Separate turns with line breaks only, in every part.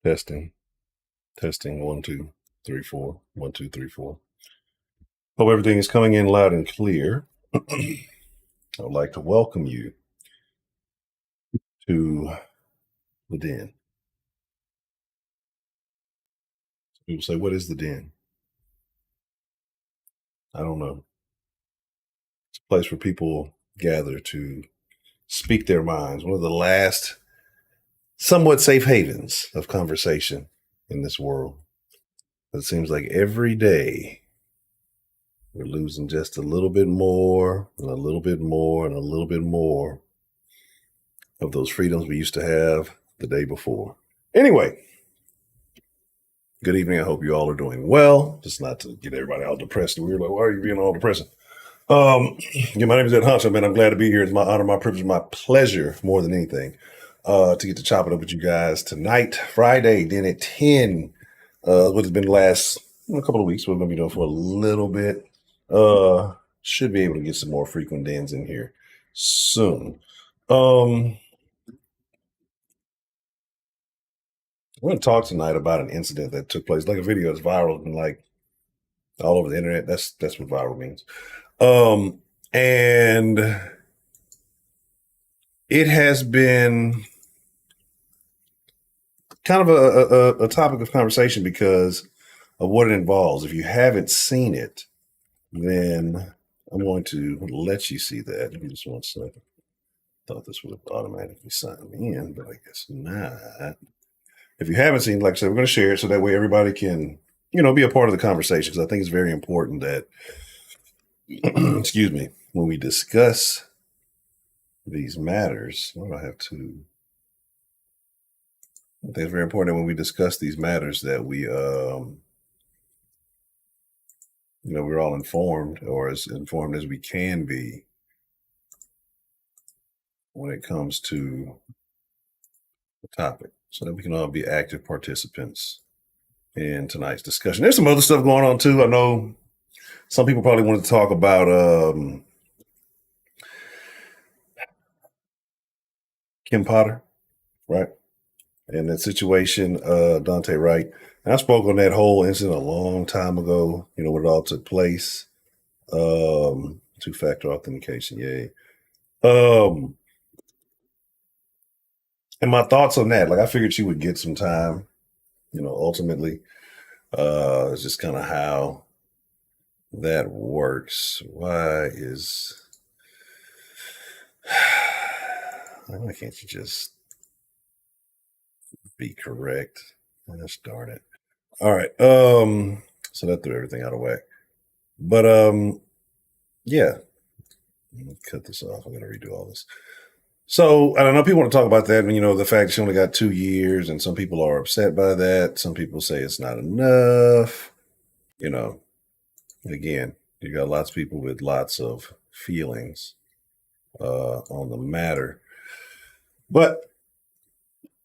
Testing. Testing. 1, 2, 3, 4. 1, 2, 3, 4. Hope everything is coming in loud and clear. I would like to welcome you to the den. People say, what is the den? I don't know. It's a place where people gather to speak their minds. One of the last somewhat safe havens of conversation in this world. It seems like every day we're losing just a little bit more and a little bit more and a little bit more of those freedoms we used to have the day before. Anyway, good evening. I hope you all are doing well. Just not to get everybody all depressed and weird. Like, why are you being all depressing? Yeah, my name is Ed Honcho, man. I'm glad to be here. It's my honor, my privilege, my pleasure more than anything to get to chop it up with you guys tonight, Friday, then at 10. What has been the last a couple of weeks. We're going to be doing for a little bit. Should be able to get some more frequent dens in here soon. We're going to talk tonight about an incident that took place. Like a video that's viral and like all over the internet. That's what viral means. And it has been kind of a topic of conversation because of what it involves. If you haven't seen it, then I'm going to let you see that. Give me just 1 second. Thought this would have automatically signed me in, but I guess not. If you haven't seen, like I said, we're going to share it so that way everybody can, be a part of the conversation, because I think it's very important that, excuse me, when we discuss these matters, what do I have to? I think it's very important that when we discuss these matters that we, we're all informed, or as informed as we can be when it comes to the topic, so that we can all be active participants in tonight's discussion. There's some other stuff going on too. I know some people probably want to talk about Kim Potter, right? And that situation, Dante Wright. And I spoke on that whole incident a long time ago, when it all took place. Two-factor authentication, yay. And my thoughts on that, like I figured she would get some time, ultimately. It's just kind of how that works. Why can't you just be correct? Gosh darn it. All right. So that threw everything out of whack. But yeah. Let me cut this off. I'm gonna redo all this. So I don't know, people want to talk about that, and the fact that she only got 2 years, and some people are upset by that. Some people say it's not enough. Again, you got lots of people with lots of feelings on the matter. But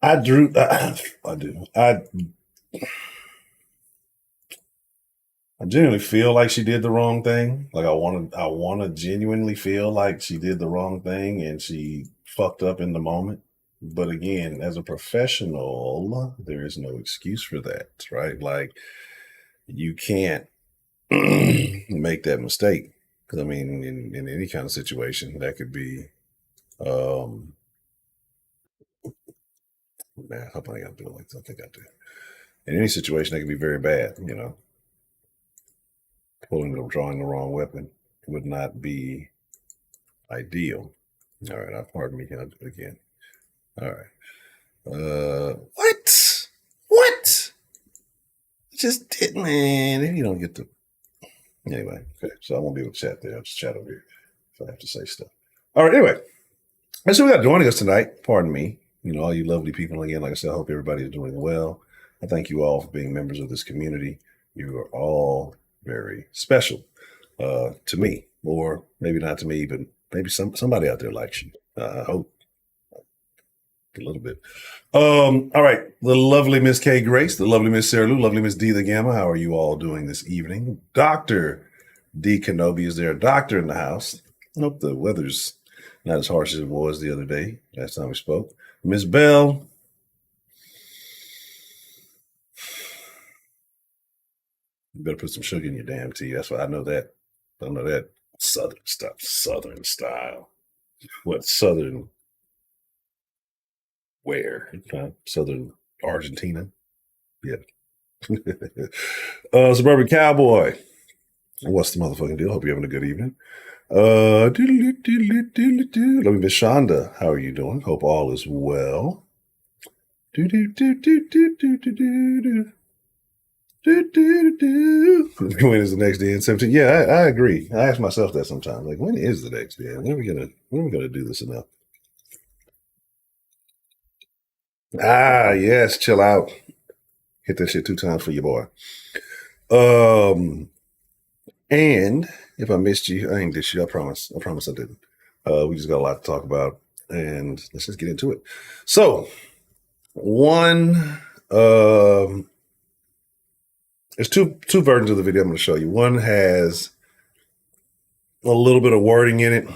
I do. I genuinely feel like she did the wrong thing. Like I want to genuinely feel like she did the wrong thing and she fucked up in the moment. But again, as a professional, there is no excuse for that, right? Like you can't make that mistake. Because I mean, in any kind of situation, that could be, man, I hope I got to do it like I think I do. In any situation, that could be very bad, drawing the wrong weapon would not be ideal. All right, pardon me again. All right. What? Just did, man. If you don't get the anyway. Okay, so I won't be able to chat there. I'll just chat over here if I have to say stuff. All right. Anyway, and so we got joining us tonight. Pardon me. All you lovely people again. Like I said, I hope everybody is doing well. I thank you all for being members of this community. You are all very special to me, or maybe not to me, but maybe somebody out there likes you. I hope a little bit. All right, the lovely Miss K Grace, the lovely Miss Sarah Lou, lovely Miss D the Gamma. How are you all doing this evening? Dr. D Kenobi, is there a doctor in the house? I hope the weather's not as harsh as it was the other day, last time we spoke. Miss Bell. You better put some sugar in your damn tea. That's why I know that. I know that Southern stuff, Southern style. What Southern where? Southern Argentina. Yeah. Suburban Cowboy. What's the motherfucking deal? Hope you're having a good evening. Let me Miss Shonda. How are you doing? Hope all is well. When is the next day in 17? Yeah, I agree. I ask myself that sometimes. Like, when is the next day? When are we gonna do this enough? Ah, yes, chill out. Hit that shit 2 times for your boy. And if I missed you, I ain't dissed you. I promise. I promise I didn't. We just got a lot to talk about, and let's just get into it. So, there's two versions of the video I'm going to show you. One has a little bit of wording in it,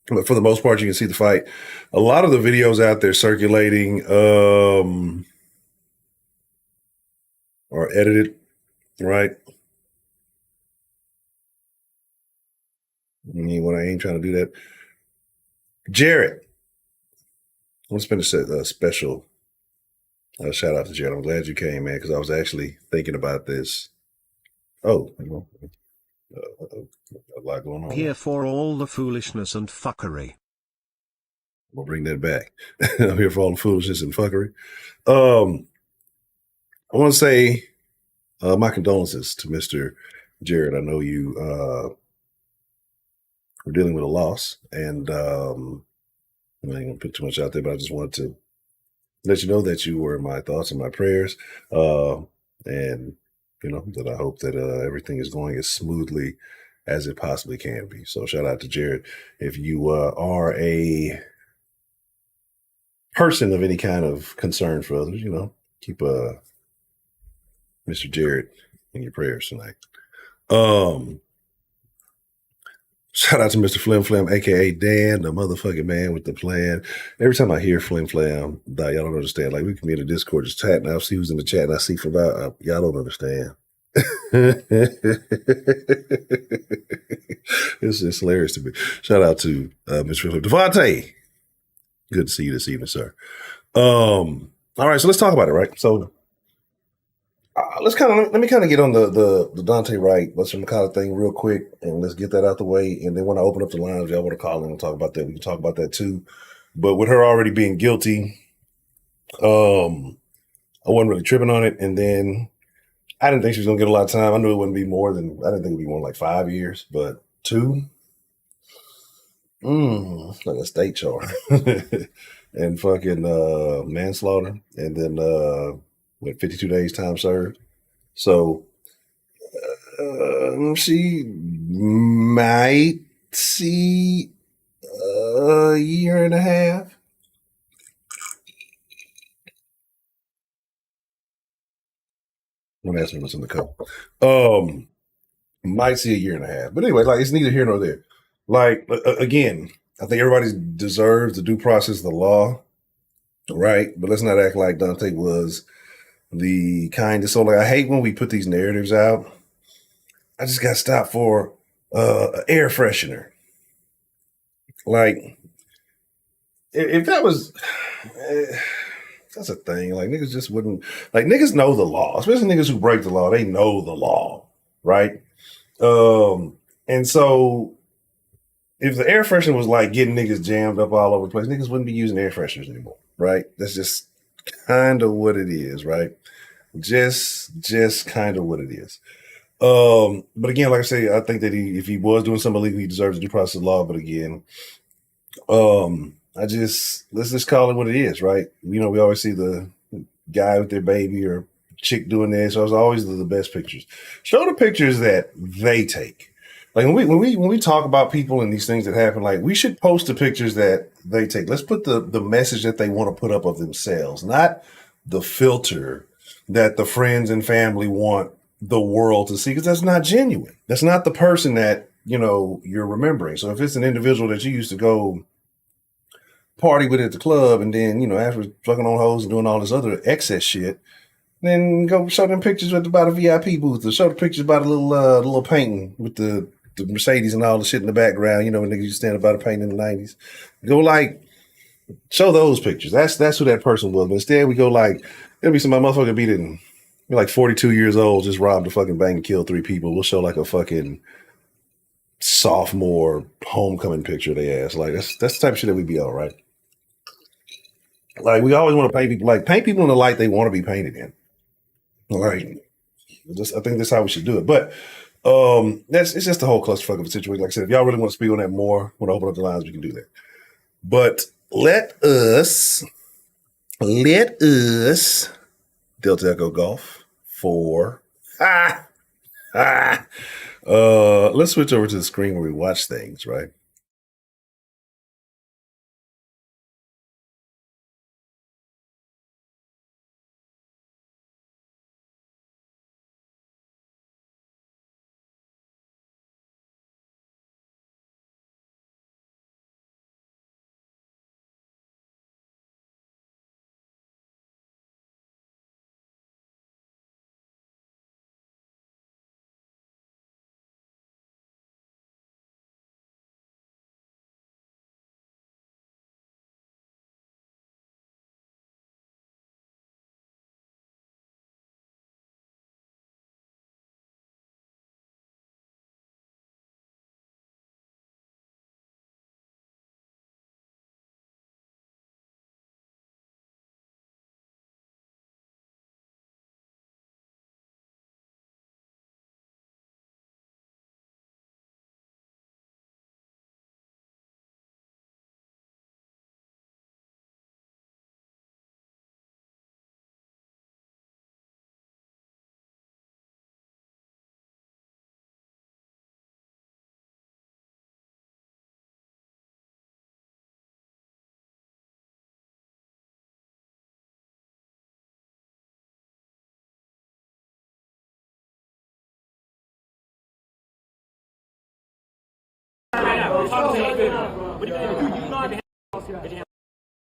but for the most part, you can see the fight. A lot of the videos out there circulating are edited, right? I mean, when I ain't trying to do that. Jared, I want to spend a special shout out to Jared. I'm glad you came, man, because I was actually thinking about this. Oh, a lot going on.
Here for all the foolishness and fuckery.
We'll bring that back. I'm here for all the foolishness and fuckery. I want to say my condolences to Mr. Jared. I know you were dealing with a loss, and I'm not going to put too much out there, but I just wanted to let you know that you were in my thoughts and my prayers, and you know that I hope that everything is going as smoothly as it possibly can be. So shout out to Jared. If you are a person of any kind of concern for others, you know, keep Mr. Jared in your prayers tonight. Shout out to Mr. Flim Flam, aka Dan, the motherfucking man with the plan. Every time I hear Flim Flam, y'all don't understand. Like, we can be in the Discord just chatting. I see who's in the chat, and I see from y'all don't understand. It's hilarious to me. Shout out to Mr. Flim Flam. Devontae, good to see you this evening, sir. All right, so let's talk about it, right? So let me get on the Dante Wright, what's some kind of thing real quick, and let's get that out the way. And then when I open up the lines, if y'all want to call in and talk about that, we can talk about that too. But with her already being guilty, I wasn't really tripping on it. And then I didn't think she was gonna get a lot of time. I knew it wouldn't be more than, I didn't think it'd be more than like 5 years, but 2, like a state charge. And fucking manslaughter, and then 52 days time served. So she might see a year and a half. Don't ask me what's in the cup. Might see a year and a half. But anyway, like, it's neither here nor there. Like, again, I think everybody deserves the due process of the law, right? But let's not act like Dante was the kindest. So, like, I hate when we put these narratives out. I just got stopped for an air freshener. Like, if that was, that's a thing. Like, niggas just wouldn't, like, niggas know the law, especially niggas who break the law. They know the law, right? And so if the air freshener was like getting niggas jammed up all over the place, niggas wouldn't be using air fresheners anymore, right? That's just kind of what it is, right? Just kind of what it is. But again, like I say, I think that if he was doing something illegal, he deserves a due process of law. But again, let's just call it what it is, right? You know, we always see the guy with their baby or chick doing this. So it's always the best pictures. Show the pictures that they take. Like, when we talk about people and these things that happen, like, we should post the pictures that they take. Let's put the message that they want to put up of themselves, not the filter that the friends and family want the world to see, because that's not genuine. That's not the person that, you know, you're remembering. So if it's an individual that you used to go party with at the club, and then, you know, after fucking on hoes and doing all this other excess shit, Then go show them pictures about a VIP booth, or show the pictures about a little painting with the Mercedes and all the shit in the background. You know, when niggas used to stand about a painting in the 90s. Go like show those pictures. That's who that person was. But instead we go like there'll be some motherfucker be like 42 years old, just robbed a fucking bank and killed 3 people. We'll show like a fucking sophomore homecoming picture of their ass. Like that's the type of shit that we be on, right? Like we always want to paint people in the light they want to be painted in. Like I think that's how we should do it. But it's just a whole clusterfuck of a situation. Like I said, if y'all really want to speak on that more, want to open up the lines, we can do that. But let us Delta Echo Golf 4. Let's switch over to the screen where we watch things, right?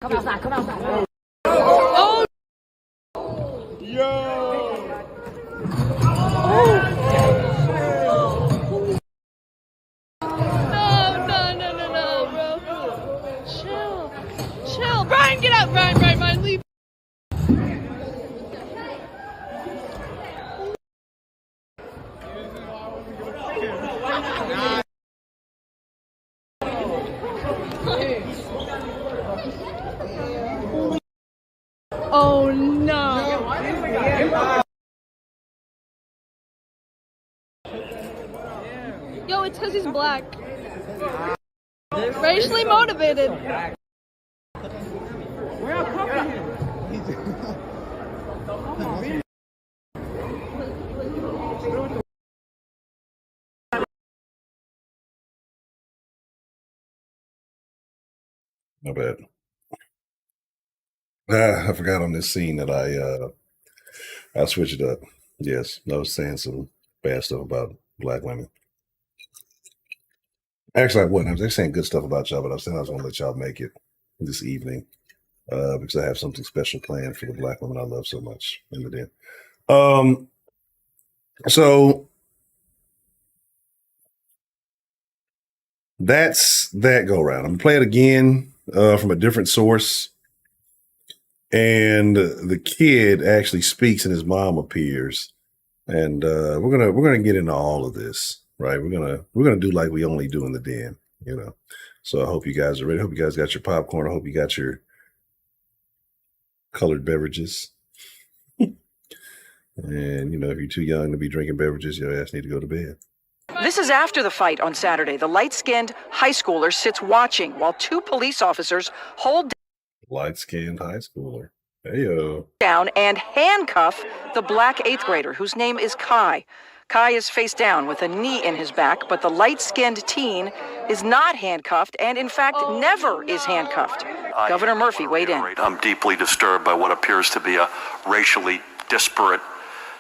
Come outside. Oh! Yo! No, bro. Chill. Brian, get out. Brian, leave. Oh no. Yo, it's because he's black. Racially motivated. We're not covering him.
My bad. I forgot on this scene that I switched it up. Yes, I was saying some bad stuff about black women. Actually, I wasn't. I was actually saying good stuff about y'all, but I was saying I was going to let y'all make it this evening because I have something special planned for the black women I love so much in the den. So that's that go round. I'm gonna play it again from a different source. And the kid actually speaks and his mom appears. And we're gonna get into all of this, right? We're gonna do like we only do in the den, you know. So I hope you guys are ready. I hope you guys got your popcorn. I hope you got your colored beverages. And, you know, if you're too young to be drinking beverages, your ass need to go to bed.
This is after the fight on Saturday. The light-skinned high schooler sits watching while 2 police officers hold
Light-skinned high schooler. Heyo.
down and handcuff the black 8th grader, whose name is Kai. Kai is face down with a knee in his back, but the light-skinned teen is not handcuffed and, in fact, never is handcuffed. Governor Murphy weighed in.
I'm deeply disturbed by what appears to be a racially disparate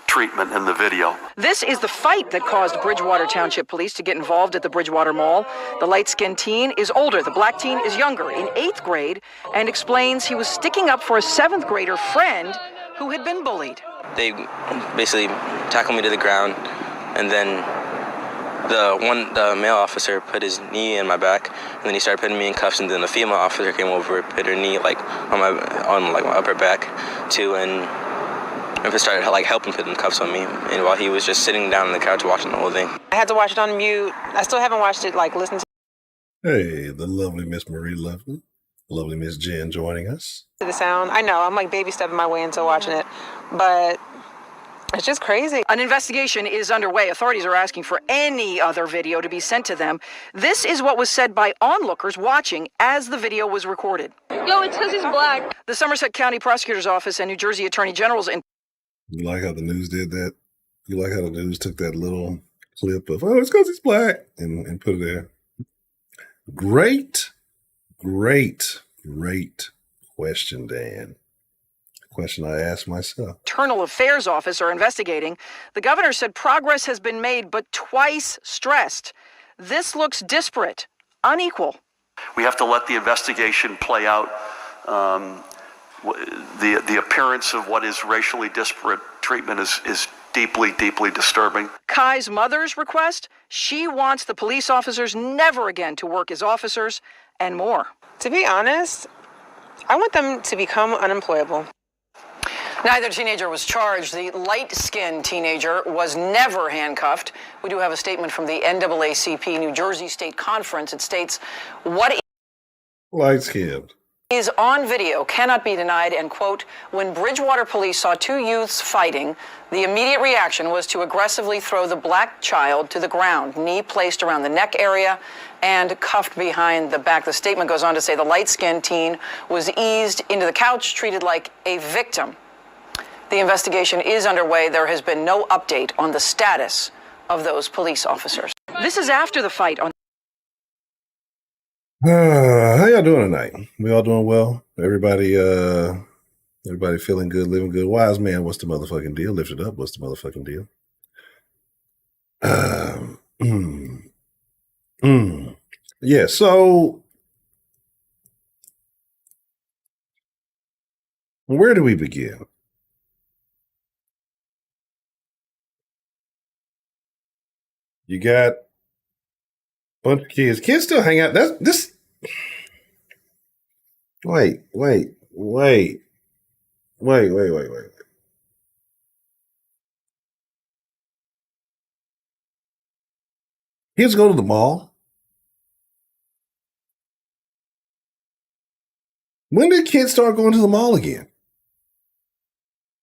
treatment in the video.
This is the fight that caused Bridgewater Township Police to get involved at the Bridgewater Mall. The light-skinned teen is older. The black teen is younger, in 8th grade, and explains he was sticking up for a 7th grader friend who had been bullied.
They basically tackled me to the ground, and then the male officer put his knee in my back, and then he started putting me in cuffs, and then the female officer came over, put her knee like on my upper back too, and started like helping put the cuffs on me, and while he was just sitting down on the couch watching the whole thing.
I had to watch it on mute. I still haven't watched it, like listen to
Hey, the lovely Miss Marie Lovely, lovely Miss Jen joining us.
the sound. I know, I'm like baby stepping my way into watching it, but it's just crazy. An investigation is underway. Authorities are asking for any other video to be sent to them. This is what was said by onlookers watching as the video was recorded.
Yo, it says he's black.
The Somerset County Prosecutor's Office and New Jersey Attorney General's
You like how the news did that? You like how the news took that little clip of, oh, it's because he's black, and put it there. Great question, Dan. Question I asked myself.
Internal Affairs Office are investigating. The governor said progress has been made, but twice stressed. This looks disparate, unequal.
We have to let the investigation play out. The appearance of what is racially disparate treatment is deeply, deeply disturbing.
Kai's mother's request, she wants the police officers never again to work as officers and more. To be honest, I want them to become unemployable. Neither teenager was charged. The light-skinned teenager was never handcuffed. We do have a statement from the NAACP New Jersey State Conference. It states, what
Light-skinned
is on video cannot be denied, and quote, when Bridgewater police saw two youths fighting, the immediate reaction was to aggressively throw the black child to the ground, knee placed around the neck area and cuffed behind the back. The statement goes on to say the light-skinned teen was eased into the couch, treated like a victim. The investigation is underway. There has been no update on the status of those police officers. This is after the fight on
How y'all doing tonight? We all doing well? Everybody feeling good, living good? Wise man, what's the motherfucking deal? Lift it up, what's the motherfucking deal? Yeah, so where do we begin? You got a bunch of kids. Kids still hang out. That's this. Wait. Kids go to the mall. When did kids start going to the mall again?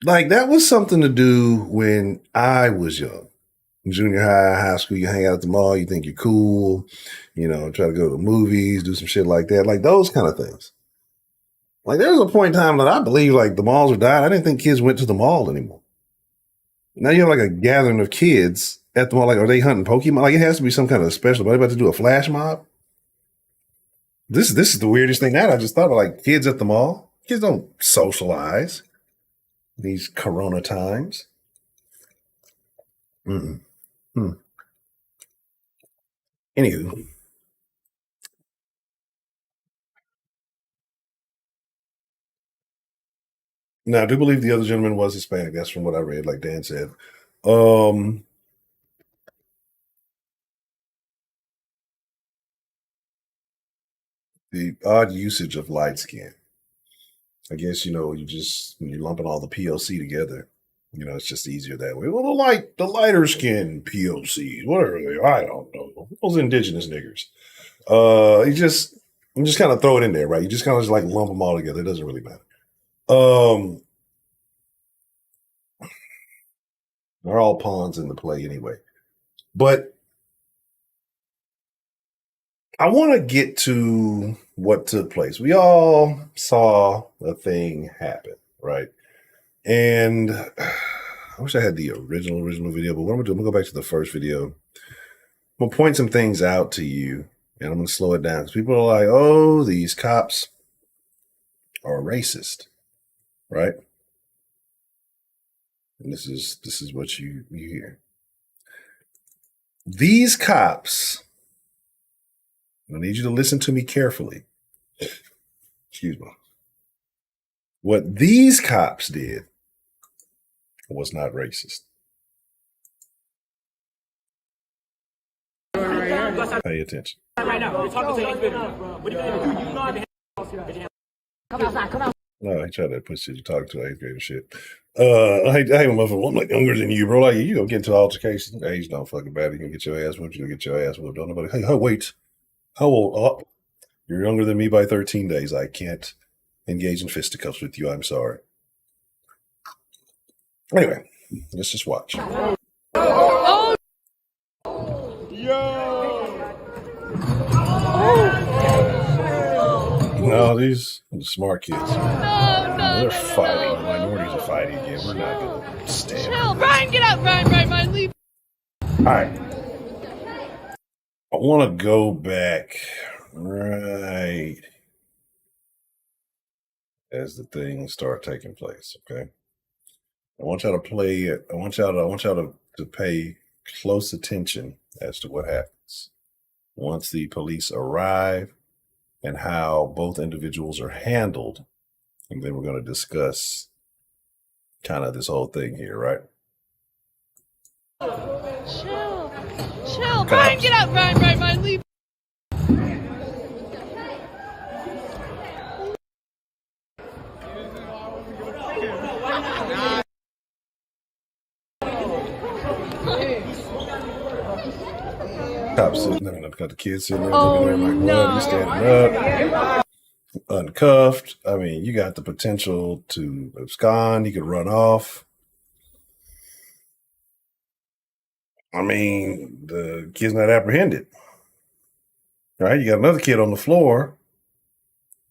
Like, that was something to do when I was young. Junior high, high school, you hang out at the mall, you think you're cool, try to go to the movies, do some shit like that, like those kind of things. Like, there was a point in time that I believe like the malls were dying. I didn't think kids went to the mall anymore. Now you have like a gathering of kids at the mall. Like, are they hunting Pokemon? Like, it has to be some kind of special. Are they about to do a flash mob? This is the weirdest thing that I just thought of. Like, kids at the mall. Kids don't socialize these Corona times. Anywho. Now, I do believe the other gentleman was Hispanic. That's from what I read, like Dan said. The odd usage of light skin. I guess, when you're lumping all the POC together, it's just easier that way. Well, the lighter skin POCs, what are they? I don't know. Those indigenous niggers. You just kind of throw it in there, right? You just kind of like lump them all together. It doesn't really matter. They're all pawns in the play anyway. But I want to get to what took place. We all saw a thing happen, right? And I wish I had the original video, but what I'm going to do, I'm going to go back to the first video. I'm going to point some things out to you, and I'm going to slow it down. Because people are like, oh, these cops are racist, right? And this is what you hear. These cops, I need you to listen to me carefully. Excuse me. What these cops did was not racist. Pay attention.
Right now, you're talking to individual. What do you know?
No, I tried to push you talking to 8th grader shit. I hate a motherfucker. I'm like younger than you, bro. Like you gonna get into altercation. Age don't fucking matter. You gonna get your ass whooped. You gonna get your ass whooped. Don't nobody. Hey, wait. How old? Oh, you're younger than me by 13 days. I can't engage in fisticuffs with you. I'm sorry. Anyway, let's just watch.
Oh,
No, these are smart kids.
no,
They're fighting. The minorities are fighting again. We're not gonna stand.
chill. Brian, get out. Brian, leave.
All right. I want to go back right as the things start taking place. Okay. I want y'all to play it. I want y'all to pay close attention as to what happens once the police arrive and how both individuals are handled. And then we're going to discuss kind of this whole thing here, right?
Chill. Brian, get out. Brian, leave.
Cops sitting there, and got the kids sitting there
Oh,
looking at him like, what? He's standing up, uncuffed. I mean, you got the potential to abscond. You could run off. I mean, the kid's not apprehended. Right? You got another kid on the floor.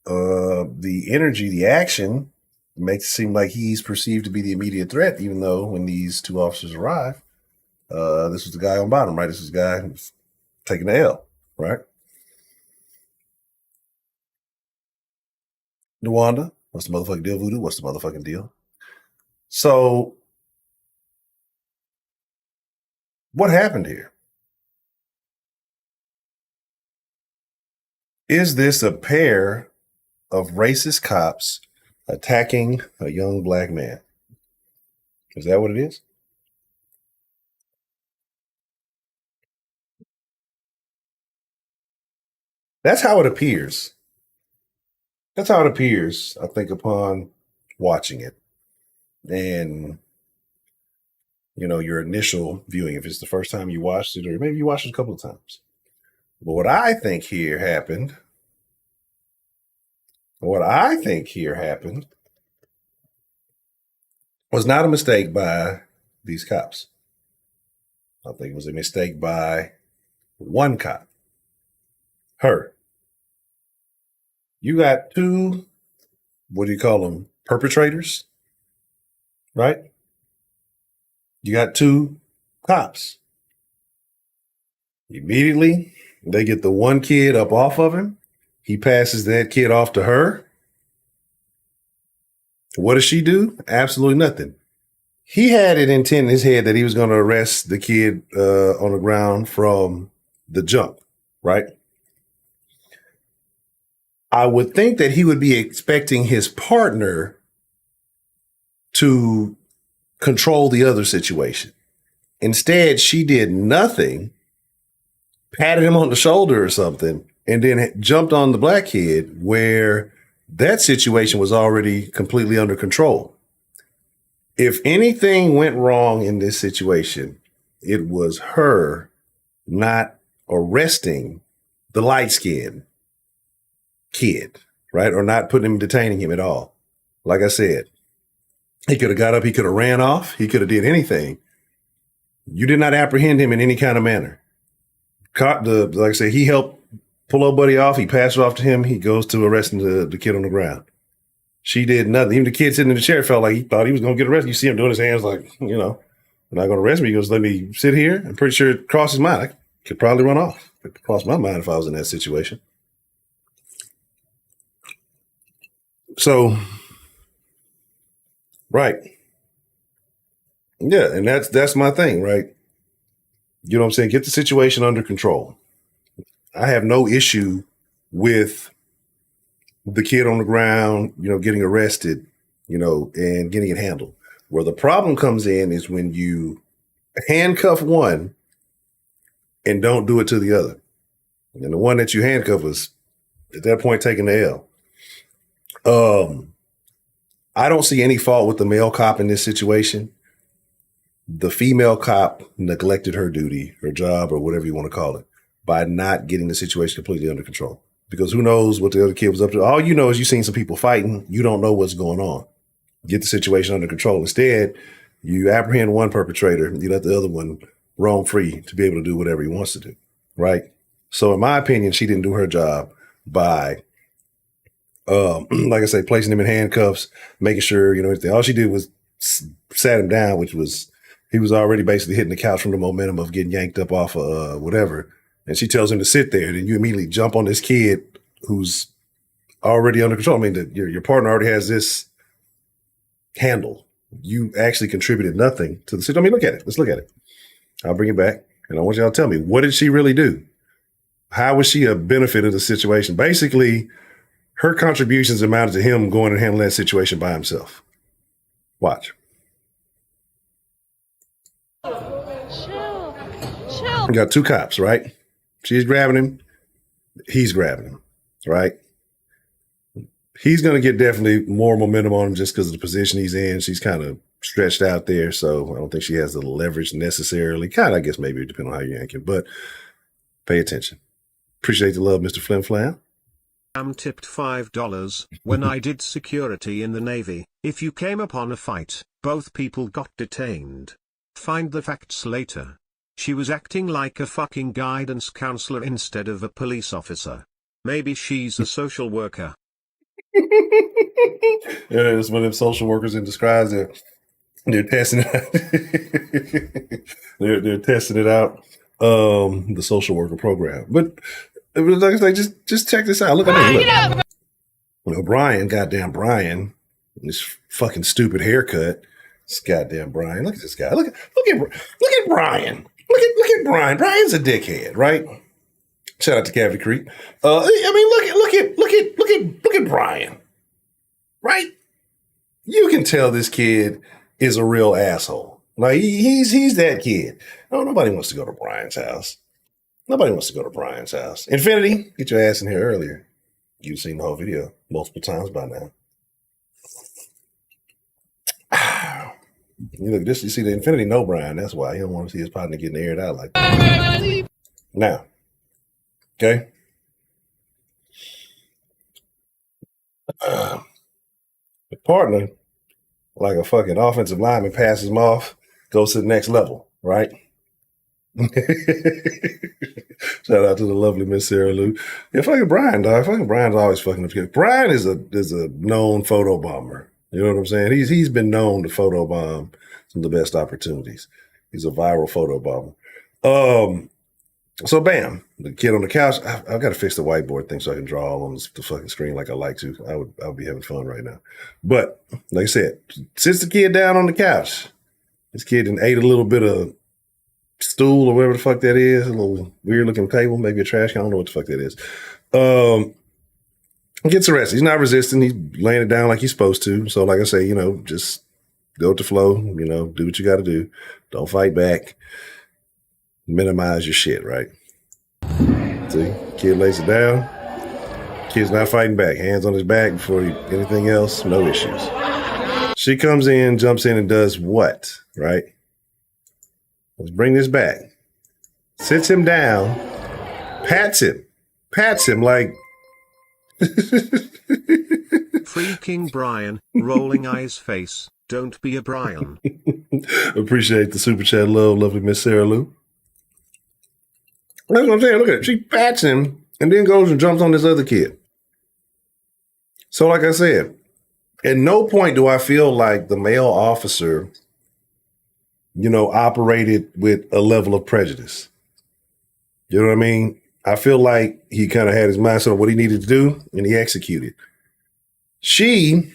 The energy, the action makes it seem like he's perceived to be the immediate threat, even though when these two officers arrive, this was the guy on bottom, right? This was the guy who's taking the L, right? Nwanda, what's the motherfucking deal, Voodoo? What's the motherfucking deal? So, what happened here? Is this a pair of racist cops attacking a young black man? Is that what it is? That's how it appears. That's how it appears, I think, upon watching it. And, you know, your initial viewing, if it's the first time you watched it, or maybe you watched it a couple of times. But what I think here happened was not a mistake by these cops. I think it was a mistake by one cop. Her. You got two, what do you call them, perpetrators, right? You got two cops. Immediately, they get the one kid up off of him. He passes that kid off to her. What does she do? Absolutely nothing. He had it intent in his head that he was going to arrest the kid on the ground from the jump, right? I would think that he would be expecting his partner to control the other situation. Instead, she did nothing, patted him on the shoulder or something, and then jumped on the black kid where that situation was already completely under control. If anything went wrong in this situation, it was her not arresting the light-skinned kid, right? Or not detaining him at all. Like I said, he could have got up, he could have ran off, he could have did anything. You did not apprehend him in any kind of manner. Like I said, he helped pull old buddy off, he passed it off to him, he goes to arresting the kid on the ground. She did nothing. Even the kid sitting in the chair felt like he thought he was going to get arrested. You see him doing his hands like, you know, you're not going to arrest me. He goes, let me sit here. I'm pretty sure it crossed his mind. I could probably run off. It could cross my mind if I was in that situation. So, right. Yeah, and that's my thing, right? You know what I'm saying? Get the situation under control. I have no issue with the kid on the ground, you know, getting arrested, you know, and getting it handled. Where the problem comes in is when you handcuff one and don't do it to the other. And the one that you handcuff was at that point taking the L. I don't see any fault with the male cop in this situation. The female cop neglected her duty, her job, or whatever you want to call it, by not getting the situation completely under control. Because who knows what the other kid was up to? All you know is you've seen some people fighting. You don't know what's going on. Get the situation under control. Instead, you apprehend one perpetrator, you let the other one roam free to be able to do whatever he wants to do, right? So in my opinion, she didn't do her job by, like I say, placing him in handcuffs, making sure, all she did was sat him down, which was, he was already basically hitting the couch from the momentum of getting yanked up off of whatever. And she tells him to sit there. Then you immediately jump on this kid who's already under control. I mean, your partner already has this handle. You actually contributed nothing to the situation. I mean, look at it. Let's look at it. I'll bring it back. And I want y'all to tell me, what did she really do? How was she a benefit of the situation? Basically, her contributions amounted to him going and handling that situation by himself. Watch.
Chill.
We got two cops, right? She's grabbing him. He's grabbing him, right? He's going to get definitely more momentum on him just because of the position he's in. She's kind of stretched out there, so I don't think she has the leverage necessarily. Kind of, I guess, maybe depending on how you yank it, but pay attention. Appreciate the love, Mr. Flim Flam.
I'm tipped $5 when I did security in the Navy. If you came upon a fight, both people got detained. Find the facts later. She was acting like a fucking guidance counselor instead of a police officer. Maybe she's a social worker.
Yeah, it's one of them social workers in disguise. They're testing it out. they're testing it out. The social worker program. But like I say, just check this out. Look at me. Look. Brian, goddamn Brian, this fucking stupid haircut. This goddamn Brian. Look at this guy. Look at Brian. Look at Brian. Brian's a dickhead, right? Shout out to Cavity Creek. I mean, look at Brian, right? You can tell this kid is a real asshole. Like he's that kid. No, nobody wants to go to Brian's house. Nobody wants to go to Brian's house. Infinity, get your ass in here earlier. You've seen the whole video multiple times by now. You look this. You see the Infinity know Brian. That's why he don't want to see his partner getting aired out like that. Now, okay. The partner, like a fucking offensive lineman, passes him off, goes to the next level, right? Shout out to the lovely Miss Sarah Lou. Yeah, fucking Brian, dog. Fucking Brian's always fucking up. Brian is a known photo bomber. You know what I'm saying? He's been known to photo bomb some of the best opportunities. He's a viral photo bomber. So bam, the kid on the couch. I've got to fix the whiteboard thing so I can draw all on the fucking screen like I like to. I would be having fun right now. But like I said, sits the kid down on the couch. This kid done ate a little bit of stool or whatever the fuck that is, a little weird looking table, maybe a trash can. I don't know what the fuck that is. Gets arrested. He's not resisting. He's laying it down like he's supposed to. So like I say, just go with the flow, do what you got to do. Don't fight back. Minimize your shit, right? See, kid lays it down. Kid's not fighting back. Hands on his back before anything else. No issues. She comes in, jumps in, and does what, right? Let's bring this back. Sits him down, pats him like.
Freaking Brian, rolling eyes face, don't be a Brian.
Appreciate the super chat, lovely Miss Sarah Lou. That's what I'm saying. Look at it. She pats him and then goes and jumps on this other kid. So like I said, at no point do I feel like the male officer, operated with a level of prejudice. You know what I mean? I feel like he kind of had his mindset on what he needed to do and he executed. She,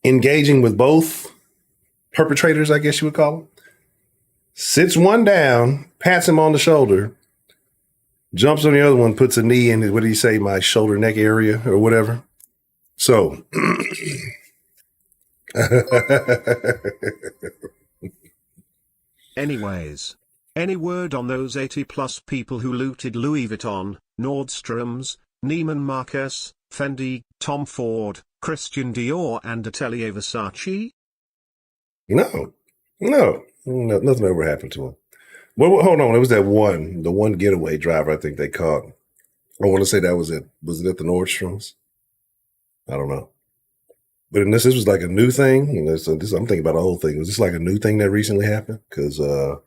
engaging with both perpetrators, I guess you would call them, sits one down, pats him on the shoulder, jumps on the other one, puts a knee in, what did he say, my shoulder neck area or whatever. So
Anyways, any word on those 80+ people who looted Louis Vuitton, Nordstrom's, Neiman Marcus, Fendi, Tom Ford, Christian Dior and Atelier Versace?
No, nothing ever happened to him. Well, hold on. It was the one getaway driver I think they caught. I want to say that was it at the Nordstrom's? I don't know. But in this was like a new thing. And I'm thinking about the whole thing. Was this like a new thing that recently happened? Because oh,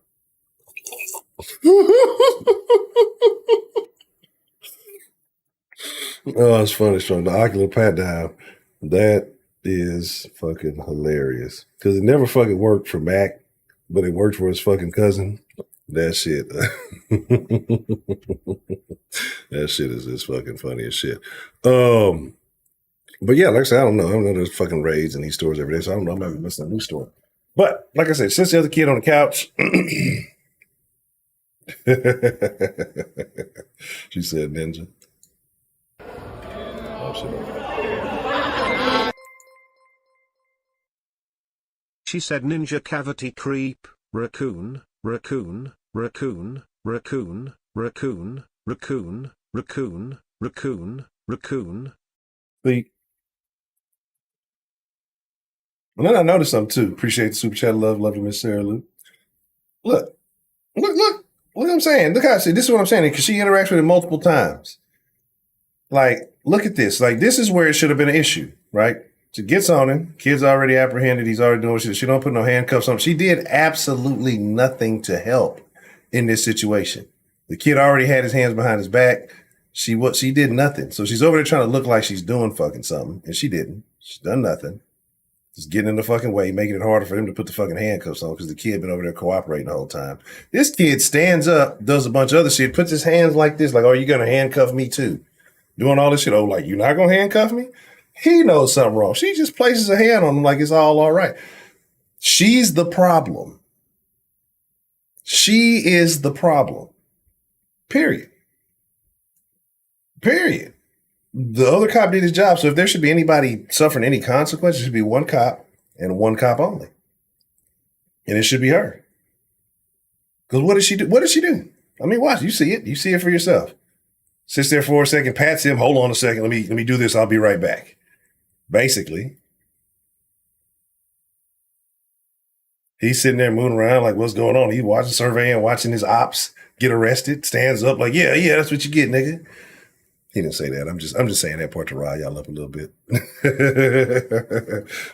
it's funny. From the ocular pat down. That is fucking hilarious. Because it never fucking worked for Mac, but it worked for his fucking cousin. That shit. That shit is just fucking funny as shit. But yeah, like I said, I don't know there's fucking raids in these stores every day, so I don't know. I might be missing a new store. But like I said, since the other kid on the couch, she said ninja. Oh, shit.
She said ninja cavity creep, raccoon, raccoon, raccoon, raccoon, raccoon, raccoon, raccoon, raccoon, raccoon.
And then I noticed something too. Appreciate the super chat. Love you, Miss Sarah Lou. Look what I'm saying. Look how I see. This is what I'm saying because she interacts with it multiple times. Like, look at this. Like, this is where it should have been an issue, right? She gets on him. Kid's already apprehended. He's already doing shit. She don't put no handcuffs on him. She did absolutely nothing to help in this situation. The kid already had his hands behind his back. She did nothing. So she's over there trying to look like she's doing fucking something, and she didn't. She's done nothing. Just getting in the fucking way, making it harder for him to put the fucking handcuffs on because the kid been over there cooperating the whole time. This kid stands up, does a bunch of other shit, puts his hands like this, like, oh, you gonna handcuff me too? Doing all this shit. Oh, like, you're not gonna handcuff me? He knows something wrong. She just places a hand on him like it's all right. She's the problem. She is the problem. Period. The other cop did his job. So if there should be anybody suffering any consequences, it should be one cop and one cop only. And it should be her. Because what did she do? What did she do? I mean, watch. You see it. You see it for yourself. Sits there for a second, pats him. Hold on a second. Let me do this. I'll be right back. Basically. He's sitting there moving around like, what's going on? He's watching, surveying, watching his ops get arrested. Stands up like, yeah, that's what you get, nigga. He didn't say that. I'm just saying that part to rile y'all up a little bit.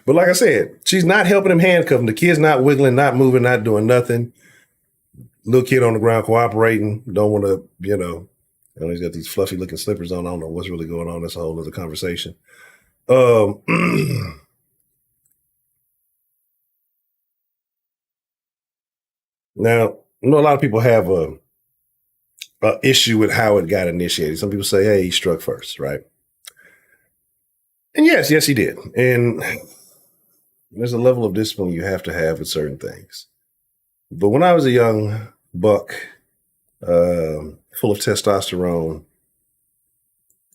But like I said, she's not helping him handcuff him. The kid's not wiggling, not moving, not doing nothing. Little kid on the ground cooperating. Don't want to, he's got these fluffy looking slippers on. I don't know what's really going on. That's a whole other conversation. Now, a lot of people have a issue with how it got initiated. Some people say, hey, he struck first, right? And yes, he did. And there's a level of discipline you have to have with certain things. But when I was a young buck, full of testosterone,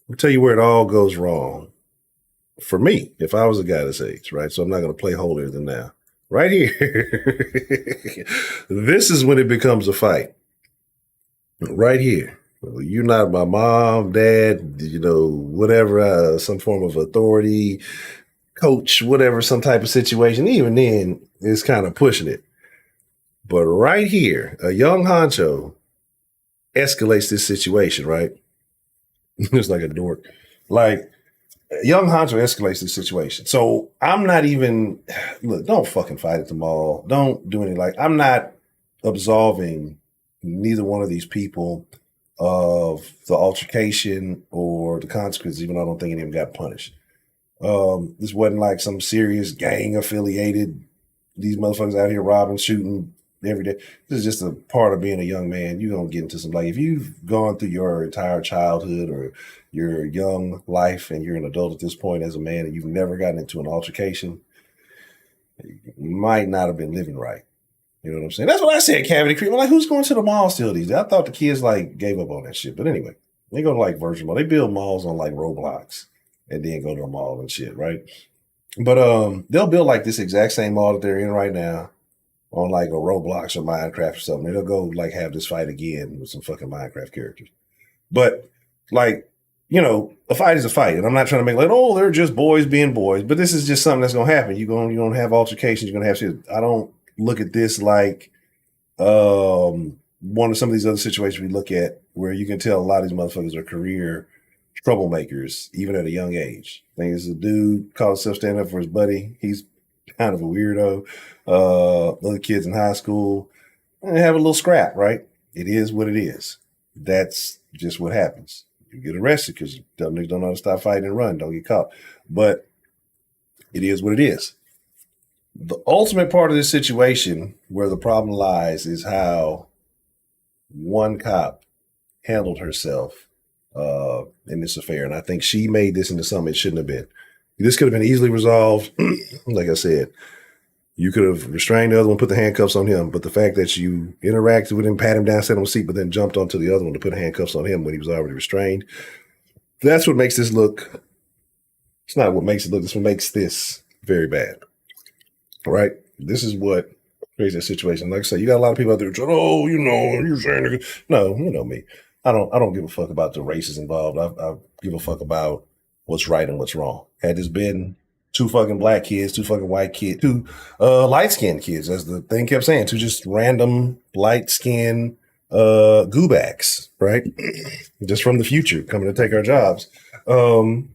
I'll tell you where it all goes wrong. For me, if I was a guy this age, right? So I'm not going to play holier than thou. Right here. This is when it becomes a fight. Right here. You're not my mom, dad, whatever, some form of authority, coach, whatever, some type of situation. Even then, it's kind of pushing it. But right here, a young honcho escalates this situation, right? It's like a dork. Like, a young honcho escalates this situation. So I'm not even, look, don't fucking fight at the mall. Don't do anything. I'm not absolving neither one of these people of the altercation or the consequences, even though I don't think any of them got punished. This wasn't like some serious gang affiliated, these motherfuckers out here robbing, shooting every day. This is just a part of being a young man. You're going to get into some, if you've gone through your entire childhood or your young life and you're an adult at this point as a man and you've never gotten into an altercation, you might not have been living right. You know what I'm saying? That's what I said, cavity creep. I'm like, who's going to the mall still these days? I thought the kids gave up on that shit. But anyway, they go to Virgin Mall. They build malls on Roblox and then go to a mall and shit, right? But they'll build like this exact same mall that they're in right now on like a Roblox or Minecraft or something. They'll go like have this fight again with some fucking Minecraft characters. But like, you know, a fight is a fight. And I'm not trying to make like, oh, they're just boys being boys. But this is just something that's gonna happen. You're gonna have altercations, you're gonna have shit. I don't look at this like one of some of these other situations we look at where you can tell a lot of these motherfuckers are career troublemakers, even at a young age. I think it's a dude called himself standing up for his buddy. He's kind of a weirdo. Other kids in high school, and have a little scrap, right? It is what it is. That's just what happens. You get arrested because dumb niggas don't know how to stop fighting and run, don't get caught. But it is what it is. The ultimate part of this situation where the problem lies is how one cop handled herself in this affair. And I think she made this into something it shouldn't have been. This could have been easily resolved. Like I said, you could have restrained the other one, put the handcuffs on him. But the fact that you interacted with him, pat him down, sat on the seat, but then jumped onto the other one to put handcuffs on him when he was already restrained. That's what makes this look. It's not what makes it look. This what makes this very bad. Right? This is what creates that situation. Like I said, you got a lot of people out there saying, oh, you know, you're saying, no, you know me. I don't give a fuck about the races involved. I give a fuck about what's right and what's wrong. Had this been two fucking black kids, two fucking white kids, two light-skinned kids, as the thing kept saying, two just random light-skinned goobacks, right? Just from the future coming to take our jobs. It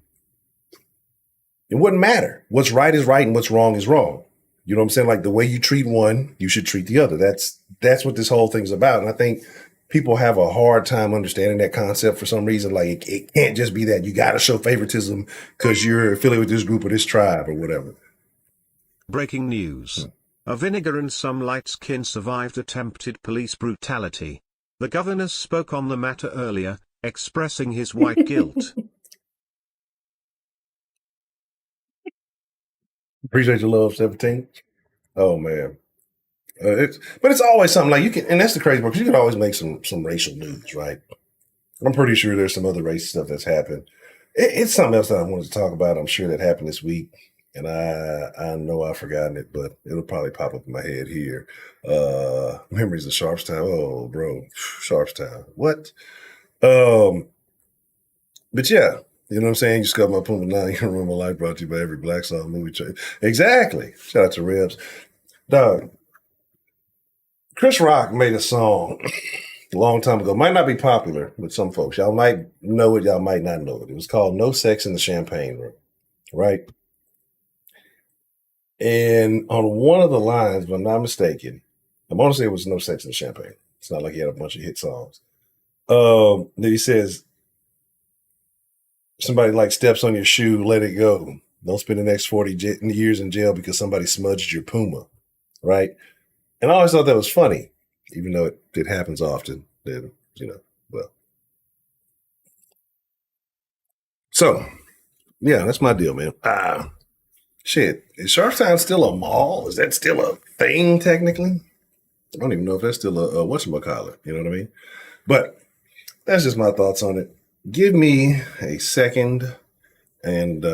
wouldn't matter. What's right is right and what's wrong is wrong. You know what I'm saying? Like the way you treat one, you should treat the other. That's what this whole thing's about. And I think people have a hard time understanding that concept for some reason. Like it can't just be that you got to show favoritism because you're affiliated with this group or this tribe or whatever.
Breaking news. A vinegar and some light skin survived attempted police brutality. The governor spoke on the matter earlier, expressing his white guilt.
Appreciate your love, 17. Oh man. But it's always something like you can, and that's the crazy part, because you can always make some racial news, right? I'm pretty sure there's some other racist stuff that's happened. It's something else that I wanted to talk about. I'm sure that happened this week, and I know I've forgotten it, but it'll probably pop up in my head here. Memories of Sharpstown. Oh, bro, Sharpstown. What? But yeah, you know what I'm saying? You scuff my Puma 9, you ruin my life, brought to you by every Black Song movie. Exactly. Shout out to Rebs. Dog. Chris Rock made a song a long time ago. Might not be popular with some folks. Y'all might know it, y'all might not know it. It was called No Sex in the Champagne Room, right? And on one of the lines, if I'm not mistaken, I'm going to say it was No Sex in the Champagne. It's not like he had a bunch of hit songs. Then he says, somebody like steps on your shoe, let it go. Don't spend the next 40 years in jail because somebody smudged your Puma, right? And I always thought that was funny, even though it happens often. That, you know, well. So, yeah, that's my deal, man. Shit, is Sharpstown still a mall? Is that still a thing, technically? I don't even know if that's still a whatchamacallit, you know what I mean? But that's just my thoughts on it. Give me a second, and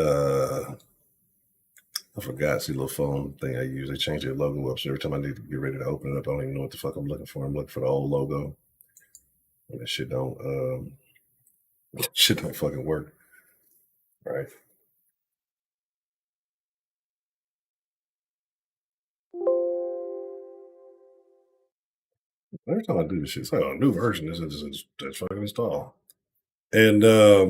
I forgot, see, little phone thing I use. They change their logo up, so every time I need to get ready to open it up, I don't even know what the fuck I'm looking for. I'm looking for the old logo. And that shit don't fucking work. Right. Every time I do this shit, it's like a new version. That's fucking install. And I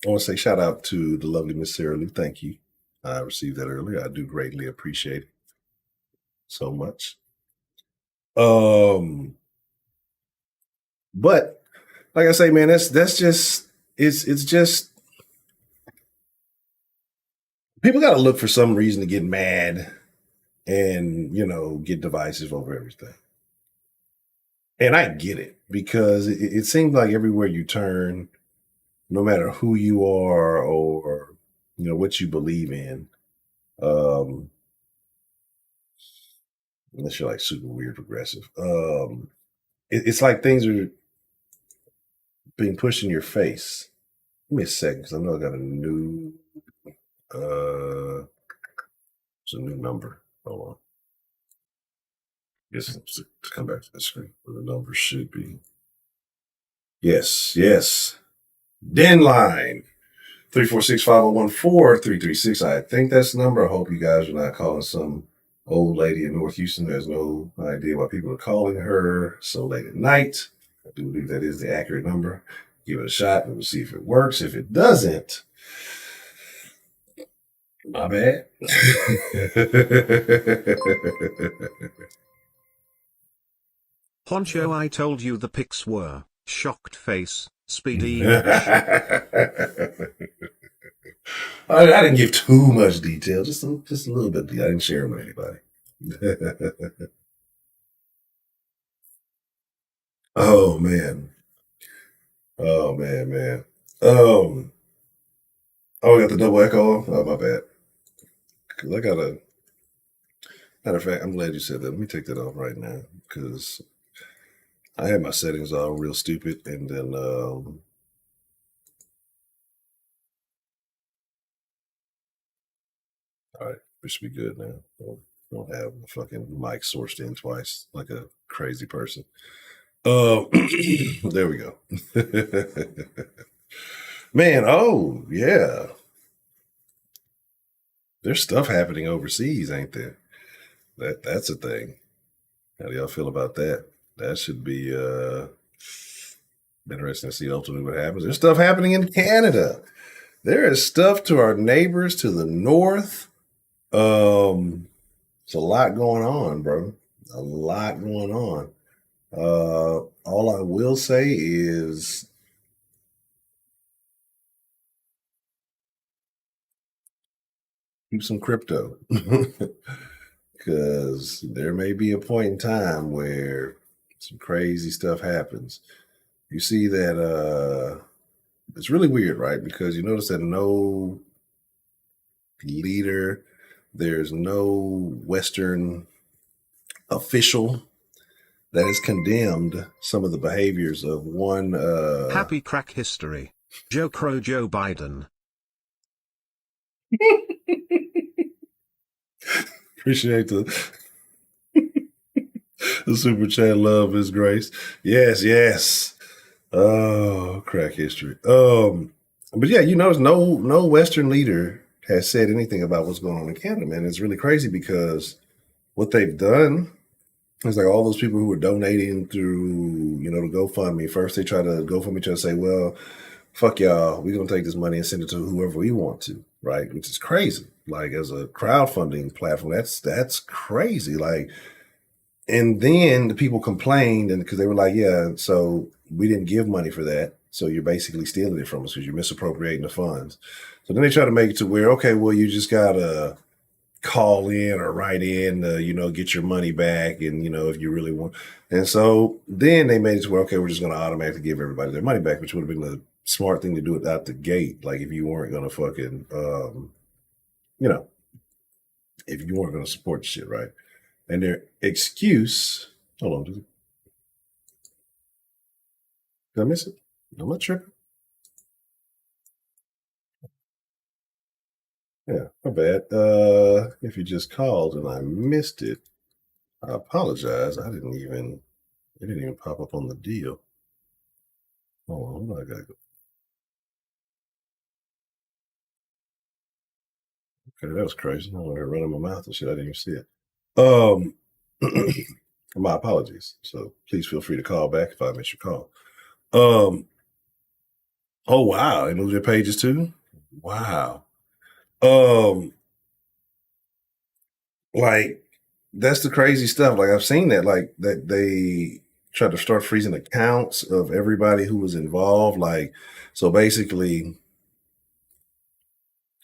want to say shout out to the lovely Miss Sarah Lou. Thank you. I received that earlier. I do greatly appreciate it so much. But like I say, man, that's just it's just people got to look for some reason to get mad and, you know, get divisive over everything. And I get it, because it seems like everywhere you turn, no matter who you are or, you know, what you believe in, unless you're like super weird progressive, it's like things are being pushed in your face. Give me a second, because I know I got a new It's a new number. Hold on. Guess to come back to the screen where the number should be. Yes. Den line 346-501-4336. I think that's the number. I hope you guys are not calling some old lady in North Houston who has no idea why people are calling her so late at night. I do believe that is the accurate number. Give it a shot and we'll see if it works. If it doesn't, my bad.
Honcho, I told you the pics were shocked face, speedy.
I didn't give too much detail, just a little bit. I didn't share them with anybody. Oh man. Oh man. Oh, I got the double echo. Oh, my bad. Cause I got a matter of fact, I'm glad you said that. Let me take that off right now because I had my settings all real stupid, and then all right, we should be good now. Don't have the fucking mic sourced in twice like a crazy person. There we go. Man, oh yeah. There's stuff happening overseas, ain't there? That's a thing. How do y'all feel about that? That should be interesting to see ultimately what happens. There's stuff happening in Canada. There is stuff to our neighbors to the north. It's a lot going on, bro. A lot going on. All I will say is keep some crypto because there may be a point in time where some crazy stuff happens. You see that it's really weird, right? Because you notice that no leader, there's no Western official that has condemned some of the behaviors of one
Happy crack history. Joe Crow Joe Biden.
Appreciate the super chat. Love His Grace. Yes. Oh, crack history. But yeah, you notice no Western leader has said anything about what's going on in Canada, man. It's really crazy because what they've done is like all those people who were donating through, the GoFundMe. First, they try to GoFundMe, try to say, well, fuck y'all, we're gonna take this money and send it to whoever we want to, right? Which is crazy. Like as a crowdfunding platform, that's crazy. Like, and then the people complained, and because they were like, yeah, so we didn't give money for that, so you're basically stealing it from us because you're misappropriating the funds. So then they try to make it to where, okay, well, you just gotta call in or write in, get your money back, and if you really want. And so then they made it to where, okay, we're just going to automatically give everybody their money back, which would have been the smart thing to do it out the gate. Like if you weren't going to fucking, if you weren't going to support the shit, right? And their excuse, hold on, did I miss it? I'm not tripping. Yeah, my bad. If you just called and I missed it, I apologize. It didn't even pop up on the deal. Hold on, I gotta go. Okay, that was crazy. I was running my mouth and shit. I didn't even see it. My apologies. So please feel free to call back if I miss your call. Oh wow, they moved their pages too. Wow. Like that's the crazy stuff. Like I've seen that. Like that they tried to start freezing accounts of everybody who was involved. Like so, basically,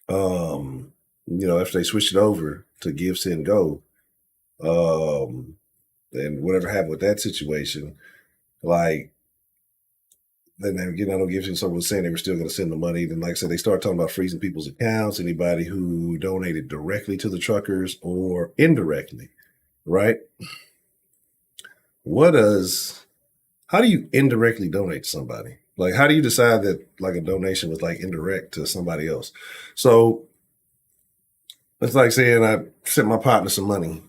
after they switched it over to Give, Send, Go, and whatever happened with that situation, like then they were getting out of Give, Send. Someone was saying they were still going to send the money. Then, like I said, they started talking about freezing people's accounts. Anybody who donated directly to the truckers or indirectly, right? How do you indirectly donate to somebody? Like, how do you decide that like a donation was like indirect to somebody else? So It's like saying I sent my partner some money,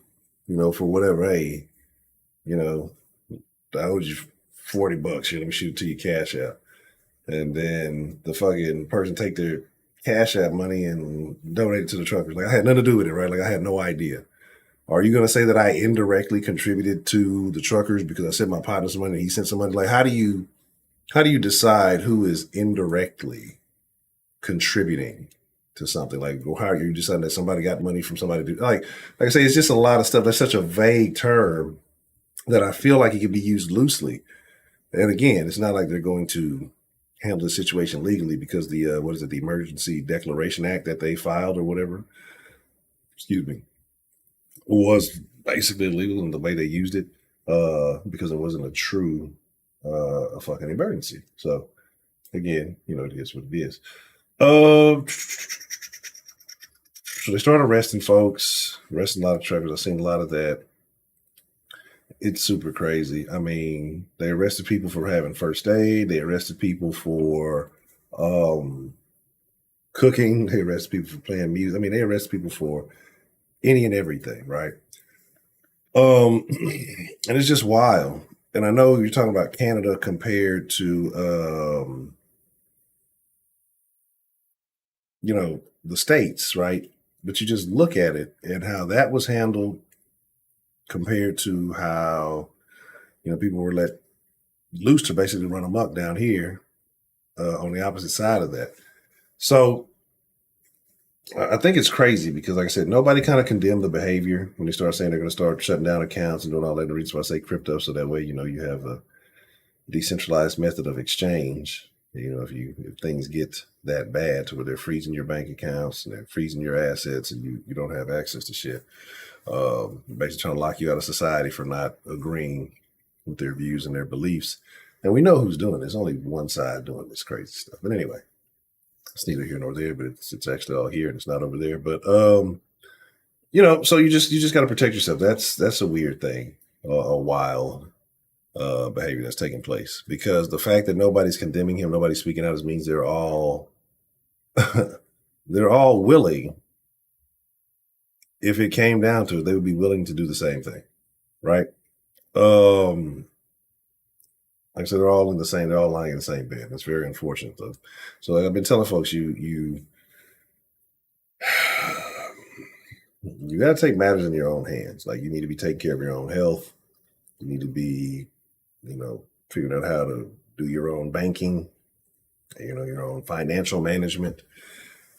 for whatever. Hey, I owed you $40. Here, let me shoot it to your cash app. And then the fucking person take their cash app money and donate it to the truckers. Like I had nothing to do with it, right? Like I had no idea. Are you going to say that I indirectly contributed to the truckers because I sent my partner some money and he sent some money? Like, how do you decide who is indirectly contributing to something? Like, how are you deciding that somebody got money from somebody? Like I say, it's just a lot of stuff. That's such a vague term that I feel like it can be used loosely. And again, it's not like they're going to handle the situation legally because the the Emergency Declaration Act that they filed or whatever, was basically illegal in the way they used it because it wasn't a true a fucking emergency. So again, it is what it is. So they started arresting folks, arresting a lot of truckers. I've seen a lot of that. It's super crazy. I mean, they arrested people for having first aid. They arrested people for cooking. They arrested people for playing music. I mean, they arrested people for any and everything, right? And it's just wild. And I know you're talking about Canada compared to, the states, right? But you just look at it and how that was handled compared to how, people were let loose to basically run amok down here on the opposite side of that. So I think it's crazy because, like I said, nobody kind of condemned the behavior when they start saying they're going to start shutting down accounts and doing all that. The reason why I say crypto, so that way, you have a decentralized method of exchange. If things get that bad to where they're freezing your bank accounts and they're freezing your assets and you don't have access to shit, basically trying to lock you out of society for not agreeing with their views and their beliefs. And we know who's doing it. There's only one side doing this crazy stuff. But anyway, it's neither here nor there, but it's actually all here and it's not over there. But so you just got to protect yourself. That's a weird thing, a wild behavior that's taking place, because the fact that nobody's condemning him, nobody's speaking out, means they're all they're all willing. If it came down to it, they would be willing to do the same thing, right? Like I said, they're all lying in the same bed. That's very unfortunate, though. So like I've been telling folks, you got to take matters in your own hands. Like you need to be taking care of your own health. You need to be, figuring out how to do your own banking, your own financial management.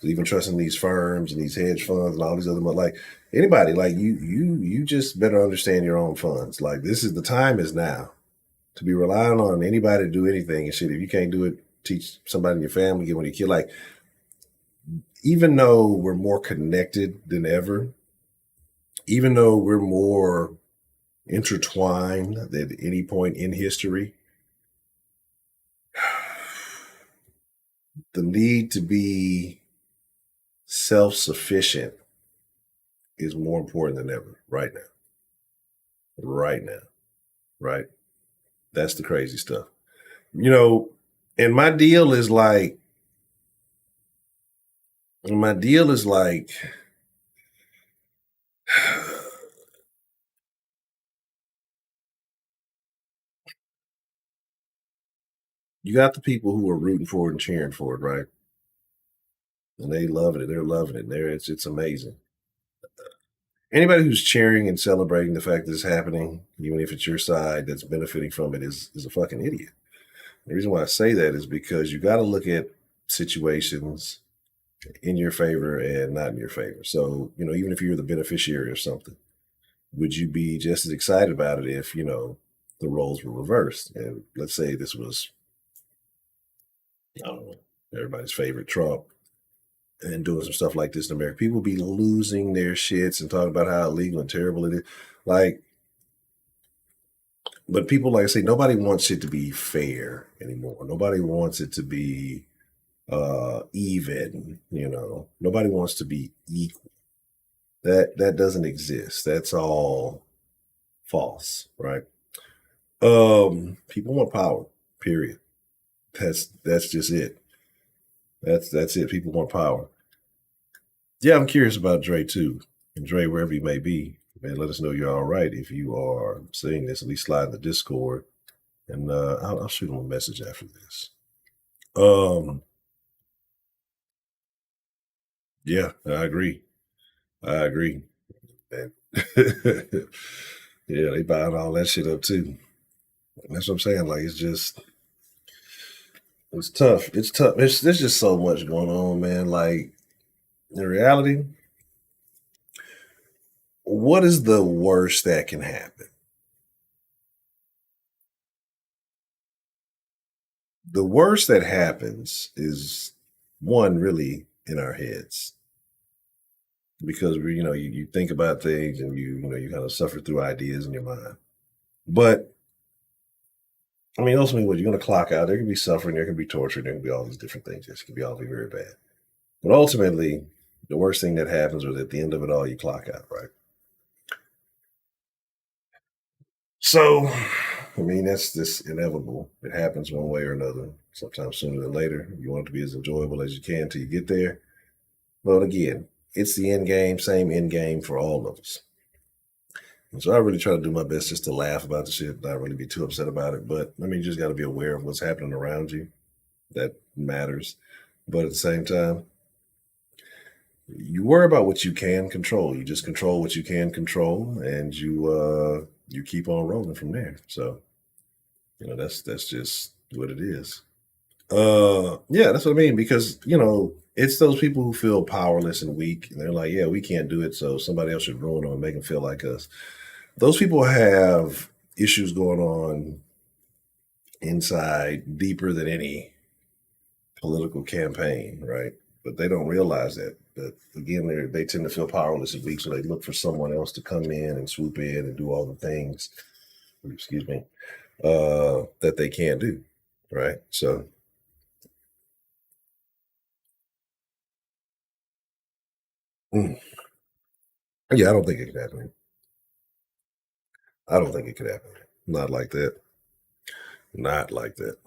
Even trusting these firms and these hedge funds and all these other, like anybody, like you just better understand your own funds. Like the time is now to be relying on anybody to do anything and shit. If you can't do it, teach somebody in your family, get one of your kids. Like, even though we're more connected than ever, even though we're more intertwined than at any point in history, the need to be self-sufficient is more important than ever right now. Right? That's the crazy stuff. And my deal is like, you got the people who are rooting for it and cheering for it, right? And they loving it. They're loving it. It's amazing. Anybody who's cheering and celebrating the fact that it's happening, even if it's your side that's benefiting from it, is a fucking idiot. The reason why I say that is because you got to look at situations in your favor and not in your favor. So, even if you're the beneficiary of something, would you be just as excited about it if, the roles were reversed? And let's say this was, I don't know, everybody's favorite, Trump, and doing some stuff like this in America. People be losing their shits and talking about how illegal and terrible it is. Like, but people, like I say, nobody wants it to be fair anymore. Nobody wants it to be even, nobody wants to be equal. That doesn't exist. That's all false, right? People want power, period. That's just it. That's it. People want power. Yeah, I'm curious about Dre too. And Dre, wherever you may be, man, let us know you're all right. If you are seeing this, at least slide in the Discord, and I'll shoot him a message after this. Yeah, I agree. Man. Yeah, they buying all that shit up too. That's what I'm saying. Like, it's tough. It's tough. There's just so much going on, man. Like, in reality, what is the worst that can happen? The worst that happens is one really in our heads, because you think about things, and you kind of suffer through ideas in your mind. But I mean, ultimately, what you're going to clock out, there can be suffering, there can be torture, there can be all these different things. It can be all very, very bad. But ultimately, the worst thing that happens is at the end of it all, you clock out, right? So, I mean, that's just inevitable. It happens one way or another, sometimes sooner than later. You want it to be as enjoyable as you can until you get there. But again, it's the end game, same end game for all of us. And so I really try to do my best just to laugh about the shit, not really be too upset about it. But I mean, you just got to be aware of what's happening around you. That matters. But at the same time, you worry about what you can control. You just control what you can control, and you keep on rolling from there. So, that's just what it is. Yeah, that's what I mean, because it's those people who feel powerless and weak, and they're like, yeah, we can't do it, so somebody else should ruin them and make them feel like us. Those people have issues going on inside deeper than any political campaign, right? But they don't realize that. But again, they tend to feel powerless and weak, so they look for someone else to come in and swoop in and do all the things, excuse me, that they can't do, right? So, yeah, I don't think it could happen. I don't think it could happen. Not like that. Not like that.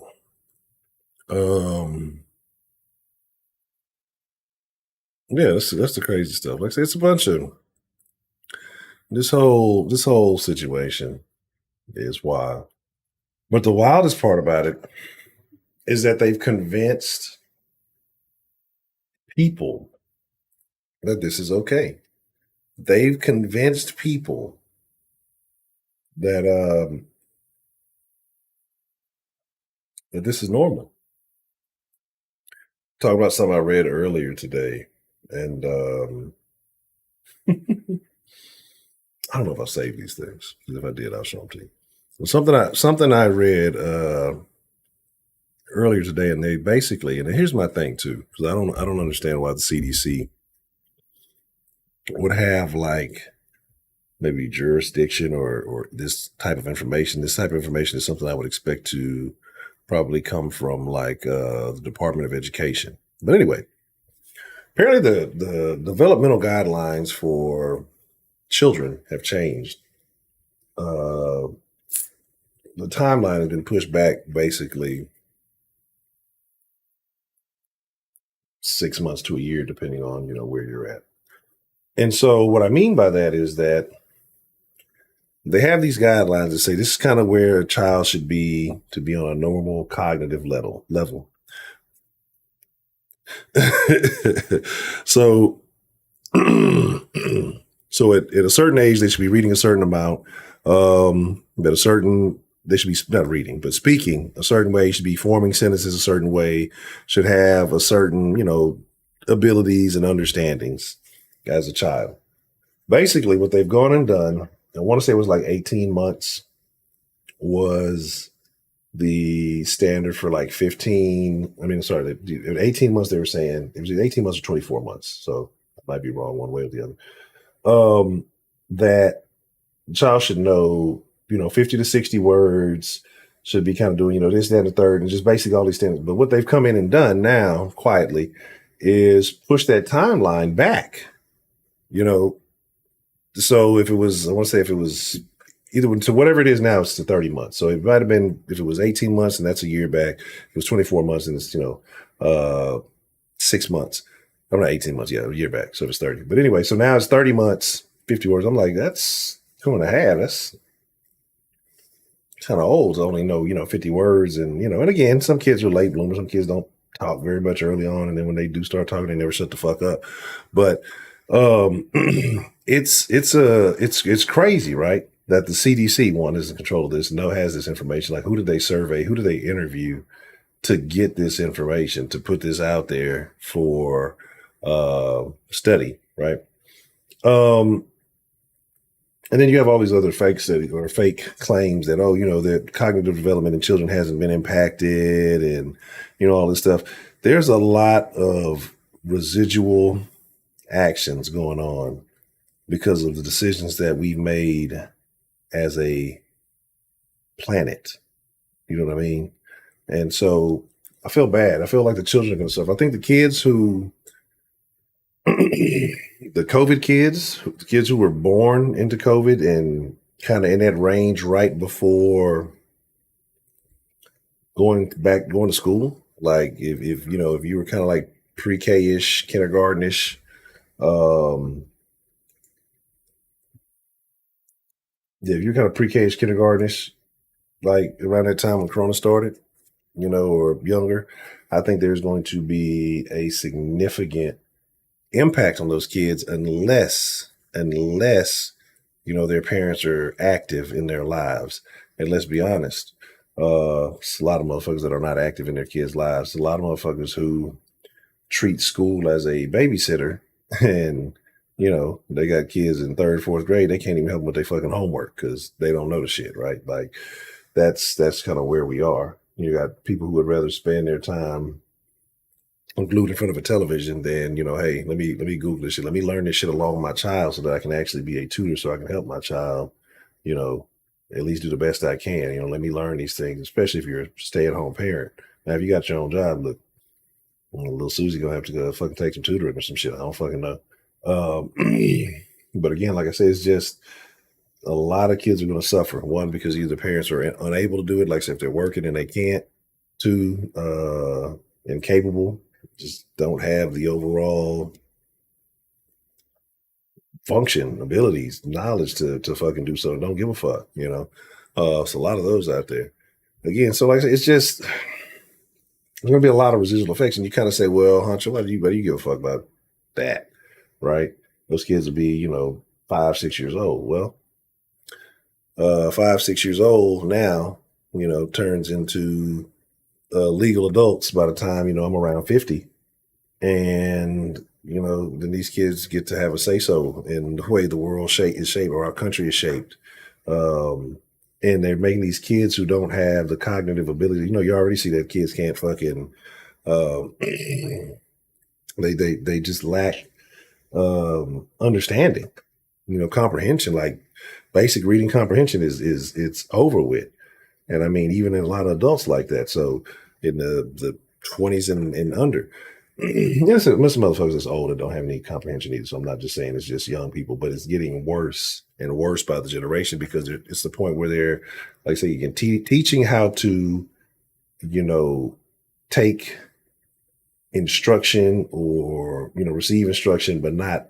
Yeah, that's the crazy stuff. Like I say, it's a bunch of this whole situation is wild. But the wildest part about it is that they've convinced people that this is okay. They've convinced people that that this is normal. Talking about something I read earlier today, and I don't know if I'll save these things. If I did, I'll show them to you. Something I read earlier today, and they basically, and here's my thing too, because I don't understand why the CDC would have like maybe jurisdiction or this type of information. This type of information is something I would expect to probably come from like the Department of Education. But anyway, apparently the developmental guidelines for children have changed. The timeline has been pushed back basically 6 months to a year, depending on where you're at. And so what I mean by that is that they have these guidelines that say this is kind of where a child should be to be on a normal cognitive level. So, so at a certain age, they should be reading a certain amount. They should be not reading, but speaking a certain way, should be forming sentences a certain way, should have a certain, abilities and understandings as a child. Basically, what they've gone and done, I want to say it was like 18 months was the standard for like 18 months they were saying. It was 18 months or 24 months. So I might be wrong one way or the other. That the child should know, 50 to 60 words, should be kind of doing, this, that, and the third, and just basically all these things. But what they've come in and done now, quietly, is push that timeline back, So if it was, I want to say if it was either to whatever it is now, it's to 30 months. So it might have been, if it was 18 months and that's a year back, it was 24 months and it's, 6 months. I'm not 18 months, yeah, a year back. So it's 30. But anyway, so now it's 30 months, 50 words. I'm like, that's 2.5. That's kind of old to only know, 50 words. And, and again, some kids are late bloomers. Some kids don't talk very much early on. And then when they do start talking, they never shut the fuck up. But it's crazy, right? That the CDC one is in control of this, has this information. Like, who did they survey? Who did they interview to get this information, to put this out there for study, right? And then you have all these other fake studies or fake claims that, that cognitive development in children hasn't been impacted and, all this stuff. There's a lot of residual actions going on because of the decisions that we've made as a planet. You know what I mean? And so I feel bad. I feel like the children are going to suffer. I think the kids who the COVID kids, the kids who were born into COVID and kind of in that range right before going to school, like if you were kind of like pre-K-ish, kindergarten-ish, if you're kind of pre-K-ish, kindergarten-ish, like around that time when Corona started, or younger, I think there's going to be a significant impact on those kids unless their parents are active in their lives. And let's be honest, it's a lot of motherfuckers that are not active in their kids' lives. A lot of motherfuckers who treat school as a babysitter and they got kids in 3rd, 4th grade, they can't even help them with their fucking homework because they don't know the shit, right? Like that's kind of where we are. You got people who would rather spend their time glued in front of a television than, hey, let me Google this shit. Let me learn this shit along with my child so that I can actually be a tutor so I can help my child, at least do the best I can. Let me learn these things, especially if you're a stay-at-home parent. Now, if you got your own job, look, little Susie gonna have to go fucking take some tutoring or some shit. I don't fucking know. But again, like I said, it's just a lot of kids are going to suffer. One, because either parents are unable to do it, like I said, if they're working and they can't. Two, incapable, just don't have the overall function, abilities, knowledge to fucking do so. Don't give a fuck, So a lot of those out there. Again, so like I said, it's just there's going to be a lot of residual effects. And you kind of say, well, Honcho, what do you give a fuck about that, right? Those kids will be, 5, 6 years old. Well, 5, 6 years old now, turns into legal adults by the time, I'm around 50. And, then these kids get to have a say-so in the way the world is shaped or our country is shaped. And they're making these kids who don't have the cognitive ability. You already see that kids can't fucking, they just lack understanding, comprehension. Like basic reading comprehension is it's over with. And I mean, even in a lot of adults like that. So in the 20s and under, yes, most motherfuckers that's old and don't have any comprehension either. So I'm not just saying it's just young people, but it's getting worse and worse by the generation because it's the point where they're, like I say, you can teaching how to, take instruction or, receive instruction, but not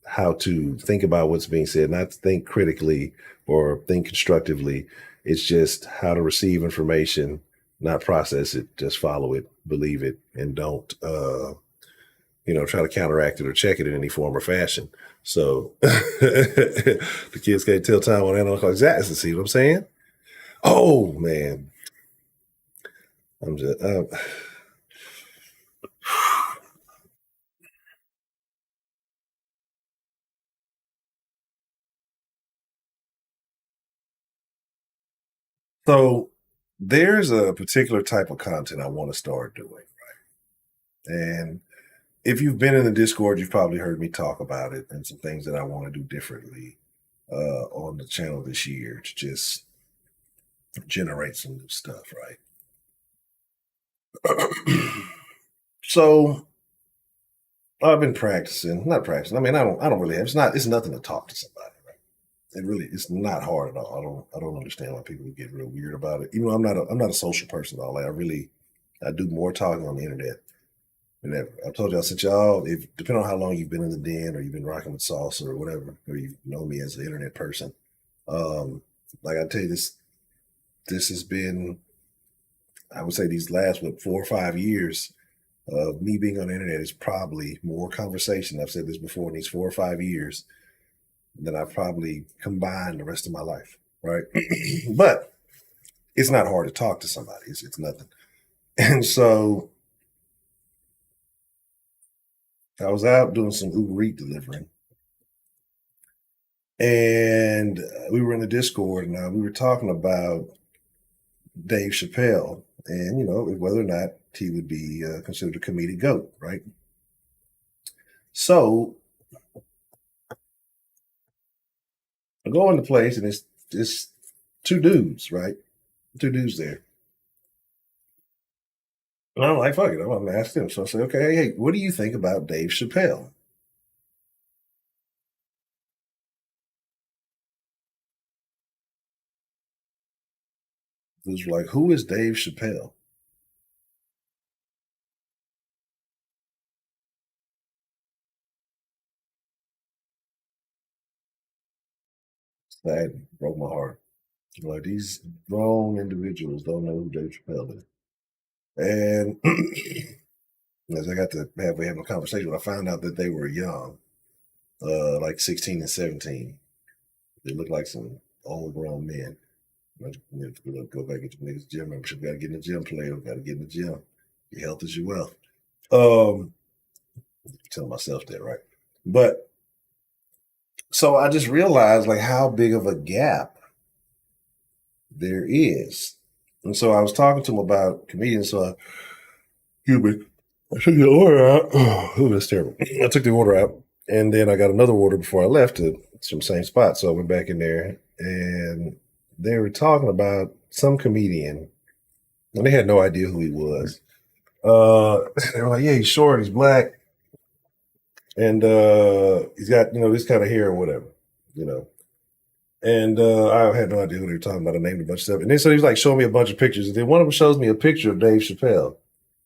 how to think about what's being said, not think critically or think constructively. It's just how to receive information, not process it, just follow it, believe it, and don't, try to counteract it or check it in any form or fashion. So the kids can't tell time on analog exactly. See what I'm saying? Oh man, I'm just. So there's a particular type of content I want to start doing, right? And if you've been in the Discord, you've probably heard me talk about it and some things that I want to do differently on the channel this year to just generate some new stuff, right? So I've been not practicing. I mean, I don't really have, it's nothing to talk to somebody, right? It's not hard at all. I don't understand why people get real weird about it. Even though I'm not a social person at all. Like I do more talking on the internet Never. I told y'all, since y'all, if depending on how long you've been in the den or you've been rocking with salsa or whatever, or you know me as an internet person, like I tell you, this has been, I would say, these last 4 or 5 years of me being on the internet is probably more conversation. I've said this before, in these 4 or 5 years than I've probably combined the rest of my life, right? But it's not hard to talk to somebody. It's nothing. And so I was out doing some Uber Eats delivering, and we were in the Discord, and we were talking about Dave Chappelle, and whether or not he would be considered a comedic goat, right? So I go in the place, and it's two dudes, right? Two dudes there. And I'm like, fuck it, I'm gonna ask them. So I say, okay, hey, what do you think about Dave Chappelle? It was like, who is Dave Chappelle? That broke my heart. Like, these grown individuals don't know who Dave Chappelle is. And as I got to halfway having a conversation, I found out that they were young, like 16 and 17. They look like some old grown men. Go back into the niggas' gym membership. Got to get in the gym, player. Got to get in the gym. Your health is your wealth. Tell myself that, right? But so I just realized like how big of a gap there is. And so I was talking to him about comedians. So I took the order out. Oh, that's terrible. I took the order out, and then I got another order before I left from the same spot. So I went back in there, and they were talking about some comedian, and they had no idea who he was. They were like, yeah, he's short, he's black, and he's got, this kind of hair or whatever, And I had no idea who they were talking about. I named a bunch of stuff. And then so he was like showing me a bunch of pictures. And then one of them shows me a picture of Dave Chappelle.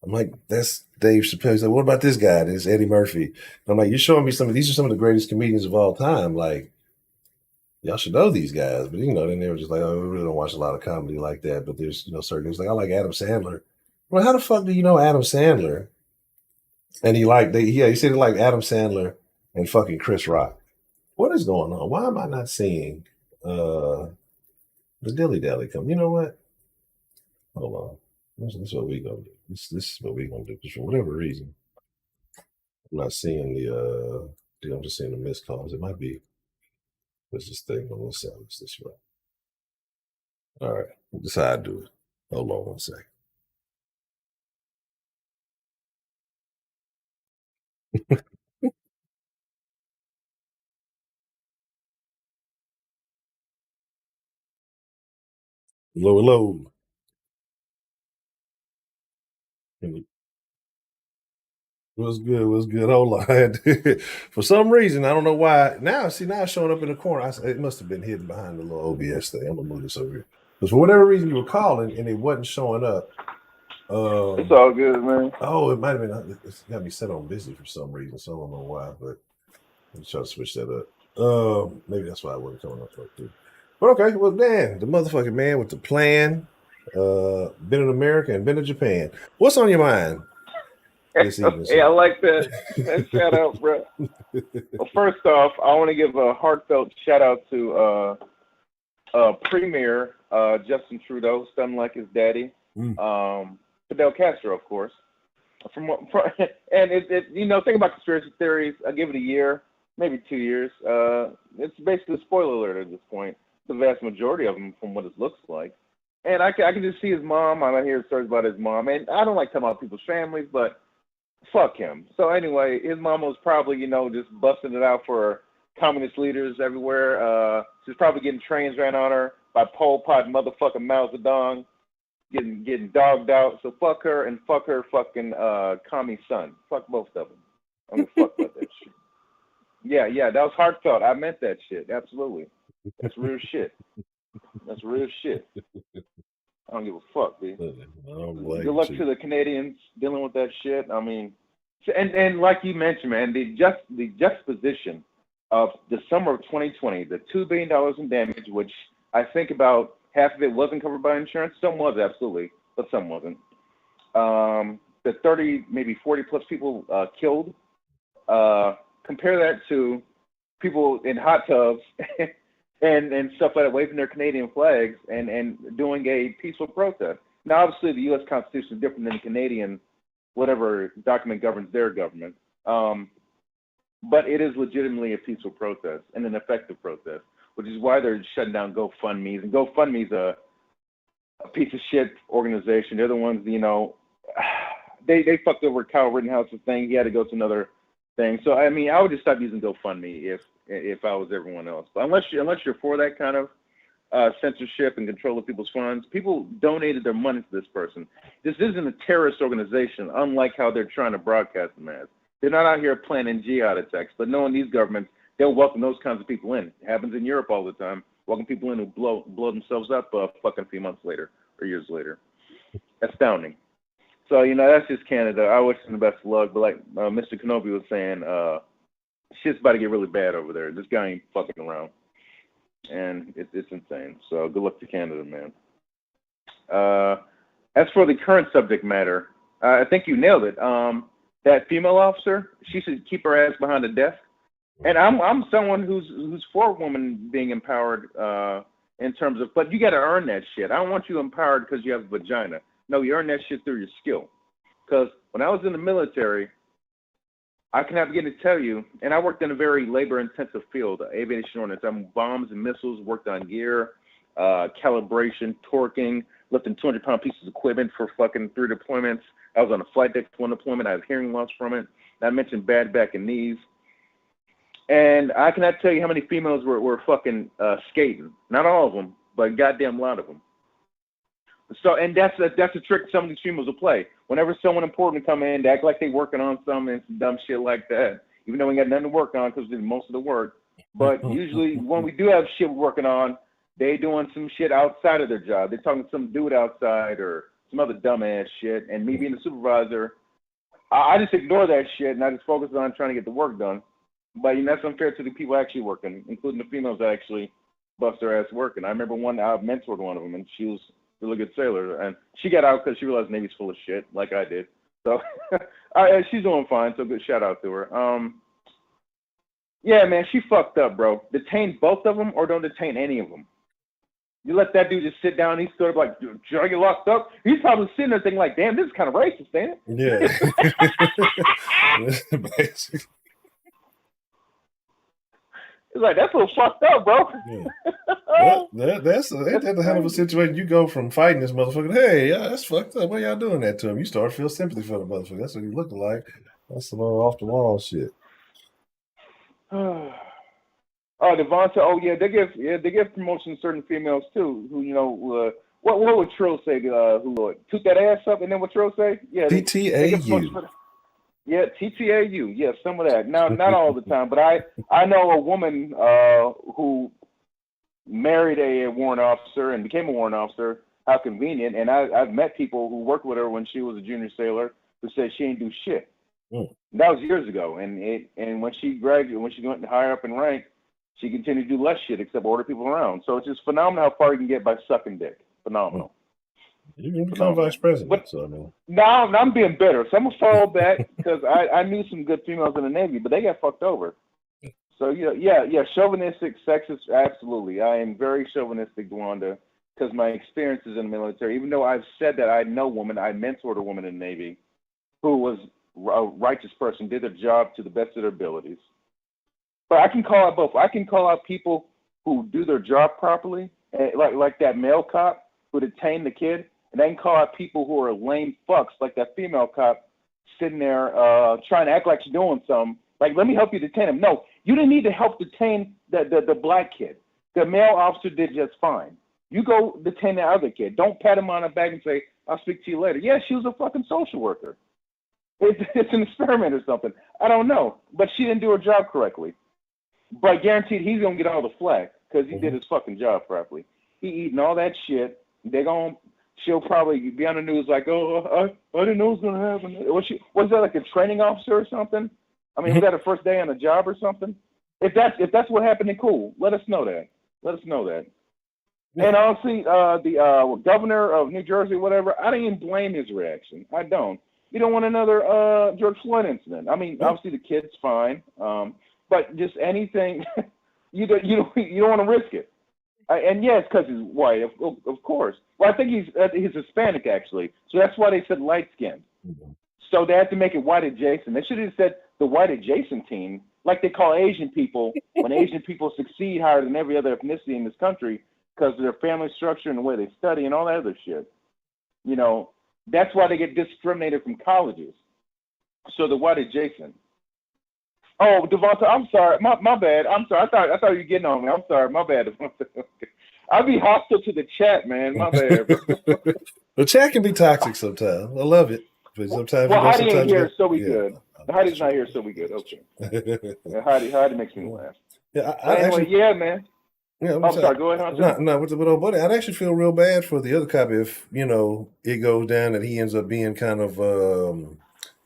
I'm like, that's Dave Chappelle. He's like, what about this guy? This Eddie Murphy. And I'm like, you're showing me these are some of the greatest comedians of all time. Like, y'all should know these guys. But, then they were just like, oh, we really don't watch a lot of comedy like that. But there's, certain things. Like, I like Adam Sandler. Well, how the fuck do you know Adam Sandler? And he said he liked Adam Sandler and fucking Chris Rock. What is going on? Why am I not seeing the Dilly Dally come? You know what? Hold on. This is what we gonna do. This is what we gonna do. Because for whatever reason, I'm not seeing I'm just seeing the missed calls. It might be this thing on this side. This way. All right. This is how I do it. Hold on one second. Low. What's good? Hold on. For some reason, I don't know why. Now it's showing up in the corner. It must have been hidden behind the little OBS thing. I'm gonna move this over here. Because for whatever reason, you were calling and it wasn't showing up.
It's all good, man.
Oh, it might have been. It's got me set on busy for some reason. So I don't know why, but I'm trying to switch that up. Maybe that's why I wasn't coming up right too. But okay, well, Dan, the motherfucking man with the plan, been in America and been to Japan. What's on your mind?
Hey, I like that shout out, bro. Well, first off, I want to give a heartfelt shout out to Premier Justin Trudeau, son like his daddy, Fidel Castro, of course. And think about conspiracy theories. I give it a year, maybe 2 years. It's basically a spoiler alert at this point. The vast majority of them, from what it looks like. And I can just see his mom. I hear stories about his mom, and I don't like talking about people's families, but fuck him. So anyway, his mama was probably, just busting it out for communist leaders everywhere. She's probably getting trains ran on her by Pol Pot and motherfucking Mao Zedong, getting dogged out. So fuck her and fuck her fucking commie son. Fuck both of them. I don't fuck about that shit. Yeah, that was heartfelt. I meant that shit. Absolutely. That's real shit. That's real shit. I don't give a fuck, dude. Good luck to the Canadians dealing with that shit. I mean, And like you mentioned, man, the juxtaposition of the summer of 2020, the $2 billion in damage, which I think about half of it wasn't covered by insurance. Some was, absolutely, but some wasn't. The 30, maybe 40 plus people killed. Compare that to people in hot tubs and stuff like that, waving their Canadian flags and doing a peaceful protest. Now, obviously, the U.S. Constitution is different than the Canadian, whatever document governs their government. But it is legitimately a peaceful protest and an effective protest, which is why they're shutting down GoFundMe's. And GoFundMe's a piece of shit organization. They're the ones, you know, they fucked over Kyle Rittenhouse's thing. He had to go to another thing. So, I mean, I would just stop using GoFundMe if I was everyone else. But unless you're for that kind of censorship and control of people's funds, people donated their money to this person. This isn't a terrorist organization, unlike how they're trying to broadcast them as. They're not out here planning jihad attacks, but knowing these governments, they'll welcome those kinds of people in. It happens in Europe all the time. Welcome people in who blow themselves up fucking a few months later or years later. Astounding. So, you know, that's just Canada. I wish them the best of luck, but like Mr. Kenobi was saying, shit's about to get really bad over there. This guy ain't fucking around. And it's insane. So good luck to Canada, man. As for the current subject matter, I think you nailed it. That female officer, she should keep her ass behind the desk. And I'm someone who's for women being empowered in terms of, but you got to earn that shit. I don't want you empowered because you have a vagina. No, you earn that shit through your skill. Because when I was in the military, I can begin to tell you, and I worked in a very labor-intensive field, aviation ordnance. I'm bombs and missiles, worked on gear, calibration, torquing, lifting 200-pound pieces of equipment for fucking 3 deployments. I was on a flight deck for 1 deployment. I have hearing loss from it. I mentioned bad back and knees. And I cannot tell you how many females were fucking skating. Not all of them, but a goddamn lot of them. So, and that's a trick some of these females will play. Whenever someone important come in, they act like they working on something and some dumb shit like that, even though we got nothing to work on because we did most of the work. But usually when we do have shit we're working on, they doing some shit outside of their job. They're talking to some dude outside or some other dumbass shit. And me being the supervisor, I just ignore that shit and I just focus on trying to get the work done. But you know, that's unfair to the people actually working, including the females that actually bust their ass working. I remember I mentored one of them, and she was a really good sailor, and she got out because she realized the Navy's full of shit, like I did. So she's doing fine. So good shout out to her. Yeah, man, she fucked up, bro. Detain both of them or don't detain any of them. You let that dude just sit down. He stood up like, should I get locked up? He's probably sitting there thinking like, damn, this is kind of racist, ain't it?
Yeah. Basically.
It's like, that's a little fucked up, bro.
Yeah. That's a hell of a situation. You go from fighting this motherfucker, hey, yeah, that's fucked up. Why y'all doing that to him? You start to feel sympathy for the motherfucker. That's what he looked like. That's some off the wall shit.
Oh, Devonta. Oh yeah, they give promotion to certain females too. Who you know? What would Trill say? Who would toot that ass up? And then what Trill say? Yeah,
TTAU.
Yeah, TTAU. Yeah, some of that. Now, not all the time, but I know a woman who married a warrant officer and became a warrant officer. How convenient! And I've met people who worked with her when she was a junior sailor who said she ain't do shit. That was years ago. And when she graduated, when she went higher up in rank, she continued to do less shit except order people around. So it's just phenomenal how far you can get by sucking dick. Phenomenal.
You can become vice president.
But,
so I mean.
No, I'm being bitter. So I'm going to follow back because I knew some good females in the Navy, but they got fucked over. So, yeah, chauvinistic, sexist, absolutely. I am very chauvinistic, Dwanda, because my experiences in the military, even though I've said that I know women, I mentored a woman in the Navy who was a righteous person, did their job to the best of their abilities. But I can call out both. I can call out people who do their job properly, like that male cop who detained the kid, and I can call out people who are lame fucks, like that female cop sitting there trying to act like she's doing something. Like, let me help you detain him. No, you didn't need to help detain the black kid. The male officer did just fine. You go detain the other kid. Don't pat him on the back and say, I'll speak to you later. Yeah, she was a fucking social worker. It's an experiment or something. I don't know. But she didn't do her job correctly. But guaranteed he's going to get all the flack because he did his fucking job properly. He eating all that shit. she'll probably be on the news like, oh, I didn't know it was gonna happen. Was that like a training officer or something? I mean, was that her first day on the job or something? If that's what happened, then cool. Let us know that. Yeah. And honestly, the governor of New Jersey, whatever, I don't even blame his reaction. I don't. You don't want another George Floyd incident. I mean, obviously the kid's fine, but just anything, you don't want to risk it. And yes, because he's white, of course. Well, I think he's Hispanic actually, so that's why they said light skinned. Mm-hmm. So they had to make it white adjacent. They should have said the white adjacent team, like they call Asian people when Asian people succeed higher than every other ethnicity in this country because of their family structure and the way they study and all that other shit. You know, that's why they get discriminated from colleges. So the white adjacent. Oh, Devonta, I'm sorry. My bad. I'm sorry. I thought you were getting on me. I'm sorry. My bad. I'll be hostile to the chat, man. My bad.
The chat can be toxic sometimes. I love it. But sometimes
Heidi ain't here, so we good. Heidi's not here, so we good. Okay. Yeah, Heidi makes me laugh.
Yeah,
yeah, man. Yeah, I'm sorry. Go ahead, Honcho.
No, with old buddy, I'd actually feel real bad for the other cop if it goes down and he ends up being kind of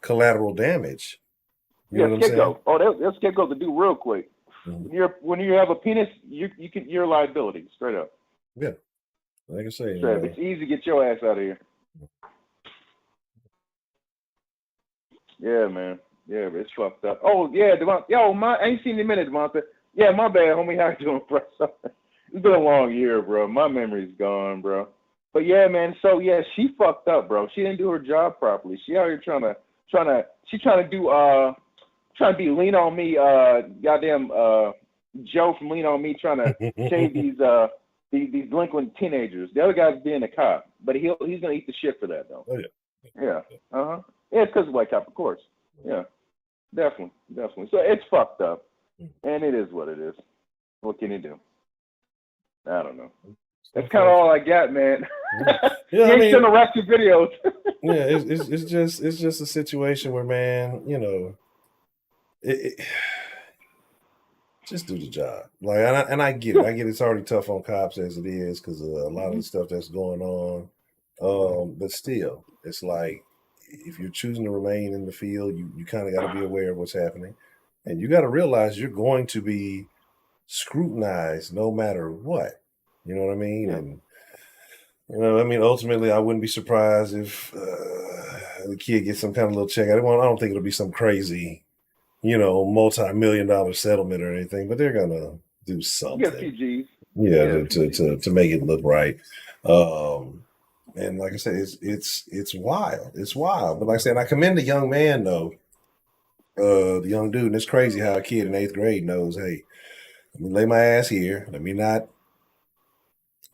collateral damage.
You know scapegoat. Oh, they'll scapegoat the dude real quick. Mm-hmm. When you have a penis, you're a liability, straight up.
Yeah, like I say,
it's easy to get your ass out of here. Yeah, man. Yeah, but it's fucked up. Oh yeah, Devonta. I ain't seen you in a minute, Devonta. Yeah, my bad, homie. How you doing, bro? It's been a long year, bro. My memory's gone, bro. But yeah, man. So yeah, she fucked up, bro. She didn't do her job properly. She out here trying to be Lean On Me, goddamn Joe from Lean On Me, trying to save these delinquent teenagers. The other guy's being a cop, but he's gonna eat the shit for that though.
Oh yeah.
Yeah. Yeah, it's because of white cop, of course. Yeah. Definitely. So it's fucked up, and it is what it is. What can you do? I don't know. That's kind of all I got, man.
Yeah,
you ain't shouldn't have wrapped your videos.
Yeah, it's just a situation where, man, just do the job. Like, and I get it. I get it's already tough on cops as it is because of a lot of the stuff that's going on. But still, it's like if you're choosing to remain in the field, you kind of got to be aware of what's happening, and you got to realize you're going to be scrutinized no matter what. You know what I mean? Yeah. And ultimately, I wouldn't be surprised if the kid gets some kind of little check. I don't think it'll be some crazy, multi-million-dollar settlement or anything, but they're gonna do something. Yeah, to make it look right. And like I said, it's wild. It's wild. But like I said, I commend the young man though, the young dude. And it's crazy how a kid in 8th grade knows, hey, let me lay my ass here. Let me not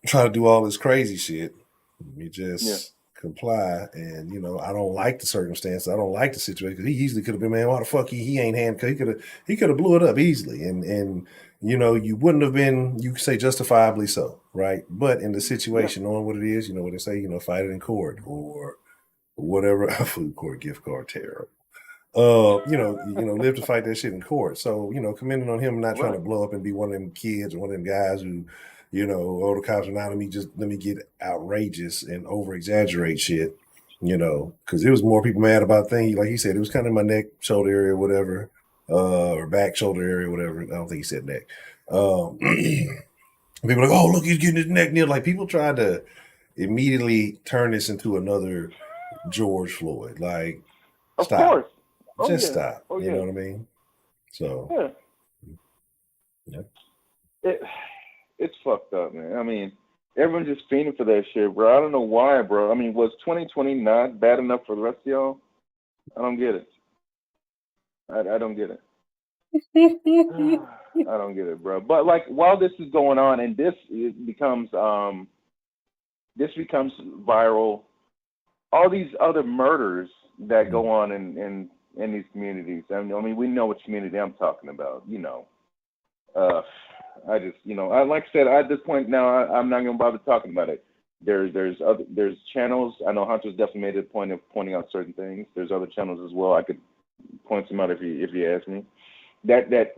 try to do all this crazy shit. Let me just comply. And I don't like the circumstance. I don't like the situation because he easily could have been, man, why the fuck he ain't handcuffed? He could have blew it up easily. And you wouldn't have been, you could say justifiably so, right? But in the situation, knowing what it is, what they say, fight it in court or whatever. Food court, gift card, terrible. Live to fight that shit in court. So, commending on him not trying to blow up and be one of them kids or one of them guys who, the cops are not let me get outrageous and over exaggerate shit, because there was more people mad about things. Like he said, it was kind of my neck, shoulder area, whatever, or back, shoulder area, whatever. I don't think he said neck. People are like, oh, look, he's getting his neck near. Like people tried to immediately turn this into another George Floyd. Like,
of
stop.
Course.
Just stop. You know what I mean? So,
it's fucked up, man. I mean, everyone's just fiending for that shit, bro. I don't know why, bro. I mean, was 2020 not bad enough for the rest of y'all? I don't get it. I don't get it. I don't get it, bro. But like, while this is going on, and this becomes viral, all these other murders that go on in these communities. I mean, we know which community I'm talking about. I just, like I said, at this point now, I'm not gonna bother talking about it. There's channels. I know Honcho's definitely made a point of pointing out certain things. There's other channels as well. I could point some out if you ask me. That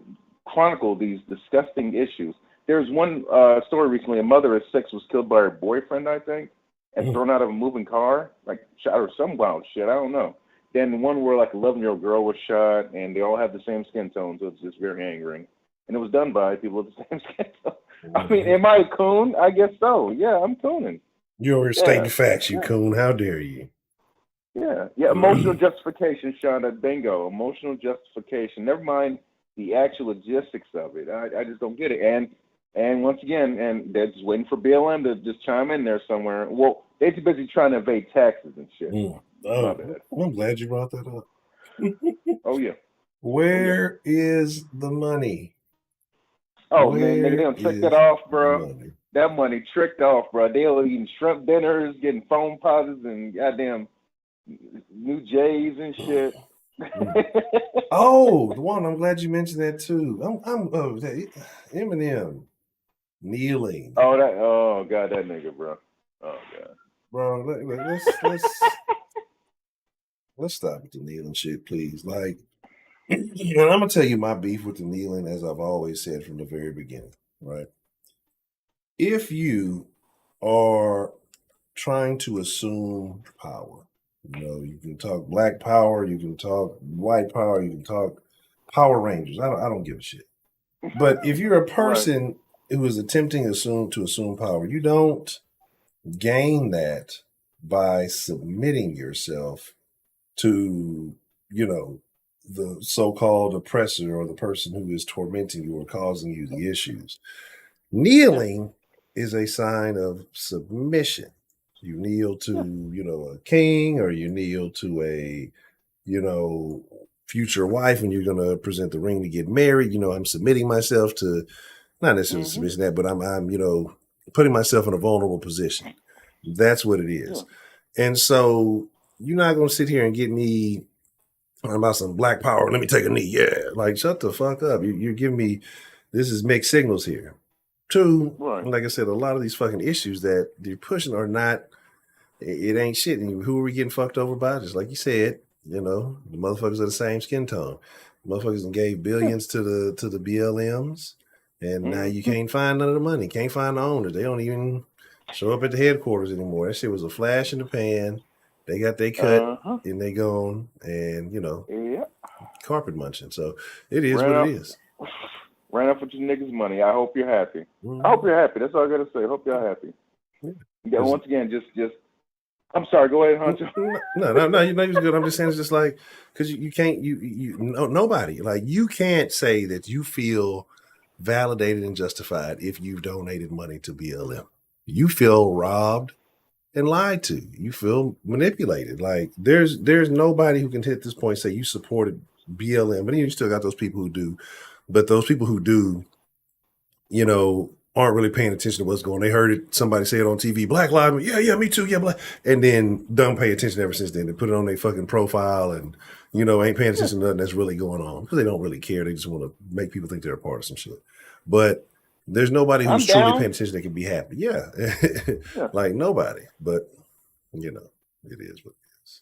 chronicle these disgusting issues. There's one story recently. A mother of 6 was killed by her boyfriend, I think, and thrown out of a moving car, like shot or some wild shit. I don't know. Then one where like 11-year-old girl was shot, and they all have the same skin tone, so it's just very angering. And it was done by people with the same skin tone. I mean, am I a coon? I guess so. Yeah, I'm cooning.
You're overstating facts, you coon. How dare you?
Yeah. Emotional justification, Shonda. Bingo. Emotional justification. Never mind the actual logistics of it. I just don't get it. And once again, and they're just waiting for BLM to just chime in there somewhere. Well, they're too busy trying to evade taxes and shit.
Oh, I'm glad you brought that up.
Oh yeah.
Where is the money?
Oh man, nigga, they done tricked that off, bro. That money tricked off, bro. They were eating shrimp dinners, getting phone pauses, and goddamn new J's and shit.
Oh, the one. I'm glad you mentioned that too. Eminem kneeling.
Oh god, that nigga, bro. Oh god,
bro. Let's stop with the kneeling shit, please. Like, and I'm gonna tell you my beef with the kneeling, as I've always said from the very beginning, right? If you are trying to assume power, you can talk black power, you can talk white power, you can talk Power Rangers. I don't give a shit. But if you're a person who is attempting to assume power, you don't gain that by submitting yourself to, the so-called oppressor or the person who is tormenting you or causing you the issues. Kneeling is a sign of submission. You kneel to, a king, or you kneel to a, future wife, and you're going to present the ring to get married. I'm submitting myself to, not necessarily submission that, but I'm putting myself in a vulnerable position. That's what it is. Yeah. And so you're not going to sit here and get me about some black power. Let me take a knee. Yeah. Like, shut the fuck up. You're giving me, this is mixed signals here. Two, like I said, a lot of these fucking issues that you're pushing are not, it ain't shit. And who are we getting fucked over by? Just like you said, the motherfuckers are the same skin tone. Motherfuckers gave billions to the BLMs, and now you can't find none of the money. Can't find the owners. They don't even show up at the headquarters anymore. That shit was a flash in the pan. They got their cut and they gone, and carpet munching. So it is what it is.
Ran up with your niggas' money. I hope you're happy. I hope you're happy. That's all I gotta say. I hope you're happy. Yeah, once again, just I'm sorry. Go ahead, Honcho.
No. You're good. I'm just saying it's just like, because you can't. Nobody, like, you can't say that you feel validated and justified if you've donated money to BLM. You feel robbed and lied to. You feel manipulated. Like, there's nobody who can hit this point and say you supported BLM, but then you still got those people who do. But those people who do, aren't really paying attention to what's going on. They heard it, somebody say it on TV, Black Lives Matter, yeah, me too, yeah, black. And then don't pay attention ever since then. They put it on their fucking profile and, ain't paying attention to nothing that's really going on. Because they don't really care. They just want to make people think they're a part of some shit. But there's nobody who's truly paying attention that can be happy. Yeah. Like, nobody. But, it is what it is.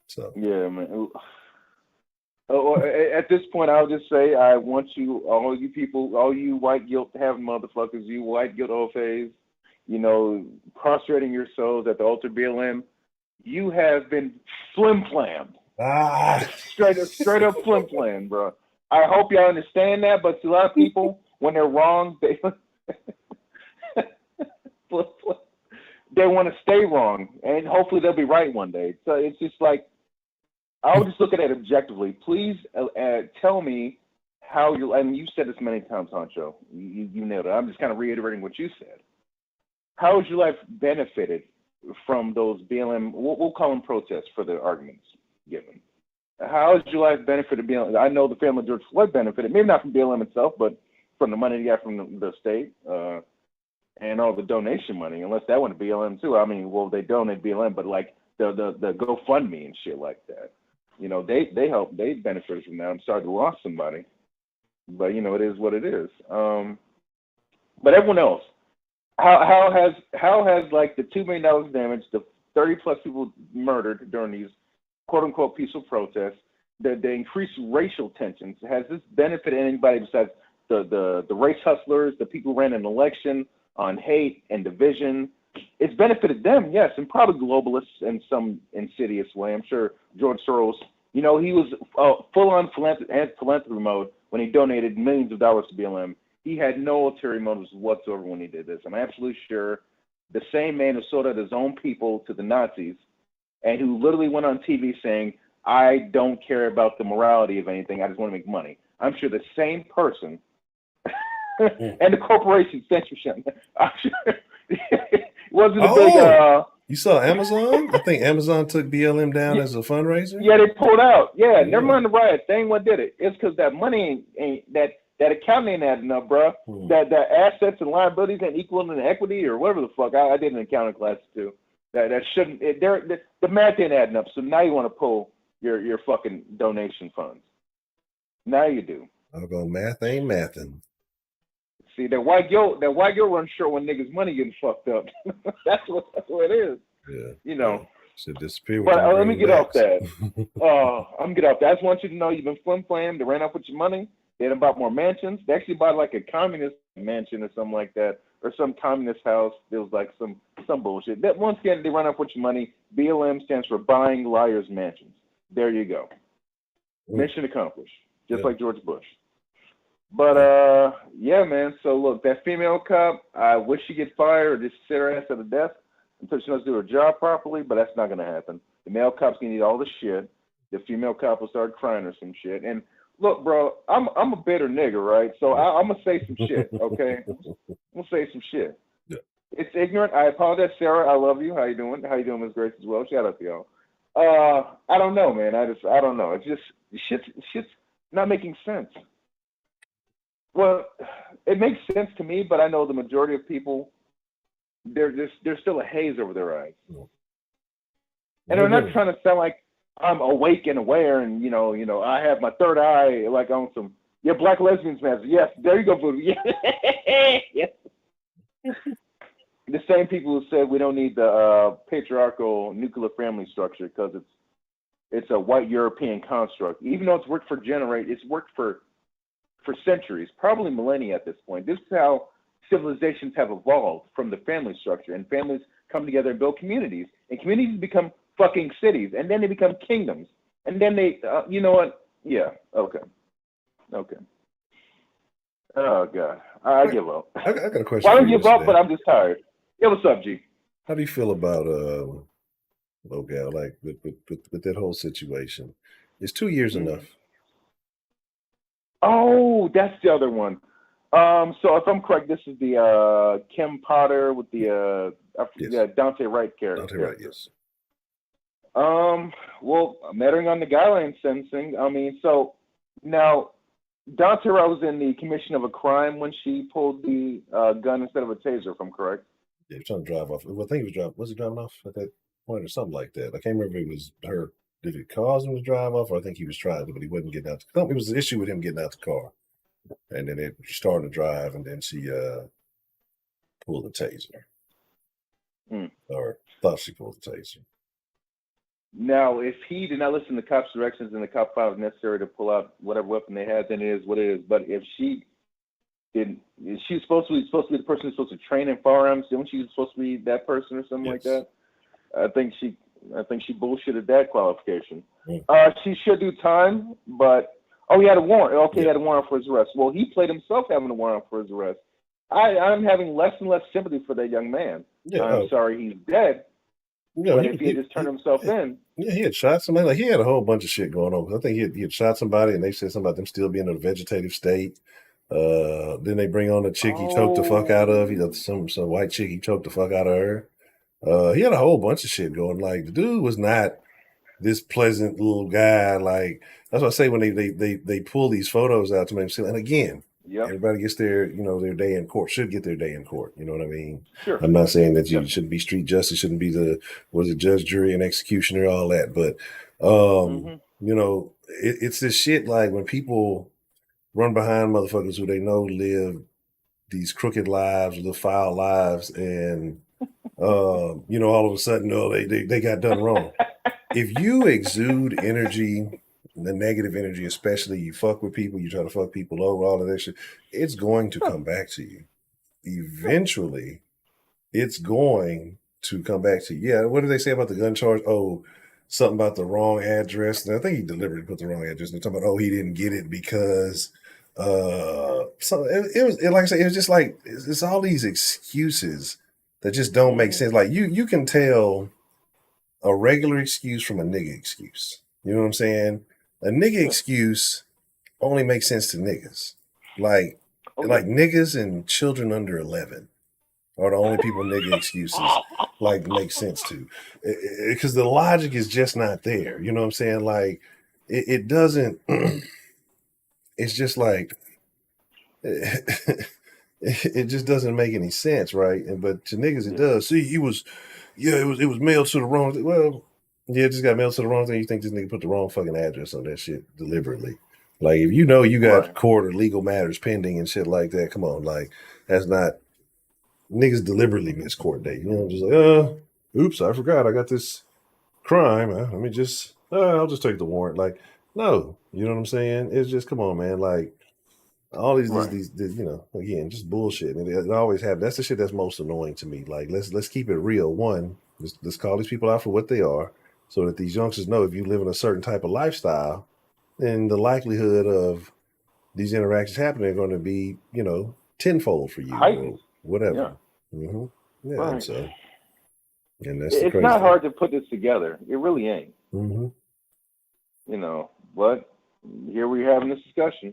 So.
Yeah, man. At this point, I'll just say I want you, all you people, all you white guilt having motherfuckers, you white guilt OFAs, prostrating your souls at the altar BLM, you have been flim-flammed. Straight up flim-flammed, bro. I hope y'all understand that, but to a lot of people, when they're wrong, they want to stay wrong, and hopefully they'll be right one day. So it's just like, I'll just look at it objectively. Please tell me how you, and you said this many times, Honcho. You nailed it. I'm just kind of reiterating what you said. How has your life benefited from those BLM, we'll call them protests for the arguments given? How has your life benefited BLM? I know the family of George Floyd benefited, maybe not from BLM itself, but from the money they got from the state and all the donation money, unless that went to BLM too. I mean, well, they donate BLM, but like the GoFundMe and shit like that. They help, they benefited from that. I'm sorry to lost somebody, but it is what it is. But everyone else, how has like the $2 million damage, the 30+ people murdered during these quote unquote peaceful protests, the increased racial tensions, has this benefited anybody besides the race hustlers, the people who ran an election on hate and division? it's benefited them, yes, and probably globalists in some insidious way. I'm sure George Soros, he was full-on philanthropy mode when he donated millions of dollars to BLM. He had no ulterior motives whatsoever when he did this. I'm absolutely sure the same man who sold out his own people to the Nazis and who literally went on TV saying, I don't care about the morality of anything, I just want to make money. I'm sure the same person and the corporation censorship. I'm sure it wasn't a big.
You saw Amazon? I think Amazon took BLM down as a fundraiser.
Yeah, they pulled out. Yeah, never mind the riot. They ain't what did it. It's because that money ain't that account ain't adding up, bro. That assets and liabilities ain't equal to equity or whatever the fuck. I did an accounting class too. That shouldn't. The math ain't adding up. So now you want to pull your fucking donation funds. Now you do.
I'll go math ain't mathing.
See, that white girl runs short when niggas' money getting fucked up. that's what it is.
Yeah. Should disappear.
But let me get off that. I'm gonna get off that. I just want you to know you've been flim-flammed. They ran off with your money. They done bought more mansions. They actually bought like a communist mansion or something like that, or some communist house. There was like some bullshit. That once again, they run off with your money. BLM stands for Buying Liars Mansions. There you go. Mission accomplished. Just like George Bush. But yeah, man. So look, that female cop, I wish she get fired or just sit her ass at the desk until she knows to do her job properly. But that's not gonna happen. The male cop's gonna need all the shit. The female cop will start crying or some shit. And look, bro, I'm a bitter nigga, right? So I'm gonna say some shit, okay? I'm gonna say some shit.
Yeah.
It's ignorant. I apologize, Sarah. I love you. How you doing? How you doing, Ms. Grace, as well? Shout out to y'all. I don't know, man. I don't know. It's just shit's not making sense. Well, it makes sense to me, but I know the majority of people, there's still a haze over their eyes. And they're not trying to sound like I'm awake and aware and, I have my third eye, like on some, black lesbians, man. Yes, there you go, Voodoo. Yes. The same people who said we don't need the patriarchal nuclear family structure because it's a white European construct. Even though it's worked it's worked for centuries, probably millennia at this point. This is how civilizations have evolved from the family structure, and families come together and build communities, and communities become fucking cities, and then they become kingdoms, and then they, you know what? Yeah, okay. Oh God, I give up.
I got a question.
Well, I don't give up, but I'm just tired. Yeah, what's up, G?
How do you feel about Logal, like with that whole situation? Is 2 years enough?
Oh, that's the other one. So if I'm correct, this is the Kim Potter with the Dante Wright character.
Dante Wright, yes.
Well, mattering on the guideline sentencing. I mean, so now Dante Wright was in the commission of a crime when she pulled the gun instead of a taser, if I'm correct.
Yeah, he was trying to drive off. Well, I think he was driving. Was he driving off at that point or something like that? I can't remember if it was her. Did it cause him to drive off, or I think he was trying to, but he wasn't getting out. No, it was an issue with him getting out the car, and then it started to drive, and then she pulled the taser, or thought she pulled the taser.
Now, if he did not listen to the cops' directions and the cop found it necessary to pull out whatever weapon they had, then it is what it is. But if she didn't, she's supposed to be the person who's supposed to train in firearms. Isn't she supposed to be that person or something like that? I think she bullshitted that qualification. She should do time, but he had a warrant. Okay, he had a warrant for his arrest. Well, he played himself having a warrant for his arrest. I'm having less and less sympathy for that young man. I'm sorry he's dead. But if he had just turned himself in.
Yeah, he had shot somebody. Like, he had a whole bunch of shit going on. I think he had shot somebody, and they said something about them still being in a vegetative state. Then they bring on a chick he choked the fuck out of. Some white chick he choked the fuck out of her. He had a whole bunch of shit going. Like, the dude was not this pleasant little guy. Like, that's what I say when they pull these photos out to make him see. And again, everybody gets their day in court. Should get their day in court. You know what I mean?
Sure.
I'm not saying that you shouldn't be street justice, shouldn't be the judge, jury, and executioner, all that. But it's this shit. Like, when people run behind motherfuckers who they know live these crooked lives, live foul lives, and all of a sudden, they got done wrong. If you exude energy, the negative energy, especially, you fuck with people, you try to fuck people over, all of that shit, it's going to come back to you. Eventually, it's going to come back to, yeah, what did they say about the gun charge? Oh, something about the wrong address. And I think he deliberately put the wrong address. And they're talking about, oh, he didn't get it because so it was like I said, it was just like it's all these excuses that just don't make sense. Like you can tell a regular excuse from a nigga excuse. You know what I'm saying? A nigga excuse only makes sense to niggas. Like niggas and children under 11 are the only people nigga excuses like make sense to, because the logic is just not there. You know what I'm saying? Like it doesn't. It's just like it just doesn't make any sense, right? But to niggas it does. See, it was mailed to the wrong thing. Well, yeah, it just got mailed to the wrong thing. You think this nigga put the wrong fucking address on that shit deliberately? Like, if you know you got court or legal matters pending and shit like that, come on, like that's not. Niggas deliberately miss court date. You know, just like, oops, I forgot I got this crime. Let me just, I'll just take the warrant. Like, no, you know what I'm saying? It's just, come on, man. Like, all these you know, again, just bullshit. And it always have. That's the shit that's most annoying to me. Like, let's keep it real. One, let's call these people out for what they are, so that these youngsters know if you live in a certain type of lifestyle, then the likelihood of these interactions happening are going to be, you know, tenfold for you or whatever.
Yeah.
Mm-hmm. Yeah, right. And that's
it's not hard to put this together. It really ain't.
Mm-hmm.
You know, but here we're having this discussion,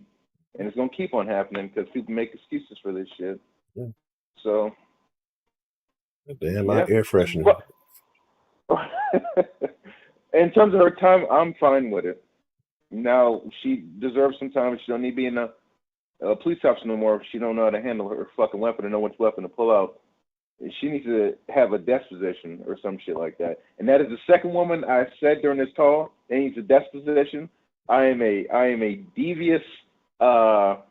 and it's gonna keep on happening because people make excuses for this shit.
Yeah.
So,
damn, like air freshener.
In terms of her time, I'm fine with it. Now she deserves some time. She don't need to be in a police officer no more if she don't know how to handle her fucking weapon and know which weapon to pull out. She needs to have a disposition or some shit like that. And that is the second woman I said during this call that needs a disposition. I am a devious. Now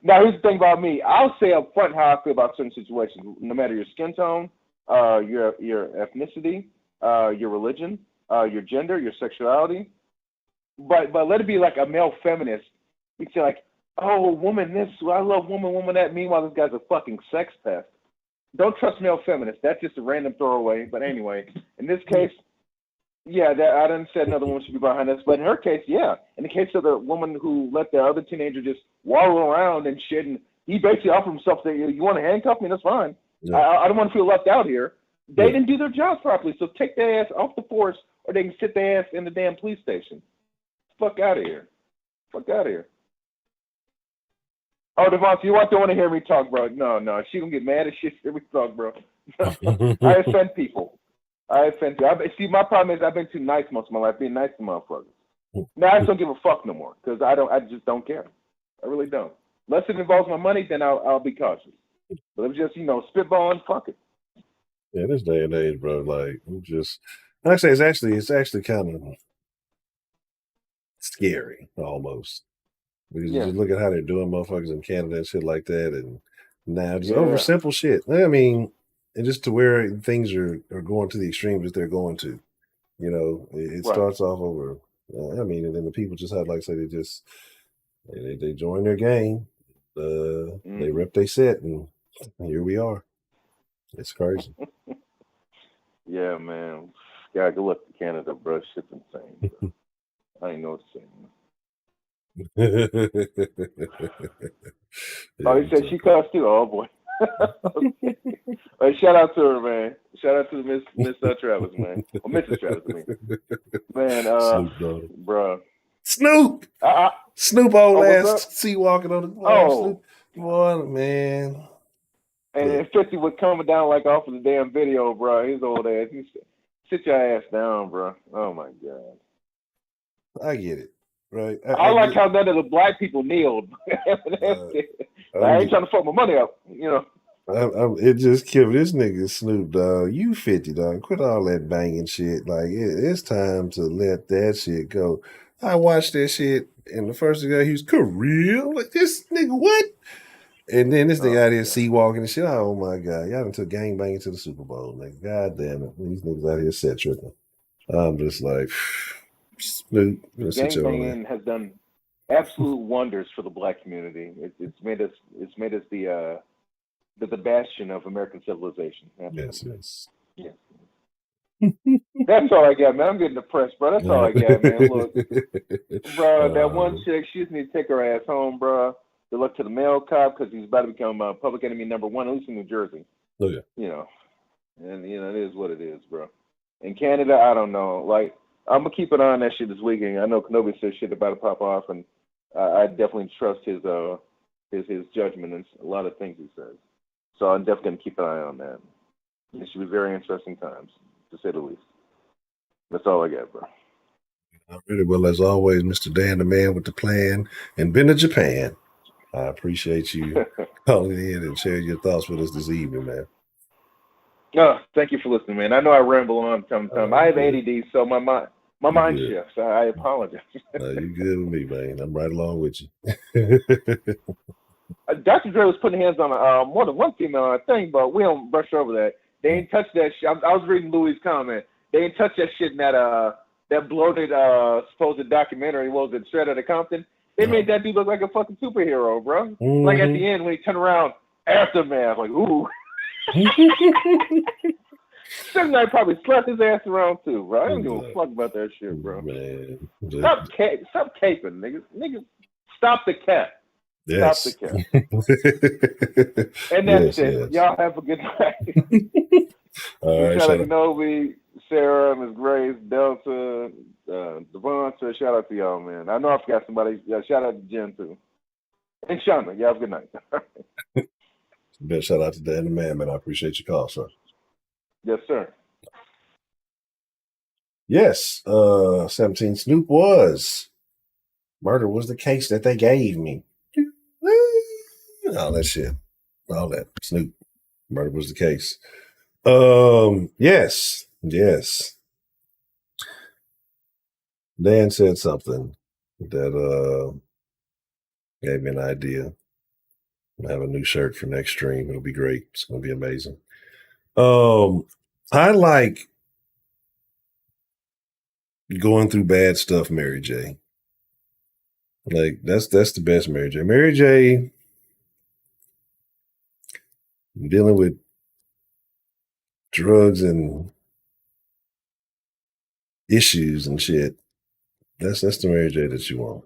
here's the thing about me. I'll say up front how I feel about certain situations, no matter your skin tone, your ethnicity, your religion, your gender, your sexuality. But let it be like a male feminist. You say like, oh, woman this, I love woman that. Meanwhile, this guy's a fucking sex pest. Don't trust male feminists. That's just a random throwaway. But anyway, in this case, yeah, that I didn't say another woman should be behind us. But in her case, yeah. In the case of the woman who let the other teenager just wallow around and shit, and he basically offered himself, say, you want to handcuff me? That's fine. Yeah. I don't want to feel left out here. They didn't do their jobs properly. So take their ass off the force, or they can sit their ass in the damn police station. Fuck out of here. Fuck out of here. Oh, Devontae, you don't want to hear me talk, bro. No. She gonna get mad as shit to hear me talk, bro. I offend people. See, my problem is I've been too nice most of my life, being nice to motherfuckers. Now I just don't give a fuck no more because I just don't care. I really don't. Unless it involves my money, then I'll be cautious. But if it's just, spitballing, fuck it.
Yeah, this day and age, bro, like, actually, it's actually kind of scary almost. Because you just look at how they're doing motherfuckers in Canada and shit like that, and now just over simple shit. I mean, and just to where things are going to the extremes that they're going to. It starts off over. And then the people just had, like I say, they join their game. They rep their set, and here we are. It's crazy.
Yeah, man. Yeah, good luck to Canada, bro. Shit's insane, bro. I ain't know what to say, man. Oh, he said she cussed too. Oh boy. Shout out to her, man. Shout out to Miss Travis, man. Or Mrs. Travis, I mean. Man, bro.
Snoop. Snoop old ass. See walking on the Snoop. Boy, man.
And 50 was coming down like off of the damn video, bro. His old ass. He said, sit your ass down, bro. Oh my God.
I get it. Right.
I like how none of the black people kneeled. I ain't trying to fuck my money up,
It just killed this nigga Snoop, dog. You 50, dog. Quit all that banging shit. Like, it's time to let that shit go. I watched that shit, and the first thing he was Korean. Like, this nigga, what? And then this nigga out here sea walking and shit. Oh my God. Y'all done took gang banging to the Super Bowl. Like, God damn it. These niggas out here set tripping. I'm just like, Snoop,
gangbanging has done absolute wonders for the black community. It's made us the bastion of American civilization.
Yes.
That's all I got, man. I'm getting depressed, bro. That's all I got, man. Look, bro, that one chick, she just need to take her ass home, bro. To look to the male cop because he's about to become public enemy #1, at least in New Jersey.
Oh, yeah.
You know, and, you know, it is what it is, bro. In Canada, I don't know. Like, I'm going to keep an eye on that shit this weekend. I know Kenobi says shit about to pop off, and I definitely trust his judgment and a lot of things he says. So I'm definitely going to keep an eye on that. It should be very interesting times, to say the least. That's all I got, bro.
Really well, as always, Mr. Dan, the man with the plan, and been to Japan. I appreciate you calling in and sharing your thoughts with us this evening, man.
Oh, thank you for listening, man. I know I ramble on from time to time. I have ADD, so my mind shifts. I apologize.
You good with me, man. I'm right along with you.
Dr. Dre was putting hands on more than one female, I think, but we don't brush over that. They ain't touch that shit. I was reading Louis' comment. They ain't touch that shit in that bloated supposed documentary. What was it, Straight Outta Compton? They made that dude look like a fucking superhero, bro. Mm-hmm. Like at the end when he turned around, aftermath, like, ooh. Some guy probably slapped his ass around too, bro. I don't give a fuck about that shit, bro. Man. Stop caping, niggas. Niggas, stop the cap.
Yes.
Stop the cap. And that's it. Yes. Y'all have a good night.
All right,
shout out to Novi, Sarah, Ms. Grace, Delta, Devon. So shout out to y'all, man. I know I forgot somebody. Shout out to Jen too. And Shauna. Y'all have a good night.
Big shout out to Dan the man. I appreciate your call, sir.
Yes, sir.
Yes, 17 Snoop was. Murder was the case that they gave me. All that shit. All that. Snoop. Murder was the case. Yes. Dan said something that gave me an idea. I have a new shirt for next stream. It'll be great. It's going to be amazing. I like going through bad stuff, Mary J. Like that's the best Mary J. Mary J. dealing with drugs and issues and shit. That's the Mary J that you want.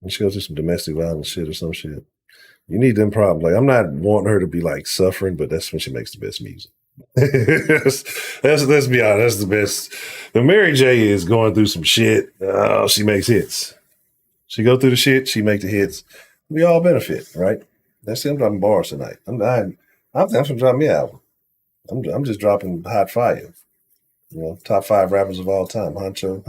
When she goes through some domestic violence shit or some shit. You need them problems. Like I'm not wanting her to be like suffering, but that's when she makes the best music. Let's be honest, that's the best. The Mary J is going through some shit. She makes hits. She go through the shit, she make the hits. We all benefit, right? That's it. I'm dropping bars tonight. I'm from dropping me album. I'm just dropping hot fire. You know, top 5 rappers of all time. Honcho.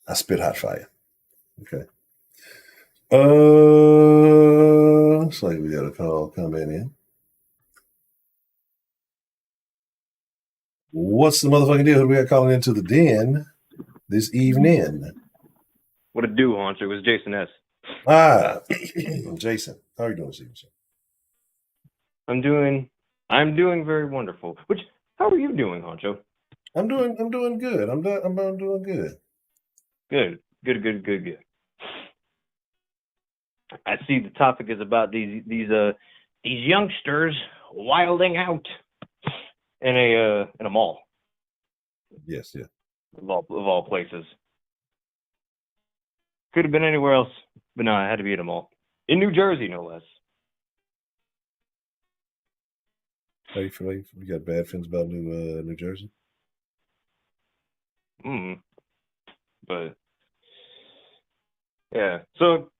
I spit hot fire. Okay. Looks like we got a call coming in. What's the motherfucking deal? Who we got calling into the den this evening?
What it do, Honcho? It was Jason S.
Jason, how are you doing this evening, sir?
I'm doing very wonderful. How are you doing, Honcho?
I'm doing good. I'm doing good.
Good. I see the topic is about these youngsters wilding out in a mall.
Yes, yeah.
Of all places. Could have been anywhere else, but no, it had to be at a mall. In New Jersey, no less.
How you feel? You got bad feelings about New Jersey?
But yeah, so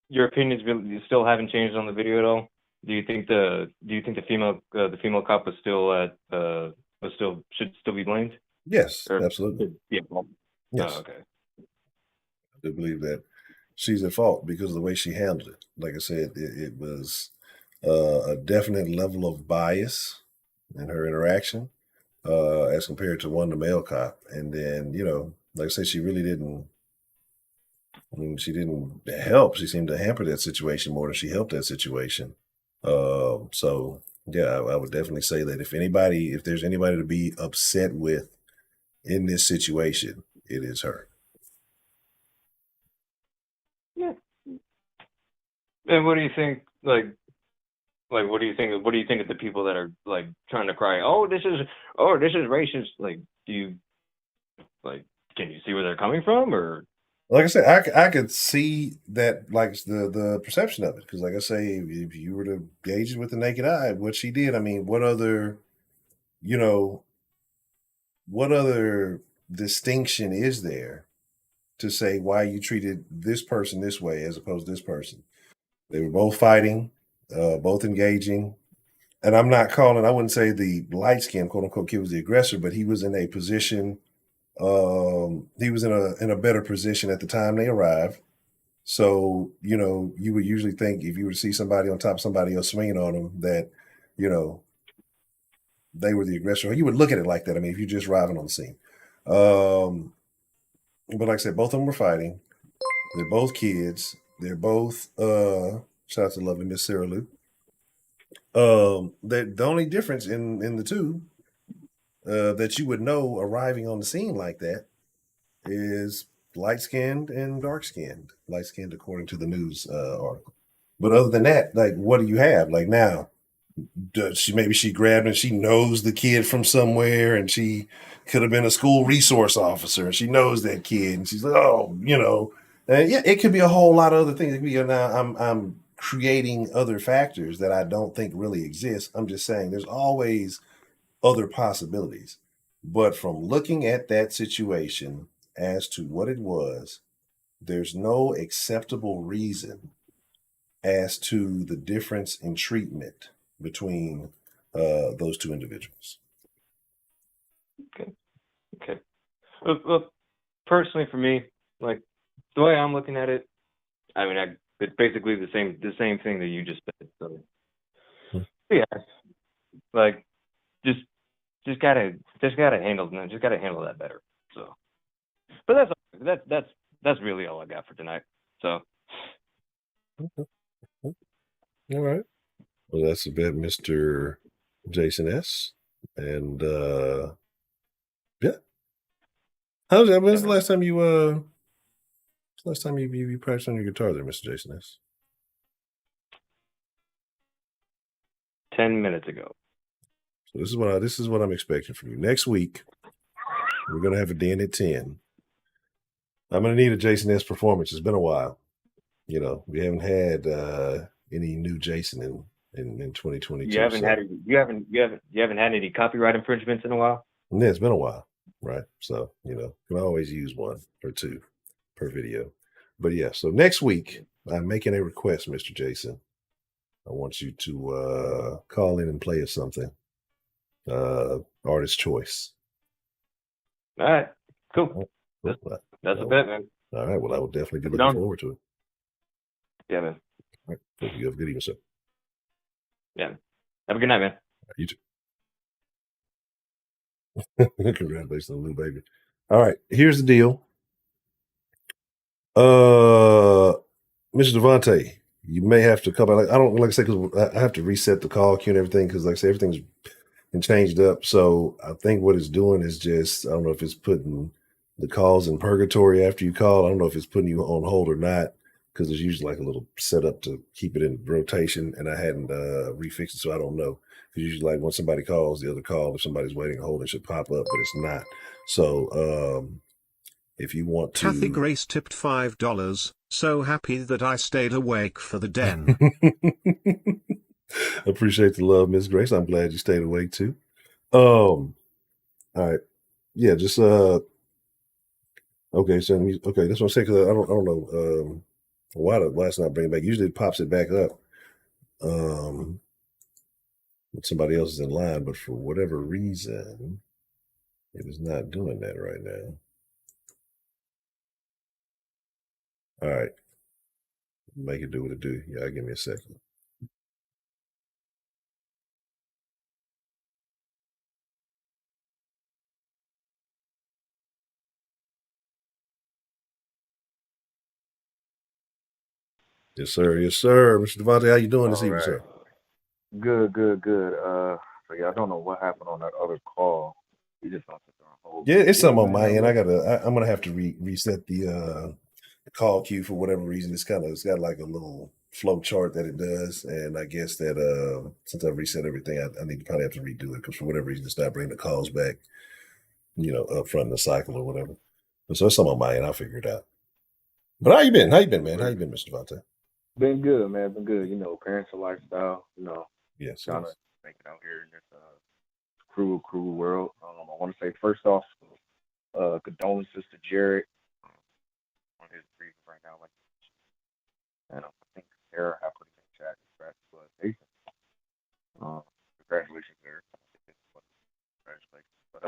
your opinions you still haven't changed on the video at all? Do you think the female cop was should still be blamed?
Yes, absolutely.
Yeah.
Yes.
Oh, okay.
I do believe that she's at fault because of the way she handled it. Like I said, it was a definite level of bias in her interaction as compared to the male cop. And then, like I said, she really didn't. She didn't help. She seemed to hamper that situation more than she helped that situation. So yeah, I would definitely say that if there's anybody to be upset with in this situation, it is her.
Yeah. And what do you think? Like, Like, what do you think? What do you think of the people that are like trying to cry? Oh, this is racist. Like, can you see where they're coming from? Or
like I said, I could see that, like the perception of it, because like I say, if you were to gauge it with the naked eye, what she did, I mean, what other distinction is there to say why you treated this person this way as opposed to this person? They were both fighting, both engaging. And I'm not calling, I wouldn't say the light skinned quote unquote kid was the aggressor, but he was in a position, he was in a better position at the time they arrived. So, you would usually think if you were to see somebody on top of somebody else swinging on them that, they were the aggressor. You would look at it like that. I mean, if you're just arriving on the scene. But like I said, both of them were fighting. They're both kids. They're both, shout out to lovely Miss Sarah Lou. The only difference in the two that you would know arriving on the scene like that is light-skinned and dark-skinned. Light-skinned according to the news article. But other than that, like, what do you have? Like, now, maybe she grabbed and she knows the kid from somewhere, and she could have been a school resource officer, and she knows that kid, and she's like, oh, and yeah, it could be a whole lot of other things. It could be, now I'm creating other factors that I don't think really exist. I'm just saying there's always other possibilities. But from looking at that situation as to what it was, there's no acceptable reason as to the difference in treatment between those two individuals.
Okay. Well, personally for me, like, the way I'm looking at it, I mean, it's basically the same thing that you just said. So yeah, like, just gotta handle that better. So, but that's really all I got for tonight. So,
all right. Well, that's about Mr. Jason S. And yeah. How's that? When's the last time you practiced on your guitar there, Mr. Jason S?
10 minutes ago.
So this is what I'm expecting from you. Next week, we're gonna have a den at 10. I'm gonna need a Jason S performance. It's been a while. We haven't had any new Jason in 2022.
You haven't had any copyright infringements in a while?
Yeah, it's been a while, right? So, can always use one or two per video. But yeah, so next week, I'm making a request, Mr. Jason. I want you to call in and play us something. Artist choice.
All right, cool. That's a bet, man.
All right, well, I will definitely be looking forward to it.
Yeah, man.
All right, you have a good evening, sir.
Yeah. Have a good night, man.
You too. Congratulations on the new baby. All right, here's the deal. Mr. Devontae, you may have to come back. I don't like I say, because I have to reset the call queue and everything, because like I say, everything's been changed up. So I think what it's doing is just, I don't know if it's putting the calls in purgatory after you call. I don't know if it's putting you on hold or not, because there's usually like a little setup to keep it in rotation, and I hadn't refixed it, so I don't know. Because usually, like, when somebody calls, the other call, if somebody's waiting on hold, it should pop up, but it's not. So if you want to...
Kathy Grace tipped $5. So happy that I stayed awake for the den.
Appreciate the love, Miss Grace. I'm glad you stayed awake too. All right. Yeah, just okay, so okay, that's what I'm saying, because I don't know why it's not bringing it back. Usually it pops it back up when somebody else is in line, but for whatever reason, it is not doing that right now. All right. Make it do what it do. Yeah, give me a second. Yes, sir. Yes, sir. Mr. Devontae, how you doing this evening, sir?
Good. So yeah, I don't know what happened on that other call. You just don't sit there on hold.
Yeah, it's something on my end. I'm gonna have to reset the call queue for whatever reason. It's got like a little flow chart that it does, and I guess that since I reset everything, I need to probably have to redo it because for whatever reason it's not bringing the calls back, up front in the cycle or whatever. But so it's something on my end. I'll figure it out. But how you been? How you been, man? How you been, Mr. Devontae?
Been good, man. Been good. Parents and lifestyle.
Yes.
Trying to make it out here in this cruel world. I want to say first off, condolences to Jared on his grief right now. And I think Sarah had put it in chat. Congratulations, Sarah. Congratulations. But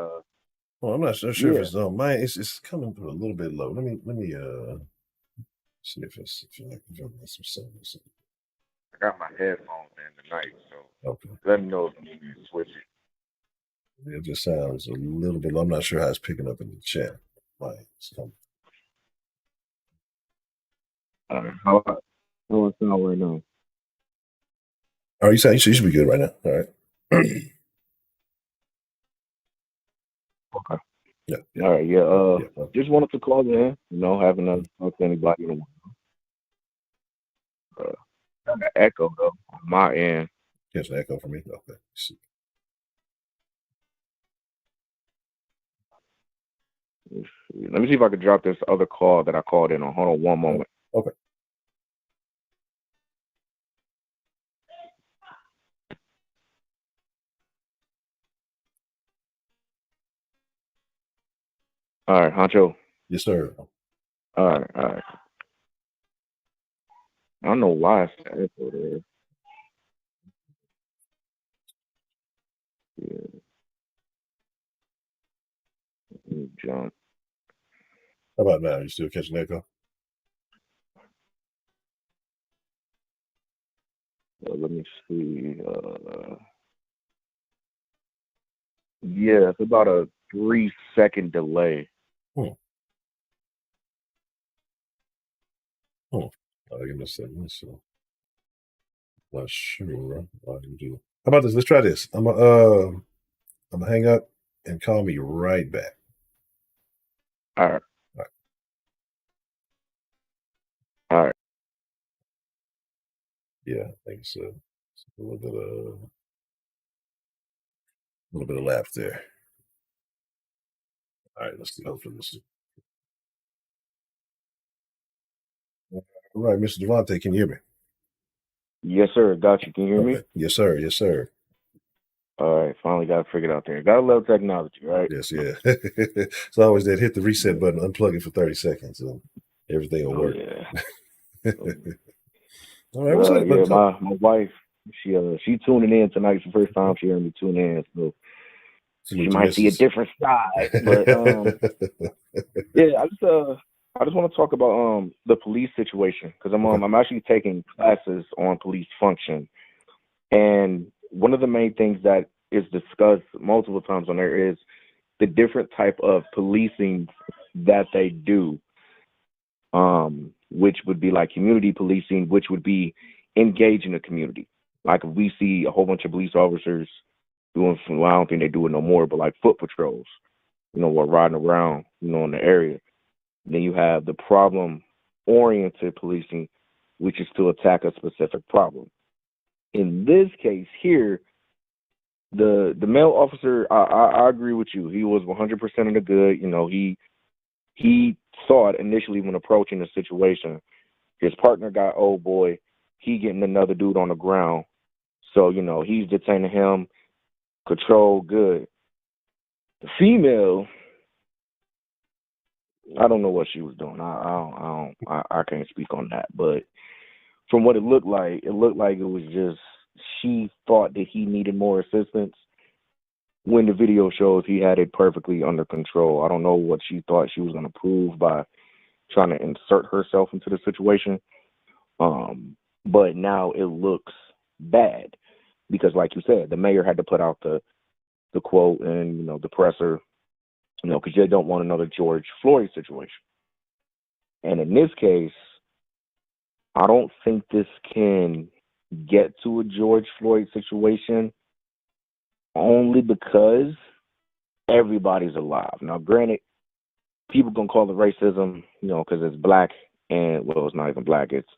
well, I'm not so sure if it's on mine. It's coming through a little bit low. Let me see if I'm missing something.
I got my headphones in tonight, so
Okay.
let me know if you need to switch it.
It just sounds a little bit low. I'm not sure how it's picking up in the chat. It's coming.
How it sound right now?
Oh, you should be good right now. All right.
Okay.
Yeah.
All right. Yeah. Just wanted to call in. Having a talk to anybody. Got an echo though on my end.
Catch an echo from me. Okay.
Let me see if I can drop this other call that I called in on. Hold on one moment.
Okay.
All right, Honcho.
Yes, sir.
All right. I don't know why it's that echo there. Yeah. Let me jump.
How about now? You still catching echo?
Let me see. Yeah, it's about a 3-second delay.
Give me a second. So, not sure. How about this? Let's try this. I'm gonna hang up and call me right back.
All right. All right.
Yeah, I think so. A little bit of lapse there. All right, let's go for this. All right, Mr. Devontae, can you hear me?
Yes, sir. Got you. Can you hear me?
Yes, sir. Yes, sir.
All right. Finally got it figured out there. Gotta love technology, right?
Yes, yeah. It's always that hit the reset button, unplug it for 30 seconds, and everything will work.
Yeah.
All right, what's up?
My wife, she tuning in tonight. It's the first time she heard me tune in, so she might see a different side. But yeah, I just want to talk about the police situation because I'm actually taking classes on police function, and one of the main things that is discussed multiple times on there is the different type of policing that they do, which would be like community policing, which would be engaging the community. Like if we see a whole bunch of police officers doing, well, I don't think they do it no more, but like foot patrols, or riding around, in the area. Then you have the problem-oriented policing, which is to attack a specific problem. In this case here, the male officer, I agree with you. He was 100% in the good. He thought initially when approaching the situation, his partner got old boy, he getting another dude on the ground. So, he's detaining him, control good. The female, I don't know what she was doing. I can't speak on that. But from what it looked like it was just she thought that he needed more assistance when the video shows he had it perfectly under control. I don't know what she thought she was going to prove by trying to insert herself into the situation. But now it looks bad because, like you said, the mayor had to put out the quote and, the presser, because they don't want another George Floyd situation. And in this case, I don't think this can get to a George Floyd situation only because everybody's alive. Now, granted, people gonna call it racism, because it's black and, well, it's not even black. It's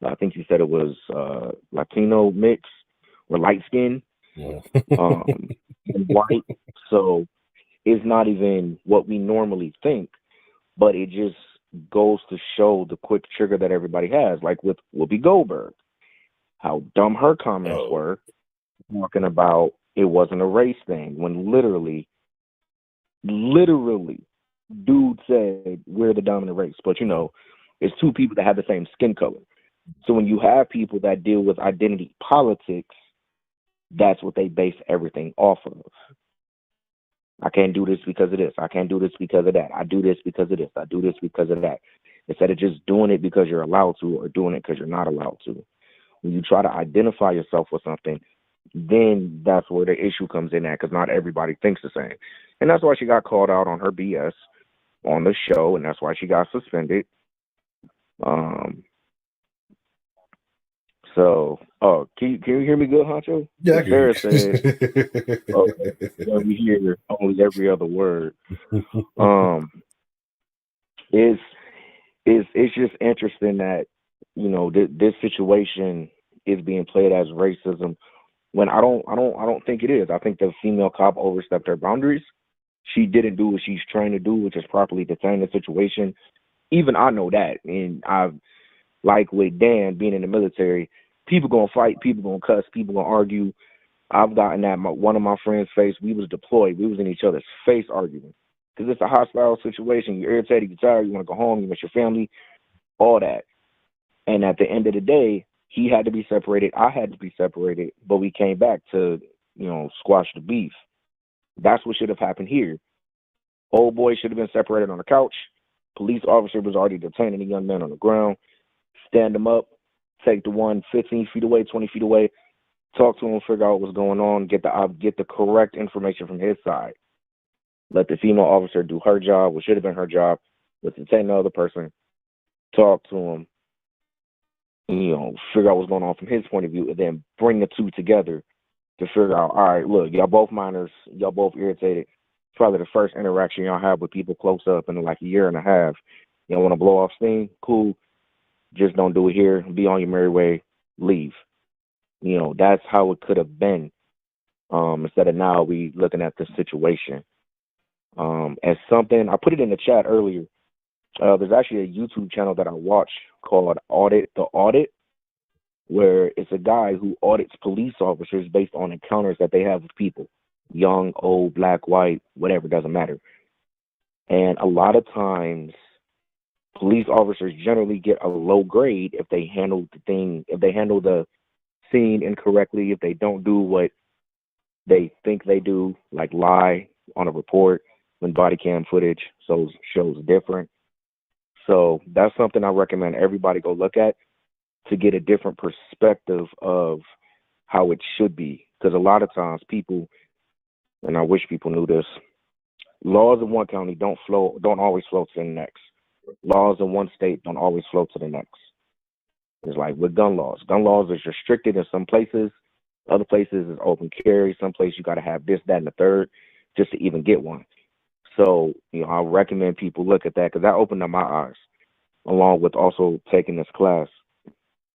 I think he said it was Latino mix or light skin, and white. So it's not even what we normally think, but it just goes to show the quick trigger that everybody has, like with Whoopi Goldberg, how dumb her comments were, talking about it wasn't a race thing, when literally, dude said we're the dominant race, but you know, it's two people that have the same skin color. So when you have people that deal with identity politics, that's what they base everything off of. I can't do this because of this. I can't do this because of that. I do this because of this. I do this because of that. Instead of just doing it because you're allowed to, or doing it because you're not allowed to. When you try to identify yourself with something, then that's where the issue comes in at, because not everybody thinks the same. And that's why she got called out on her BS on the show, and that's why she got suspended. So, can you hear me good, Honcho?
Yeah, I can hear
Sarah said, yeah, we hear only every other word. It's just interesting that, you know, this situation is being played as racism, when I don't think it is. I think the female cop overstepped her boundaries. She didn't do what she's trying to do, which is properly defend the situation. Even I know that, and I've, like with Dan being in the military, people gonna fight, people gonna cuss, people gonna argue. I've gotten at one of my friends' face. We was deployed. We was in each other's face arguing, because it's a hostile situation. You're irritated, you're tired, you want to go home, you miss your family, all that. And at the end of the day, he had to be separated. I had to be separated, but we came back to, you know, squash the beef. That's what should have happened here. Old boy should have been separated on the couch. Police officer was already detaining a young man on the ground. Stand him up, take the one 15 feet away, 20 feet away, talk to him, figure out what's going on, get the correct information from his side. Let the female officer do her job, what should have been her job, was to detain the other person, talk to him, you know, figure out what's going on from his point of view, and then bring the two together to figure out, all right, look, y'all both minors, y'all both irritated. It's probably the first interaction y'all have with people close up in like a year and a half. Y'all want to blow off steam? Cool. Just don't do it here. Be on your merry way. Leave. You know, that's how it could have been. Instead of now we looking at the situation. As something, I put it in the chat earlier. There's actually a YouTube channel that I watch called The Audit, where it's a guy who audits police officers based on encounters that they have with people. Young, old, black, white, whatever, doesn't matter. And a lot of times, police officers generally get a low grade if they handle the scene incorrectly, if they don't do what they think they do, like lie on a report when body cam footage shows different. So that's something I recommend everybody go look at to get a different perspective of how it should be. Because a lot of times people, and I wish people knew this, laws in one county don't always flow to the next. Laws in one state don't always flow to the next. It's like with gun laws. Gun laws is restricted in some places. Other places is open carry. Some places you got to have this, that, and the third just to even get one. So, you know, I recommend people look at that, because that opened up my eyes, along with also taking this class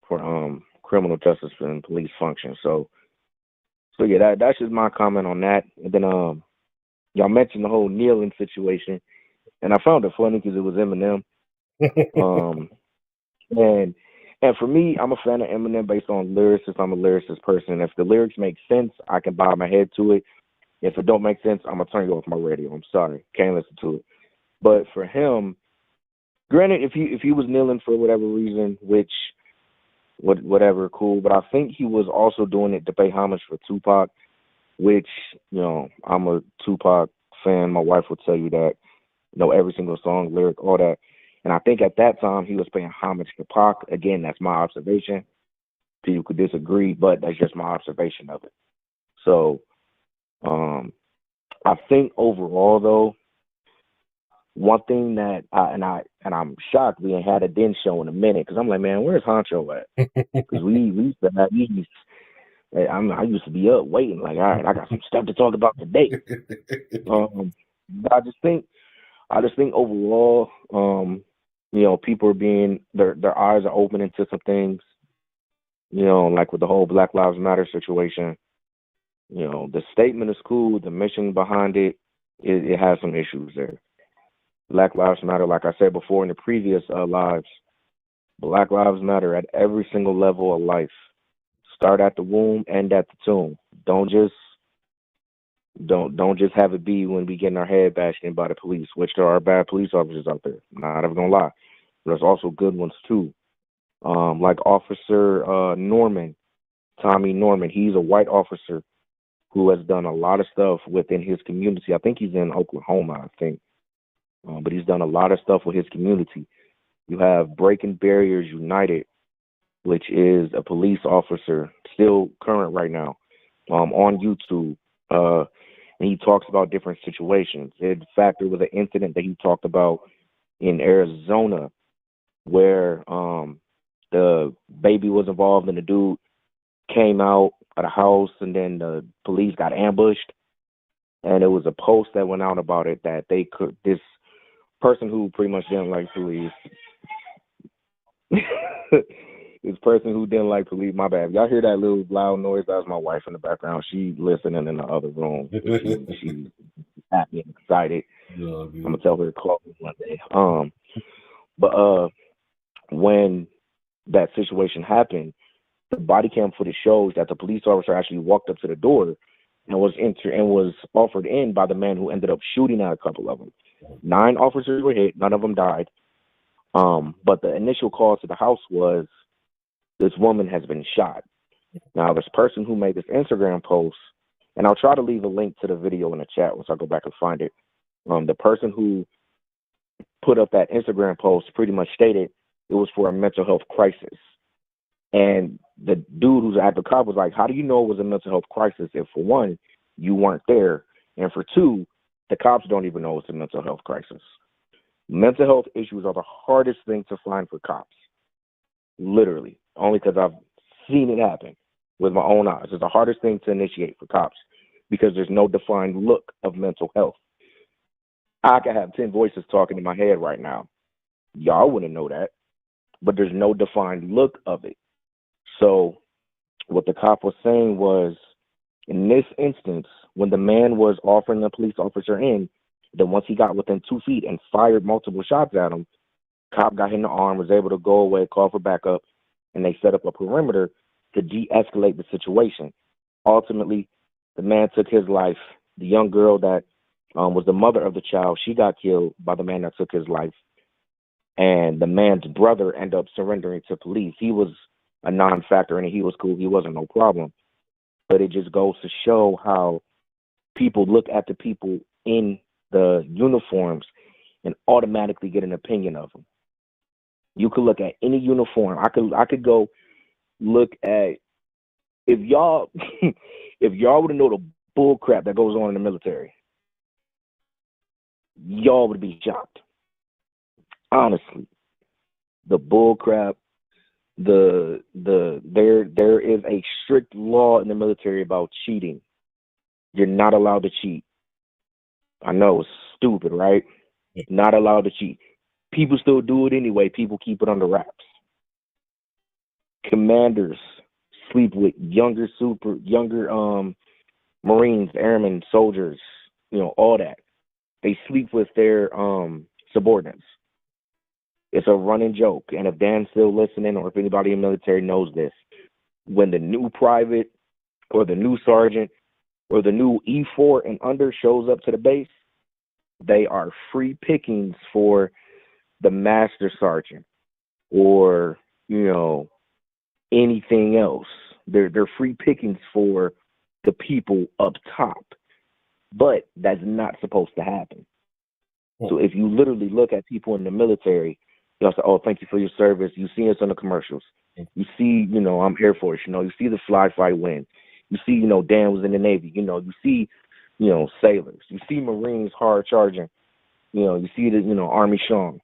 for criminal justice and police function. So yeah, that's just my comment on that. And then y'all mentioned the whole kneeling situation, and I found it funny because it was Eminem. And for me, I'm a fan of Eminem based on lyricists. I'm a lyricist person. If the lyrics make sense, I can bow my head to it. If it don't make sense, I'm gonna turn it off my radio. I'm sorry, can't listen to it. But for him, granted, if he was kneeling for whatever reason, whatever, cool. But I think he was also doing it to pay homage for Tupac, which, you know, I'm a Tupac fan. My wife would tell you that, know every single song, lyric, all that. And I think at that time he was paying homage to Pac. Again, that's my observation. People could disagree, but that's just my observation of it. So I think overall, though, one thing that I'm shocked we ain't had a Den show in a minute, because I'm like, man, where's Honcho at? Because we used to have these. I used to be up waiting, like, all right, I got some stuff to talk about today. But I just think overall, you know, people are being their eyes are opening to some things. You know, like with the whole Black Lives Matter situation, you know, the statement is cool, the mission behind it, it has some issues there. Black Lives Matter, like I said before in the previous lives, Black Lives Matter at every single level of life. Start at the womb, end at the tomb. Don't just have it be when we getting our head bashed in by the police, which there are bad police officers out there. Not even gonna lie. There's also good ones too. Like Officer Norman, Tommy Norman. He's a white officer who has done a lot of stuff within his community. I think he's in Oklahoma, I think. But he's done a lot of stuff with his community. You have Breaking Barriers United, which is a police officer, still current right now, on YouTube. And he talks about different situations. In fact, there was an incident that he talked about in Arizona where the baby was involved and the dude came out of the house and then the police got ambushed. And it was a post that went out about it that this person who pretty much didn't like police, this person who didn't like police, my bad. Y'all hear that little loud noise? That was my wife in the background. She listening in the other room. She's happy and excited.
Yeah,
I'm gonna tell her to call me one day. But when that situation happened, the body cam footage shows that the police officer actually walked up to the door and was offered in by the man who ended up shooting at a couple of them. 9 officers were hit, none of them died. But the initial call to the house was, this woman has been shot. Now, this person who made this Instagram post, and I'll try to leave a link to the video in the chat once I go back and find it. The person who put up that Instagram post pretty much stated it was for a mental health crisis. And the dude who's at the cop was like, how do you know it was a mental health crisis if, for one, you weren't there, and for two, the cops don't even know it's a mental health crisis? Mental health issues are the hardest thing to find for cops. Literally. Only because I've seen it happen with my own eyes. It's the hardest thing to initiate for cops because there's no defined look of mental health. I could have 10 voices talking in my head right now. Y'all wouldn't know that. But there's no defined look of it. So what the cop was saying was, in this instance, when the man was offering the police officer in, then once he got within 2 feet and fired multiple shots at him, cop got hit in the arm, was able to go away, call for backup, and they set up a perimeter to de-escalate the situation. Ultimately, the man took his life. The young girl that was the mother of the child, she got killed by the man that took his life. And the man's brother ended up surrendering to police. He was a non-factor and he was cool. He wasn't no problem. But it just goes to show how people look at the people in the uniforms and automatically get an opinion of them. You could look at any uniform. I could go look at, if y'all if y'all would know the bull crap that goes on in the military, y'all would be shocked. Honestly. The bull crap, there is a strict law in the military about cheating. You're not allowed to cheat. I know it's stupid, right? Not allowed to cheat. People still do it anyway. People keep it under wraps. Commanders sleep with younger Marines, airmen, soldiers, all that. They sleep with their subordinates. It's a running joke. And if Dan's still listening, or if anybody in the military knows this, when the new private or the new sergeant or the new E4 and under shows up to the base, they are free pickings for the master sergeant or, anything else. They're free pickings for the people up top. But that's not supposed to happen. So if you literally look at people in the military, you'll say, oh, thank you for your service. You see us on the commercials. You see, I'm Air Force, you see the fly fight win. You see, Dan was in the Navy, you see, sailors. You see Marines hard charging. You see the, Army Sean.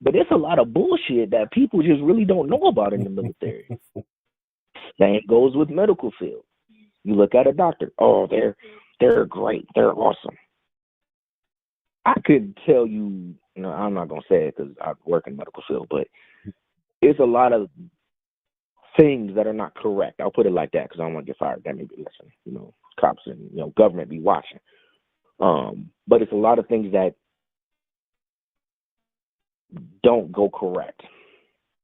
But there's a lot of bullshit that people just really don't know about in the military. Same goes with medical field. You look at a doctor. Oh, they're great. They're awesome. I could tell you, I'm not going to say it because I work in medical field, but it's a lot of things that are not correct. I'll put it like that because I don't want to get fired. That may be listen, cops and government be watching. But it's a lot of things that don't go correct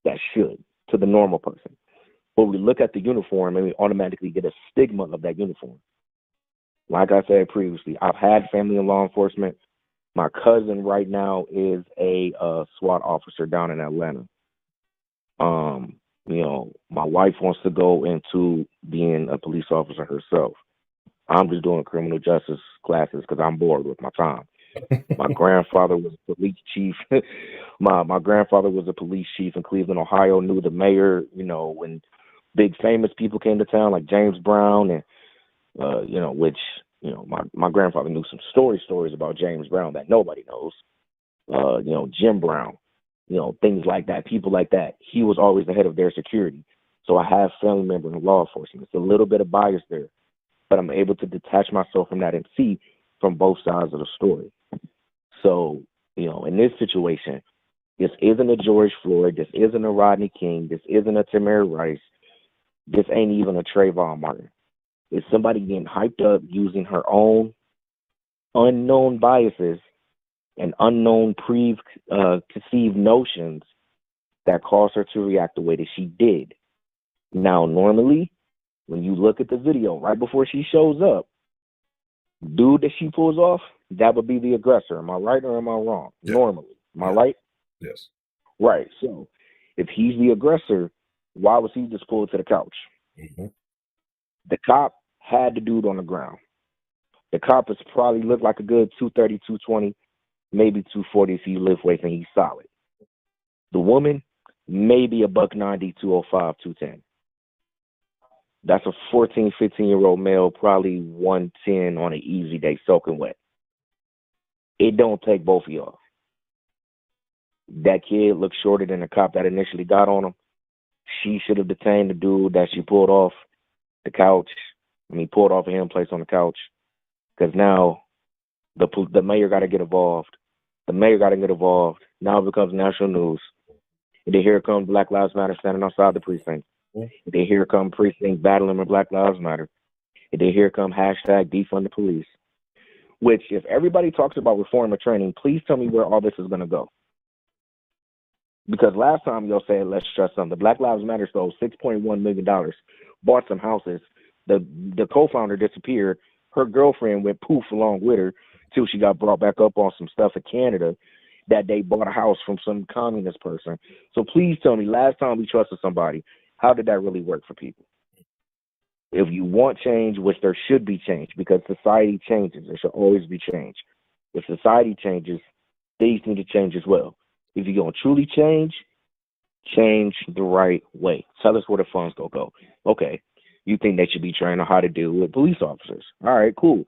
that should to the normal person. But we look at the uniform and we automatically get a stigma of that uniform. Like I said previously, I've had family in law enforcement. My cousin right now is a SWAT officer down in Atlanta. My wife wants to go into being a police officer herself. I'm just doing criminal justice classes because I'm bored with my time. My grandfather was a police chief. my grandfather was a police chief in Cleveland, Ohio, knew the mayor, when big famous people came to town like James Brown and, my grandfather knew some stories about James Brown that nobody knows. Jim Brown, things like that, people like that. He was always the head of their security. So I have family members in law enforcement. It's a little bit of bias there, but I'm able to detach myself from that and see from both sides of the story. So, in this situation, this isn't a George Floyd, this isn't a Rodney King, this isn't a Tamir Rice, this ain't even a Trayvon Martin. It's somebody getting hyped up using her own unknown biases and unknown conceived notions that caused her to react the way that she did. Now, normally, when you look at the video right before she shows up, dude that she pulls off, that would be the aggressor. Am I right or am I wrong? Yeah. Normally. Am I right?
Yes.
Right. So if he's the aggressor, why was he just pulled to the couch?
Mm-hmm.
The cop had the dude on the ground. The cop has probably looked like a good 230, 220, maybe 240 if he lift weights and he's solid. The woman, maybe a $190, 205, 210. That's a 14, 15-year-old male, probably 110 on an easy day, soaking wet. It don't take both of y'all. That kid looks shorter than the cop that initially got on him. She should have detained the dude that she pulled off the couch. Pulled off of him, placed on the couch. Because now the mayor got to get involved. The mayor got to get involved. Now it becomes national news. And then here comes Black Lives Matter standing outside the precinct. And then here come precinct battling with Black Lives Matter. And then here come hashtag defund the police. Which, if everybody talks about reform or training, please tell me where all this is going to go. Because last time y'all said, let's stress something. The Black Lives Matter stole $6.1 million, bought some houses. The co-founder disappeared. Her girlfriend went poof along with her till she got brought back up on some stuff in Canada that they bought a house from some communist person. So please tell me, last time we trusted somebody, how did that really work for people? If you want change, which there should be change, because society changes, there should always be change. If society changes, things need to change as well. If you're going to truly change the right way. Tell us where the funds go. Okay, you think they should be trained on how to deal with police officers. All right, cool.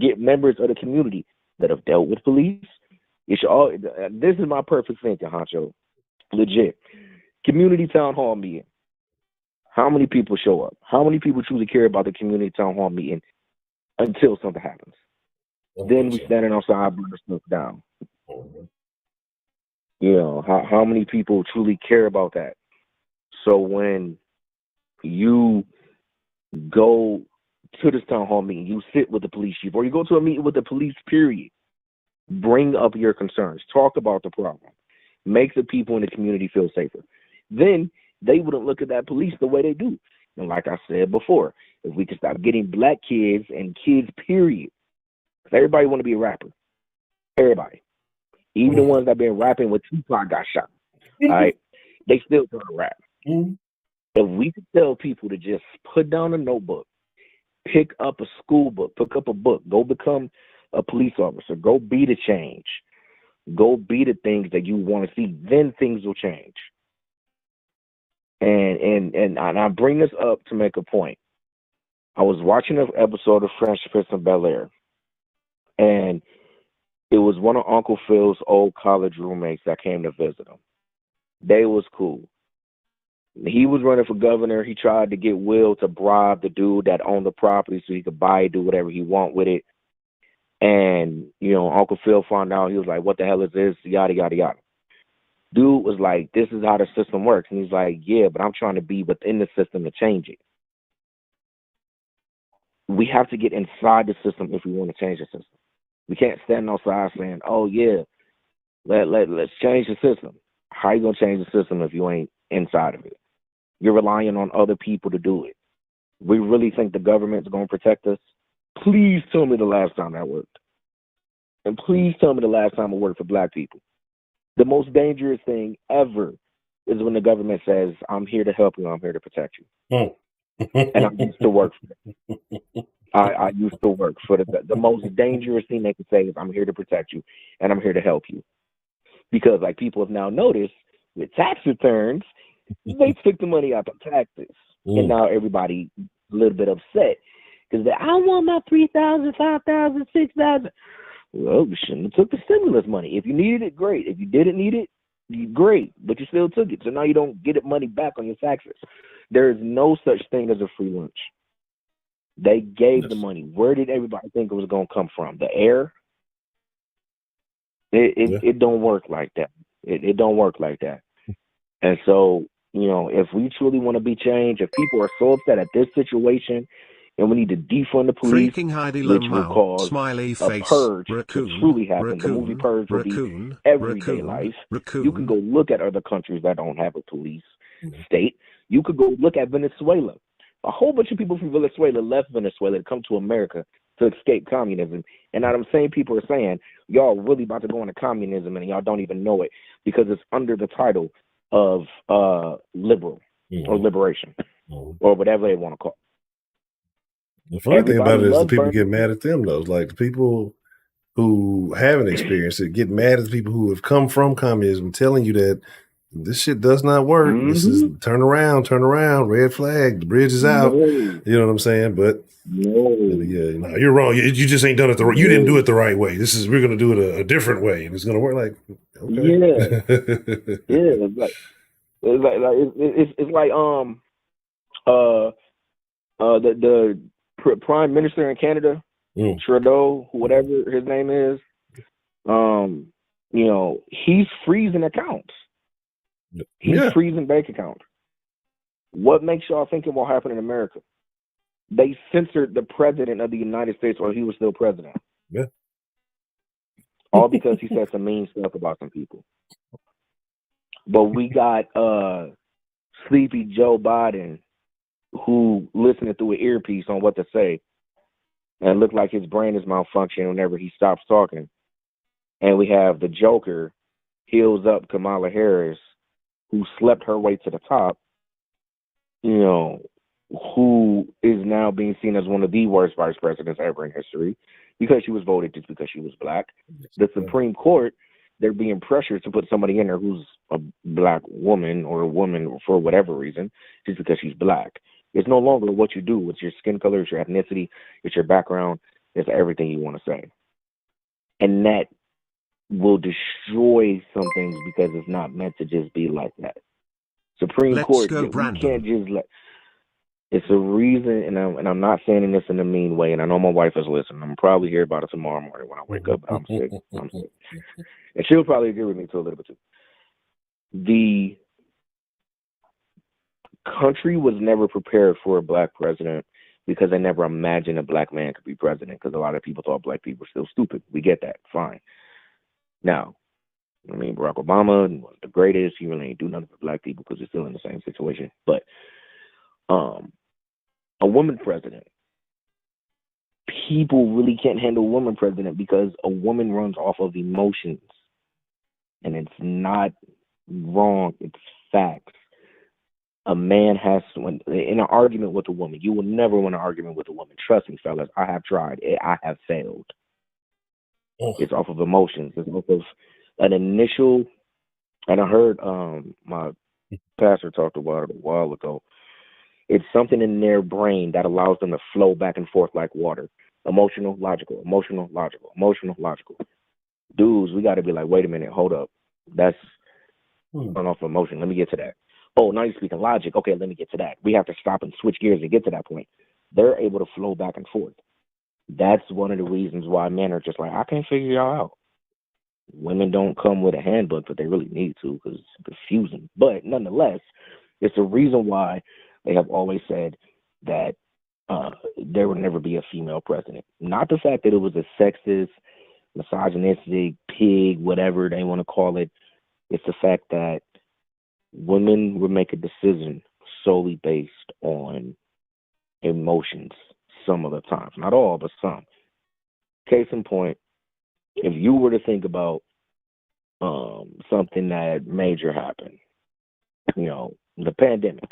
Get members of the community that have dealt with police. It should all. This is my perfect thinking, Honcho. Legit. Community town hall meeting. How many people show up? How many people truly care about the community town hall meeting until something happens? Then we standing outside burning stuff down. How many people truly care about that? So when you go to this town hall meeting, you sit with the police chief, or you go to a meeting with the police, period. Bring up your concerns. Talk about the problem. Make the people in the community feel safer. Then they wouldn't look at that police the way they do. And like I said before, if we could stop getting black kids and kids, period. Because everybody want to be a rapper. Everybody. Even the ones that been rapping with Tupac got shot. All right? They still trying to rap. If we could tell people to just put down a notebook, pick up a school book, pick up a book, go become a police officer, go be the change, go be the things that you want to see, then things will change. And I bring this up to make a point. I was watching an episode of Fresh Prince of Bel-Air, and it was one of Uncle Phil's old college roommates that came to visit him. They was cool. He was running for governor. He tried to get Will to bribe the dude that owned the property so he could buy it, do whatever he want with it. And, Uncle Phil found out. He was like, what the hell is this? Yada, yada, yada. Dude was like, this is how the system works. And he's like, yeah, but I'm trying to be within the system to change it. We have to get inside the system if we want to change the system. We can't stand outside saying, oh, yeah, let's change the system. How you going to change the system if you ain't inside of it? You're relying on other people to do it. We really think the government's going to protect us? Please tell me the last time that worked. And please tell me the last time it worked for black people. The most dangerous thing ever is when the government says, I'm here to help you, I'm here to protect you. And I used to work for them. I used to work for the most dangerous thing they could say is, I'm here to protect you, and I'm here to help you. Because, like, people have now noticed, with tax returns, they took the money out of taxes. And now everybody a little bit upset. Because I want my $3,000, $5,000, $6,000. Well, you shouldn't have took the stimulus money. If you needed it, great. If you didn't need it, great. But you still took it. So now you don't get it money back on your taxes. There is no such thing as a free lunch. They gave the money. Where did everybody think it was going to come from? The air? It don't work like that. It don't work like that. And so, you know, if we truly want to be changed, if people are so upset at this situation, and we need to defund the police, which will cause
smiley
a
face,
purge
raccoon,
to truly happen.
raccoon,
The movie Purge will
raccoon,
be everyday
raccoon,
life.
raccoon.
You can go look at other countries that don't have a police state. You could go look at Venezuela. A whole bunch of people from Venezuela left Venezuela to come to America to escape communism. And now them same people are saying, y'all really about to go into communism and y'all don't even know it because it's under the title of liberal or liberation or whatever they want to call it.
The funny thing about it is the people get mad at them, though. Like the people who haven't experienced it get mad at the people who have come from communism telling you that this shit does not work. This is turn around, red flag, the bridge is out. You know what I'm saying? But yeah, no, you're wrong. You just ain't done it you didn't do it the right way. We're gonna do it a different way, and it's gonna work. Like, okay.
It's like the Prime Minister in Canada, Trudeau, whatever his name is, you know, he's freezing accounts. He's freezing bank accounts. What makes y'all think it will happen in America? They censored the president of the United States while he was still president.
Yeah.
All because he said some mean stuff about some people. But we got sleepy Joe Biden who listening through an earpiece on what to say and look like his brain is malfunctioning whenever he stops talking. And we have the Joker, heels up Kamala Harris, who slept her way to the top, you know, who is now being seen as one of the worst vice presidents ever in history because she was voted just because she was black. The Supreme Court, they're being pressured to put somebody in there who's a black woman or a woman for whatever reason, just because she's black. It's no longer what you do. It's your skin color, it's your ethnicity, it's your background, it's everything you want to say. And that will destroy some things because it's not meant to just be like that. Supreme Court, you can't just let. It's a reason, and I'm not saying this in a mean way, and I know my wife is listening. I'm probably hear about it tomorrow morning when I wake up. But I'm sick. I'm sick, and she'll probably agree with me too a little bit too. The country was never prepared for a black president because they never imagined a black man could be president because a lot of people thought black people were still stupid. We get that, fine. Now, I mean, Barack Obama was the greatest. He really ain't do nothing for black people because they're still in the same situation. But a woman president, people really can't handle a woman president because a woman runs off of emotions. And it's not wrong, it's facts. A man has to, in an argument with a woman, you will never win an argument with a woman. Trust me, fellas, I have tried. I have failed. It's off of emotions. It's off of an initial, and I heard my pastor talked about it a while ago. It's something in their brain that allows them to flow back and forth like water. Emotional, logical, emotional, logical, emotional, logical. Dudes, we got to be like, wait a minute, hold up. That's run off emotion. Let me get to that. Oh, now you're speaking logic. Okay, let me get to that. We have to stop and switch gears to get to that point. They're able to flow back and forth. That's one of the reasons why men are just like, I can't figure y'all out. Women don't come with a handbook, but they really need to because it's confusing. But nonetheless, it's a reason why they have always said that there would never be a female president. Not the fact that it was a sexist, misogynistic, pig, whatever they want to call it. It's the fact that women would make a decision solely based on emotions some of the times. Not all, but some. Case in point, if you were to think about something that major happened, the pandemic,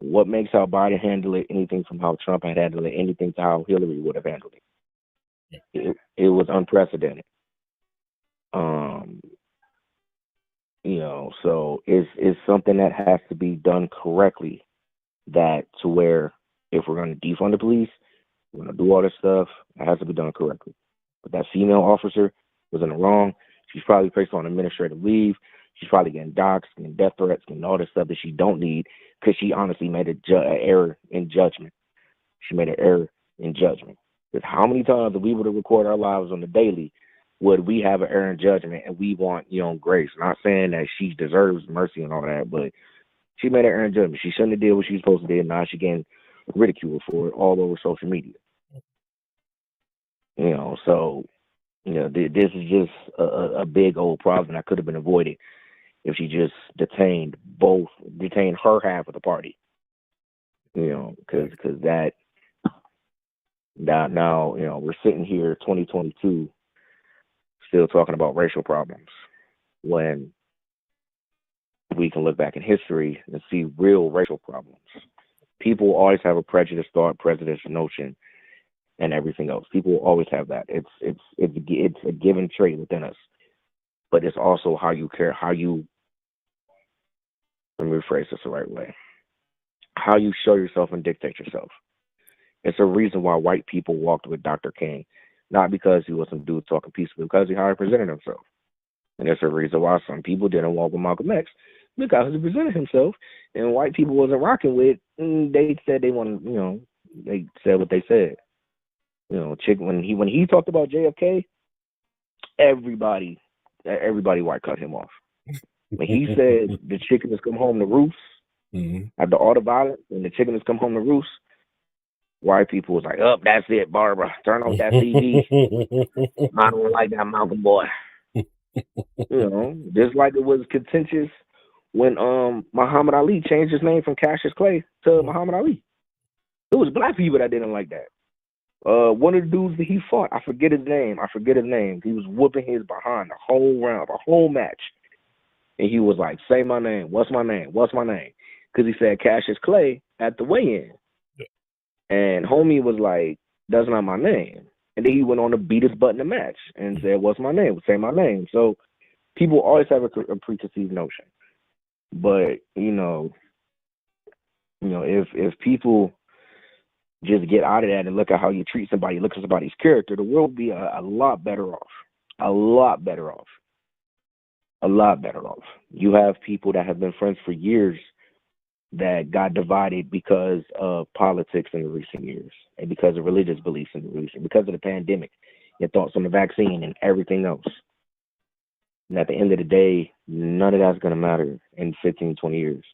what makes how Biden handled it, anything from how Trump had handled it, anything to how Hillary would have handled it. It was unprecedented. So it's something that has to be done correctly, that to where if we're going to defund the police, we're going to do all this stuff, it has to be done correctly. But that female officer was in the wrong. She's probably placed on administrative leave. She's probably getting doxxed, getting death threats, getting all this stuff that she don't need because she honestly made an error in judgment. She made an error in judgment. Because how many times if we were to record our lives on the daily, would we have an error in judgment and we want, grace? Not saying that she deserves mercy and all that, but she made an error in judgment. She shouldn't have did what she was supposed to do. Now she getting ridiculed for it all over social media. This is just a big old problem that could have been avoided if she just detained her half of the party. Because that now, we're sitting here 2022 still talking about racial problems when we can look back in history and see real racial problems. People always have a prejudiced thought, prejudice notion, and everything else. People always have that. It's a given trait within us. But it's also how you care, let me rephrase this the right way, how you show yourself and dictate yourself. It's a reason why white people walked with Dr. King, not because he was some dude talking peacefully, because he presented himself. And it's a reason why some people didn't walk with Malcolm X, because he presented himself, and white people wasn't rocking with, and they said they wanted, they said what they said. When he talked about JFK, everybody white cut him off. When he said the chicken has come home to roost, after all the violence, and the chicken has come home to roost, white people was like, "Oh, that's it, Barbara. Turn off that TV. I don't like that Malcolm boy." Just like it was contentious when Muhammad Ali changed his name from Cassius Clay to Muhammad Ali. It was black people that didn't like that. One of the dudes that he fought, I forget his name. He was whooping his behind the whole round, the whole match. And he was like, "Say my name. What's my name? What's my name?" Because he said Cassius Clay at the weigh-in. And homie was like, "That's not my name." And then he went on to beat his butt in the match and said, "What's my name? Say my name." So people always have a preconceived notion. But, if people just get out of that and look at how you treat somebody, look at somebody's character, the world would be a lot better off. A lot better off. You have people that have been friends for years that got divided because of politics in the recent years and because of religious beliefs in the recent, because of the pandemic and thoughts on the vaccine and everything else. And at the end of the day, none of that's going to matter in 15, 20 years.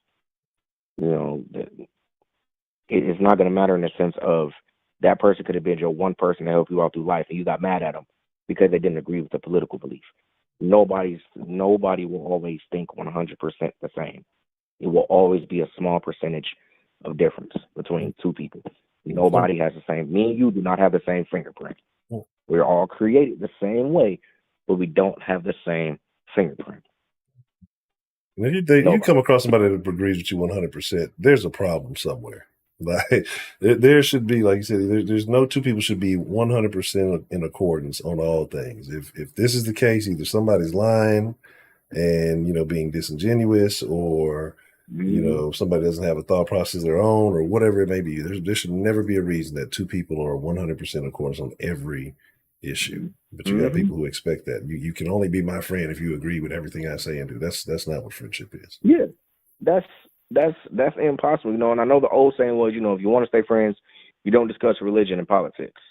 It's not going to matter in the sense of that person could have been your one person to help you out through life and you got mad at them because they didn't agree with the political belief. Nobody will always think 100% the same. It will always be a small percentage of difference between two people. Nobody has the same. Me and you do not have the same fingerprint. We're all created the same way, but we don't have the same fingerprint.
You come across somebody that agrees with you 100%, there's a problem somewhere. Like there should be, like you said, there's no two people should be 100% in accordance on all things. If this is the case, either somebody's lying and being disingenuous, or somebody doesn't have a thought process of their own, or whatever it may be. There should never be a reason that two people are 100% in accordance on every issue. But you got people who expect that you can only be my friend if you agree with everything I say and do. That's not what friendship is.
Yeah, that's impossible, and I know the old saying was, if you want to stay friends, you don't discuss religion and politics.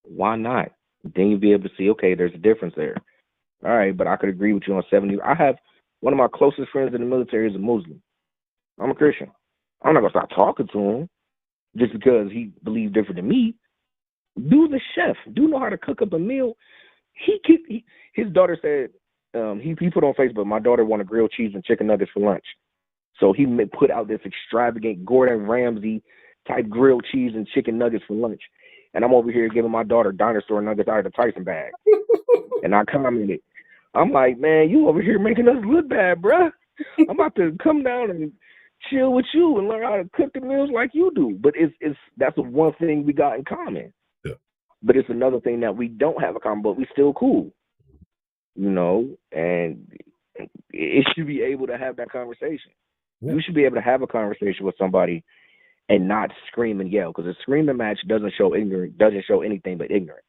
Why not? Then you'll be able to see, okay, there's a difference there. All right, but I could agree with you on 70. I have one of my closest friends in the military is a Muslim. I'm a Christian. I'm not gonna stop talking to him just because he believes different than me. Do the chef. Do know how to cook up a meal. His daughter said he put on Facebook, my daughter wanted grilled cheese and chicken nuggets for lunch. So he put out this extravagant Gordon Ramsay type grilled cheese and chicken nuggets for lunch. And I'm over here giving my daughter dinosaur nuggets out of the Tyson bag. And I commented, I'm like, man, you over here making us look bad, bruh. I'm about to come down and chill with you and learn how to cook the meals like you do. But that's the one thing we got in common.
Yeah.
But it's another thing that we don't have in common, but we still cool. You know, and it should be able to have that conversation. Yeah. You should be able to have a conversation with somebody and not scream and yell, because a screaming match doesn't show anything but ignorance.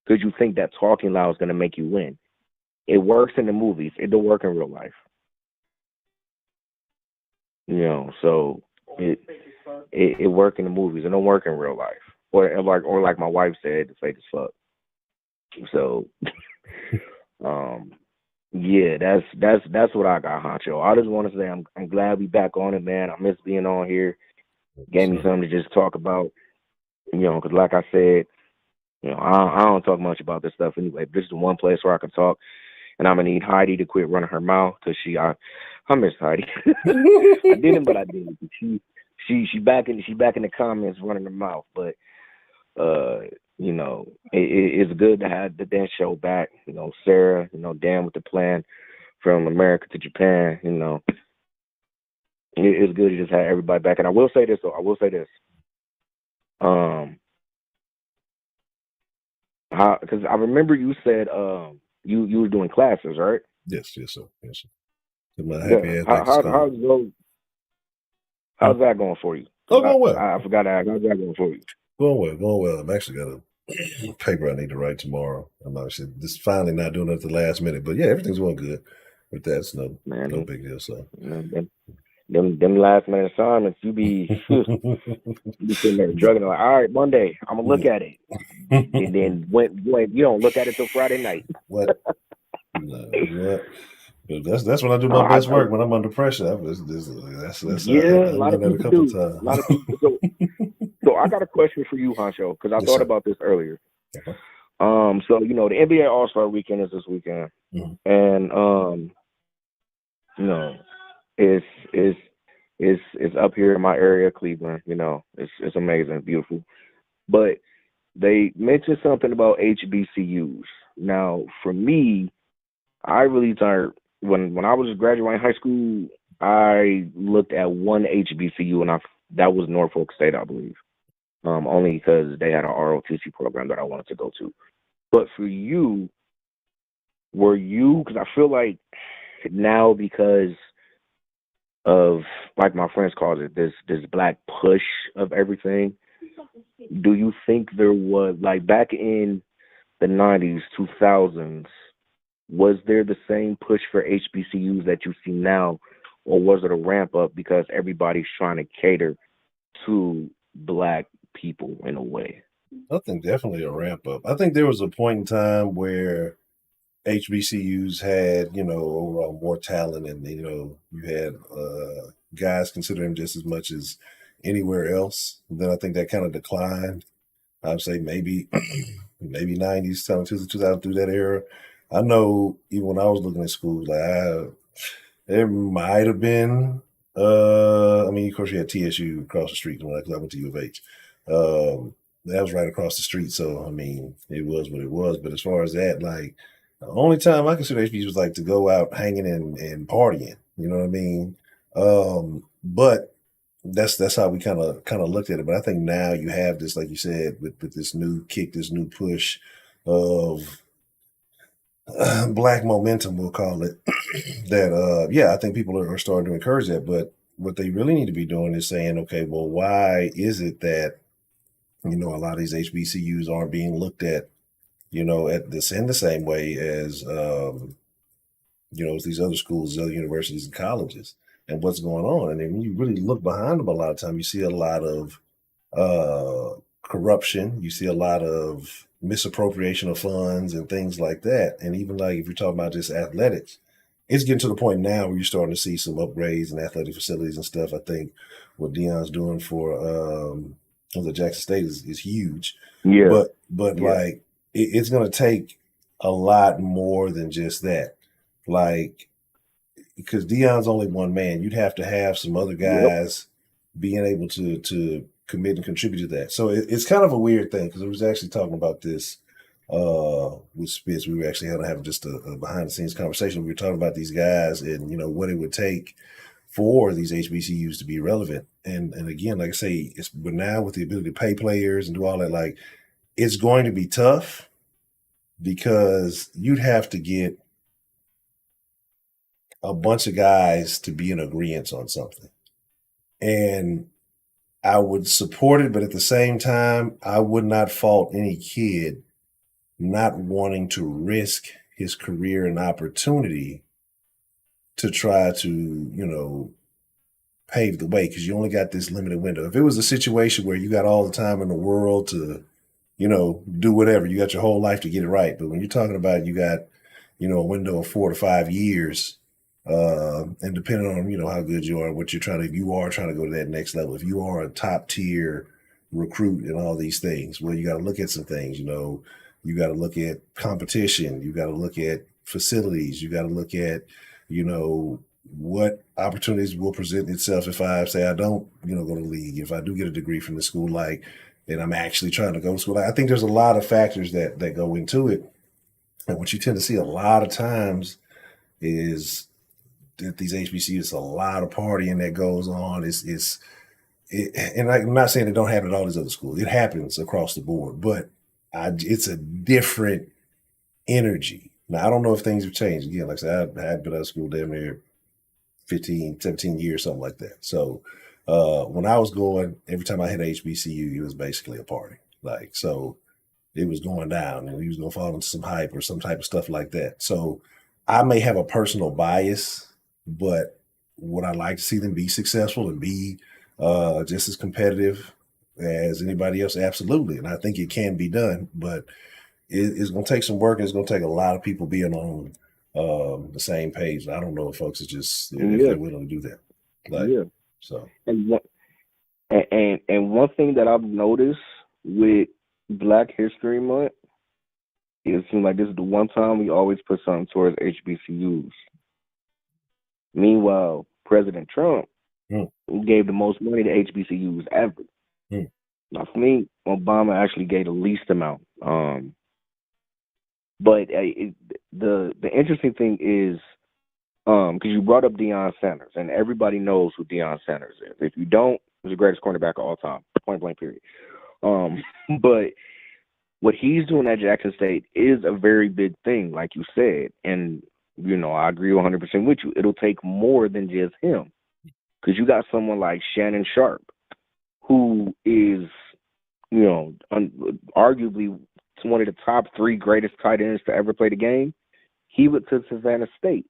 Because you think that talking loud is going to make you win. It works in the movies. It don't work in real life. You know, so it work in the movies. It don't work in real life. Or like my wife said, it's fake as fuck. So, yeah, that's what I got, Honcho. I just want to say I'm glad we back on it, man. I miss being on here. Gave me something to just talk about, you know, because like I said, you know, I don't talk much about this stuff anyway. This is the one place where I can talk, and I'm gonna need Heidi to quit running her mouth, because I miss Heidi. I didn't, but I didn't. She back in the comments running her mouth, but you know, it's good to have the dance show back. You know, Sarah, you know, Dan with the plan from America to Japan. You know, it's good to just have everybody back. And I will say this, though. Because I remember you said you were doing classes, right?
Yes, sir.
How's that going for you?
Going well.
I forgot to ask. How's that going for you?
Going well. I've actually got a paper I need to write tomorrow. I'm obviously just finally not doing it at the last minute, but yeah, everything's going good. With that, it's no big deal. So
them last minute assignments, you be sitting there drugging like, all right, Monday, I'm gonna look at it, and then when you don't look at it till Friday night.
What? No, but that's when I do my best work, when I'm under pressure. I've done that a couple times.
A lot of people. So I got a question for you, Honcho, because I thought about this earlier.
Okay.
So you know, the NBA All-Star Weekend is this weekend, and you know, it's up here in my area, Cleveland. You know, it's amazing, beautiful. But they mentioned something about HBCUs. Now, for me, I really started when I was graduating high school. I looked at one HBCU, and that was Norfolk State, I believe. Only because they had an ROTC program that I wanted to go to. But for you, because I feel like now, because of, like my friends call it, this black push of everything, do you think there was, like back in the 90s, 2000s, was there the same push for HBCUs that you see now, or was it a ramp up because everybody's trying to cater to black people in a way?
I think definitely a ramp up. I think there was a point in time where HBCUs had, you know, overall more talent, and you know, you had guys consider them just as much as anywhere else. And then I think that kind of declined. I'd say maybe 90s, 2000 through that era. I know even when I was looking at schools, like there might have been. I mean, of course, you had TSU across the street because I went to U of H. That was right across the street, so I mean, it was what it was. But as far as that, like, the only time I consider HBCUs was like to go out hanging and partying. You know what I mean? But that's how we kind of looked at it. But I think now you have this, like you said, with this new kick, this new push of black momentum, we'll call it. That I think people are starting to encourage that. But what they really need to be doing is saying, okay, well, why is it that, you know, a lot of these HBCUs aren't being looked at, you know, in the same way as you know, as these other schools, other universities and colleges, and what's going on. And then when you really look behind them, a lot of time you see a lot of corruption. You see a lot of misappropriation of funds and things like that. And even like if you're talking about just athletics, it's getting to the point now where you're starting to see some upgrades in athletic facilities and stuff. I think what Deion's doing for the Jackson State is huge.
Yeah.
But like it's going to take a lot more than just that. Like, because Deion's only one man, you'd have to have some other guys being able to commit and contribute to that. So it's kind of a weird thing, because I was actually talking about this with Spitz. We were actually having just a behind the scenes conversation. We were talking about these guys and, you know, what it would take for these HBCUs to be relevant. And again, like I say, but now with the ability to pay players and do all that, like, it's going to be tough, because you'd have to get a bunch of guys to be in agreement on something. And I would support it, but at the same time, I would not fault any kid not wanting to risk his career and opportunity to try to, you know, pave the way, because you only got this limited window. If it was a situation where you got all the time in the world to, you know, do whatever, you got your whole life to get it right. But when you're talking about you got, you know, a window of 4 to 5 years, and depending on, you know, how good you are, what you're trying to, if you are trying to go to that next level, if you are a top tier recruit and all these things, well, you got to look at some things. You know, you got to look at competition, you got to look at facilities, you got to look at, you know, what opportunities will present itself if I say I don't, you know, go to the league, if I do get a degree from the school, like, and I'm actually trying to go to school. I think there's a lot of factors that go into it. And what you tend to see a lot of times is that these HBCUs, it's a lot of partying that goes on. And I'm not saying it don't happen at all these other schools. It happens across the board, but it's a different energy. Now, I don't know if things have changed. Again, like I said, I had been out of school damn near 15, 17 years, something like that. So when I was going, every time I hit HBCU, it was basically a party. Like, so it was going down, and we was going to fall into some hype or some type of stuff like that. So I may have a personal bias, but would I like to see them be successful and be just as competitive as anybody else? Absolutely. And I think it can be done, but it's going to take some work, and it's going to take a lot of people being on the same page. I don't know if folks are just, if they're willing to do that. Like, so.
And one thing that I've noticed with Black History Month, it seems like this is the one time we always put something towards HBCUs. Meanwhile, President Trump gave the most money to HBCUs ever. Now, for me, Obama actually gave the least amount. But the interesting thing is, because you brought up Deion Sanders, and everybody knows who Deion Sanders is. If you don't, he's the greatest cornerback of all time, point blank, period. But what he's doing at Jackson State is a very big thing, like you said. And, you know, I agree 100% with you. It'll take more than just him. Because you got someone like Shannon Sharp, who is, you know, arguably one of the top 3 greatest tight ends to ever play the game. He went to Savannah State.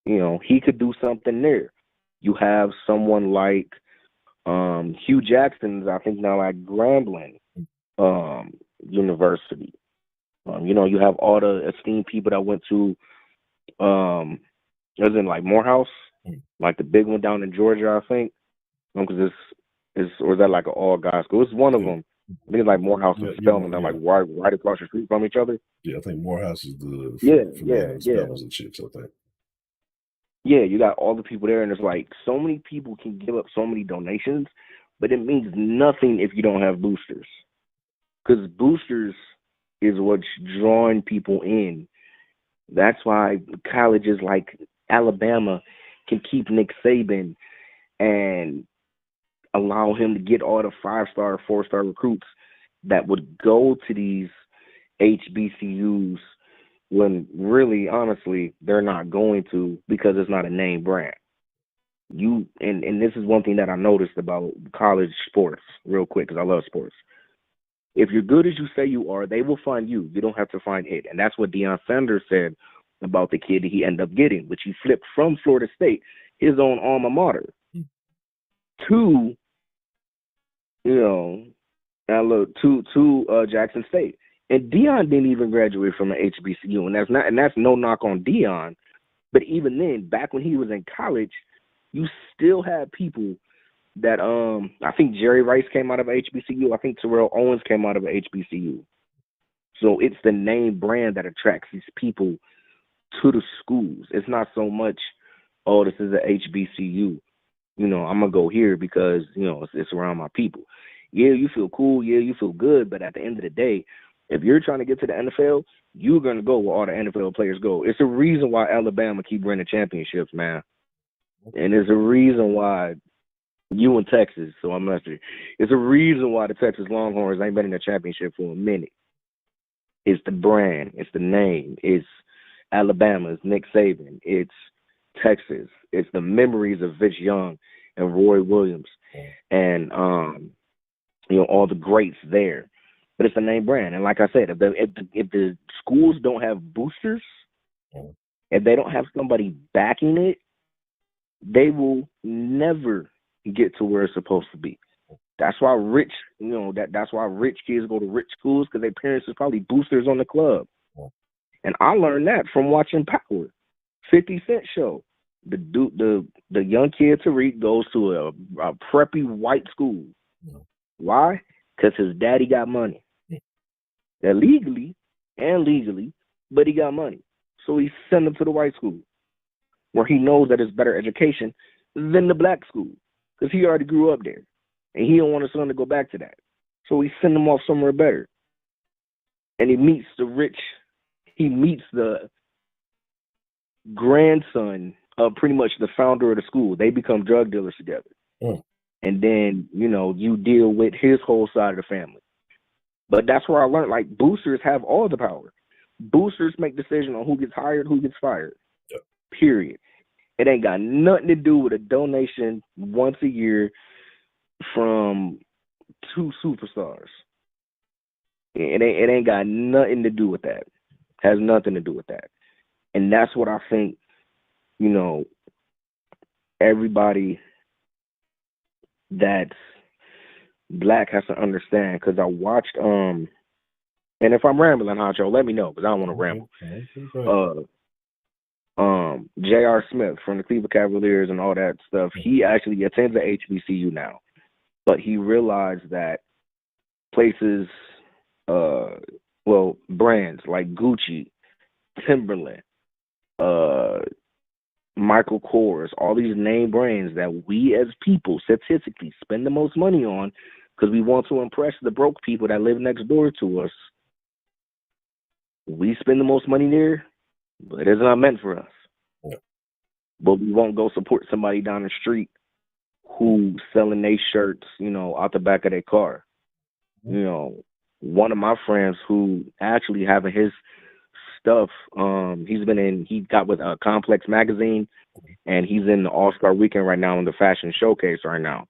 You know, he could do something there. You have someone like Hugh Jackson's, I think now like Grambling University. You know, you have all the esteemed people that went to, as in like Morehouse, like the big one down in Georgia, I think. Because or is that like an all guys school? It's one of them. I think it's like Morehouse and Spelman. They're like right across the street from each other.
Yeah, I think Morehouse is the
Spelman's
and chicks, I think.
Yeah, you got all the people there, and it's like so many people can give up so many donations, but it means nothing if you don't have boosters. Because boosters is what's drawing people in. That's why colleges like Alabama can keep Nick Saban and allow him to get all the 5-star, 4-star recruits that would go to these HBCUs when really, honestly, they're not going to, because it's not a name brand. And this is one thing that I noticed about college sports real quick, because I love sports. If you're good as you say you are, they will find you. You don't have to find it. And that's what Deion Sanders said about the kid that he ended up getting, which he flipped from Florida State, his own alma mater, to, you know, to Jackson State. And Dion didn't even graduate from an HBCU, and that's no knock on Dion. But even then, back when he was in college, you still had people that I think Jerry Rice came out of a HBCU. I think Terrell Owens came out of a HBCU. So it's the name brand that attracts these people to the schools. It's not so much, oh, this is a HBCU. You know, I'm gonna go here because it's around my people. Yeah, you feel cool. Yeah, you feel good. But at the end of the day, if you're trying to get to the NFL, you're gonna go where all the NFL players go. It's a reason why Alabama keep winning championships, man. And there's a reason why you in Texas, so I'm not sure. It's a reason why the Texas Longhorns ain't been in a championship for a minute. It's the brand, it's the name, it's Alabama, it's Nick Saban, it's Texas, it's the memories of Vince Young and Roy Williams, and all the greats there. But it's the name brand, and like I said, if the schools don't have boosters, if they don't have somebody backing it, they will never get to where it's supposed to be. That's why that's why rich kids go to rich schools, because their parents is probably boosters on the club. And I learned that from watching Power, 50 Cent show. The young kid Tariq goes to a preppy white school. Why? Because his daddy got money. Illegally and legally, but he got money. So he sent him to the white school, where he knows that it's better education than the black school, because he already grew up there. And he don't want his son to go back to that. So he send him off somewhere better. And he meets the grandson of pretty much the founder of the school. They become drug dealers together. And then, you deal with his whole side of the family. But that's where I learned, like, boosters have all the power. Boosters make decisions on who gets hired, who gets fired. Period. It ain't got nothing to do with a donation once a year from two superstars. It ain't got nothing to do with that. Has nothing to do with that. And that's what I think, everybody that's black has to understand. Because I watched, and if I'm rambling, Honcho, let me know, because I don't want to ramble. J.R. Smith from the Cleveland Cavaliers and all that stuff, he actually attends a HBCU now. But he realized that places, brands like Gucci, Timberland, Michael Kors, all these name brands that we as people statistically spend the most money on because we want to impress the broke people that live next door to us. We spend the most money there, but it's not meant for us. But we won't go support somebody down the street who selling their shirts, out the back of their car. One of my friends who actually having his stuff, he got with a Complex magazine, and he's in the All-Star Weekend right now in the fashion showcase right now.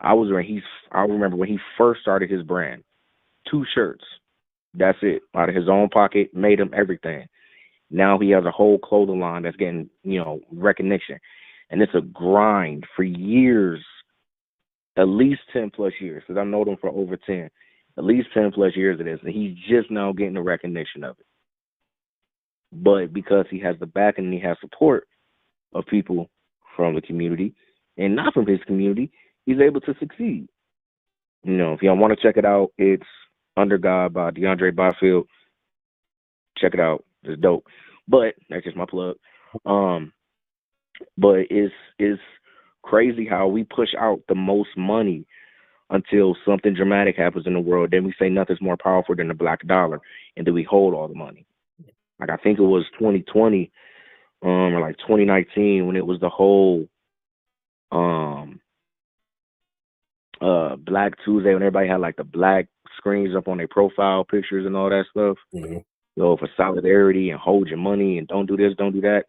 I remember when he first started his brand, 2 shirts. That's it. Out of his own pocket, made him everything. Now he has a whole clothing line that's getting, recognition. And it's a grind for years, at least 10 plus years, because I know them for over 10. At least 10 plus years it is. And he's just now getting the recognition of it. But because he has the backing and he has support of people from the community and not from his community, he's able to succeed. If y'all want to check it out, it's Under God by DeAndre Byfield. Check it out. It's dope. But that's just my plug. But it's crazy how we push out the most money until something dramatic happens in the world. Then we say nothing's more powerful than the black dollar, and then we hold all the money. Like, I think it was 2020 or like 2019 when it was the whole Black Tuesday, when everybody had like the black screens up on their profile pictures and all that stuff. For solidarity and hold your money and don't do this, don't do that.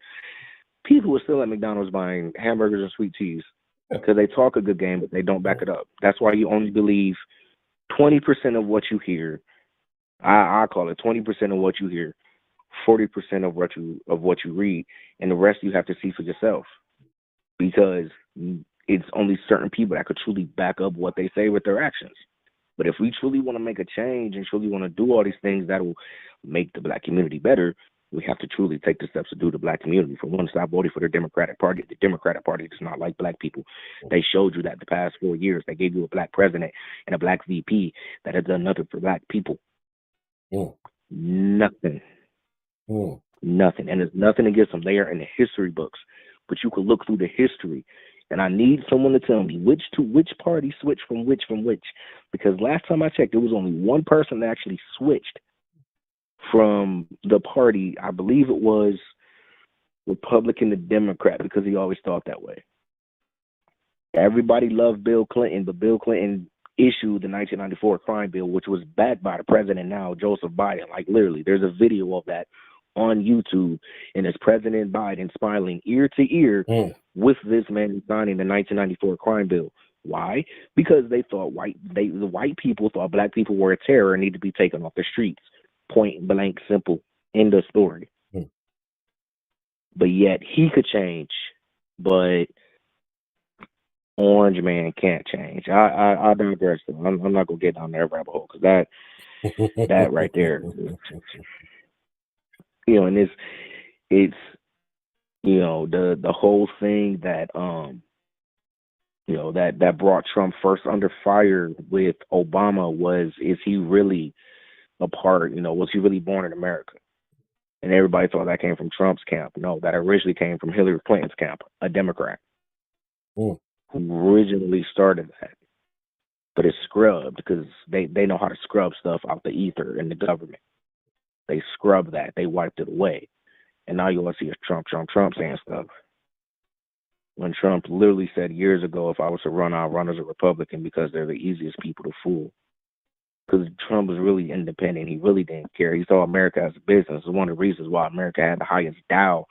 People were still at McDonald's buying hamburgers and sweet teas because they talk a good game, but they don't back it up. That's why you only believe 20% of what you hear. I call it 20% of what you hear, 40% of what you read, and the rest you have to see for yourself, because it's only certain people that could truly back up what they say with their actions. But if we truly want to make a change and truly want to do all these things that will make the black community better, we have to truly take the steps to do the black community. For one, stop voting for the Democratic Party. The Democratic Party does not like black people. They showed you that the past 4 years. They gave you a black president and a black VP that has done nothing for black people. Nothing. Nothing. And there's nothing against them. They are in the history books. But you could look through the history. And I need someone to tell me which party switched from which. Because last time I checked, there was only one person that actually switched from the party. I believe it was Republican to Democrat, because he always thought that way. Everybody loved Bill Clinton, but Bill Clinton issued the 1994 crime bill, which was backed by the president now, Joseph Biden. Like, literally, there's a video of that on YouTube, and it's President Biden smiling ear to ear with this man signing the 1994 crime bill. Why? Because they thought the white people thought black people were a terror and need to be taken off the streets. Point blank, simple. End of story. But yet he could change, but Orange Man can't change. I digress. I'm not gonna get down that rabbit hole, because that right there, and it's the whole thing that that brought Trump first under fire with Obama is he really a part? Was he really born in America? And everybody thought that came from Trump's camp. No, that originally came from Hillary Clinton's camp, a Democrat, who originally started that. But it's scrubbed because they know how to scrub stuff out the ether in the government. They scrubbed that. They wiped it away. And now you want to see is Trump saying stuff. When Trump literally said years ago, if I was to run, I'll run as a Republican because they're the easiest people to fool. Because Trump was really independent. He really didn't care. He saw America as a business. It's one of the reasons why America had the highest Dow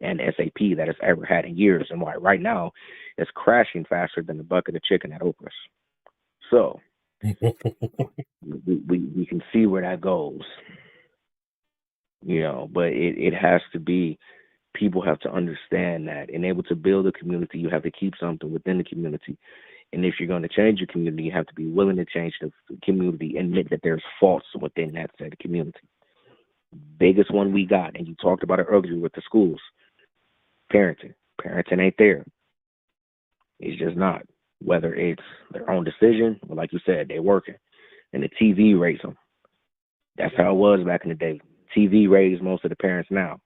and SAP that it's ever had in years, and why right now it's crashing faster than the bucket of chicken at Oprah's. So we can see where that goes. But it has to be, people have to understand that in able to build a community, you have to keep something within the community. And if you're going to change your community, you have to be willing to change the community and admit that there's faults within that said community. Biggest one we got, and you talked about it earlier with the schools, parenting. Parenting ain't there. It's just not. Whether it's their own decision, or like you said, they're working. And the TV raised them. That's how it was back in the day. TV raised most of the parents now.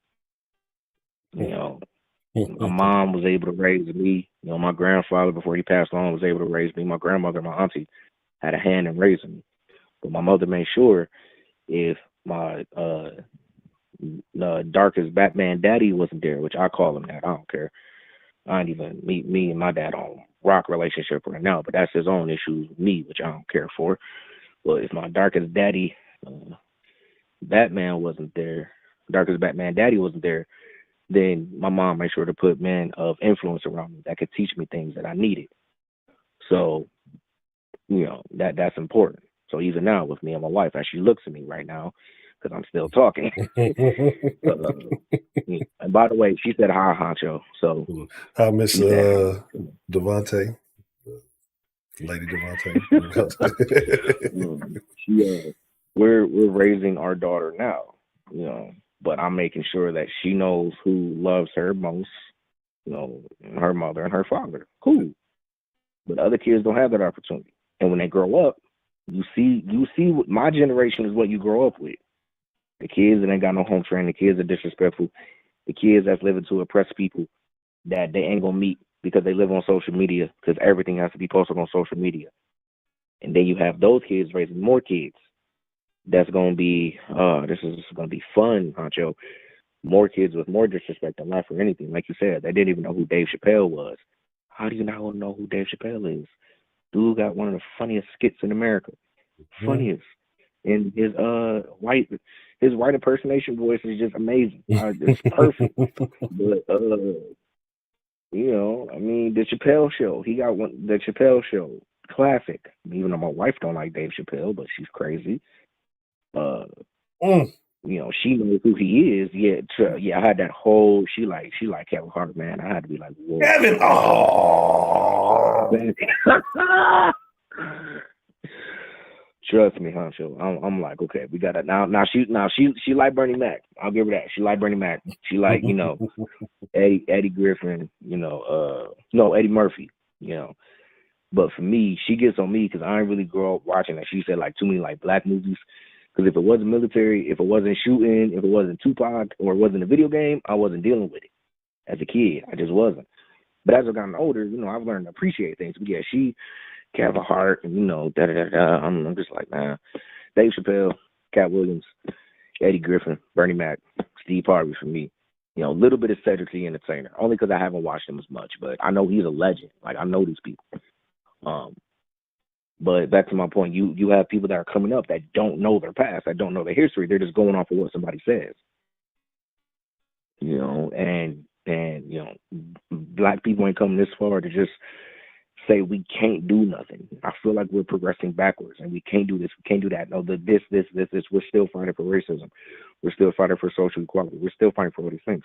My mom was able to raise me. My grandfather, before he passed on, was able to raise me. My grandmother, my auntie, had a hand in raising me. But my mother made sure if my the darkest Batman daddy wasn't there, which I call him that, I don't care. I ain't even me and my dad on rock relationship right now, but that's his own issues with me, which I don't care for. But if my darkest daddy Batman wasn't there, darkest Batman daddy wasn't there, then my mom made sure to put men of influence around me that could teach me things that I needed. So, that's important. So even now with me and my wife, as she looks at me right now, because I'm still talking. And by the way, she said hi, Honcho. So
hi, Miss Devontae, Lady Devontae.
We're raising our daughter now, but I'm making sure that she knows who loves her most, her mother and her father. Cool. But other kids don't have that opportunity. And when they grow up, you see what my generation is, what you grow up with. The kids that ain't got no home training, the kids are disrespectful, the kids that's living to oppress people that they ain't gonna meet because they live on social media, because everything has to be posted on social media. And then you have those kids raising more kids. That's gonna be this is gonna be fun, Honcho. More kids with more disrespect than life or anything. Like you said, they didn't even know who Dave Chappelle was. How do you not know who Dave Chappelle is? Dude got one of the funniest skits in America. Funniest. And his white impersonation voice is just amazing. It's perfect. But the Chappelle Show. He got one. The Chappelle Show, classic. Even though my wife don't like Dave Chappelle, but she's crazy. She knows who he is. Yeah. I had that whole. She like Kevin Hart, man. I had to be like, whoa.
Kevin. Oh.
Trust me, Honcho. I'm like, okay, we got it. Now she like Bernie Mac. I'll give her that. She like Bernie Mac. She like, Eddie Griffin, no, Eddie Murphy, But for me, she gets on me because I ain't really grow up watching, like she said, like too many like black movies. Because if it wasn't military, if it wasn't shooting, if it wasn't Tupac, or it wasn't a video game, I wasn't dealing with it. As a kid, I just wasn't. But as I've gotten older, I've learned to appreciate things. But yeah, she have a heart, and I'm just like, man. Dave Chappelle, Cat Williams, Eddie Griffin, Bernie Mac, Steve Harvey for me. A little bit of Cedric the Entertainer, only because I haven't watched him as much. But I know he's a legend. Like, I know these people. But back to my point, you have people that are coming up that don't know their past, that don't know their history. They're just going off of what somebody says. And black people ain't coming this far to just say we can't do nothing. I feel like we're progressing backwards, and we can't do this, we can't do that. No, this. We're still fighting for racism. We're still fighting for social equality. We're still fighting for all these things.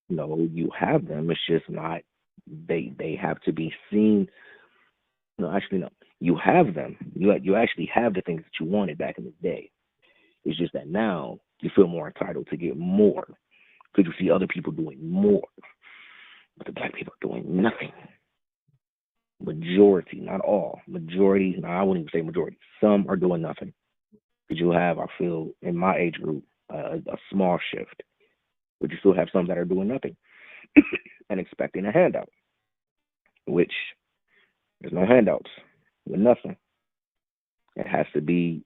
You have them. It's just not. They have to be seen. No, actually, no. You have them. You actually have the things that you wanted back in the day. It's just that now you feel more entitled to get more because you see other people doing more, but the black people are doing nothing. Majority, not all. Majority, no, I wouldn't even say majority. Some are doing nothing. Because you have, I feel, in my age group, a small shift. But you still have some that are doing nothing and expecting a handout, which there's no handouts with nothing. It has to be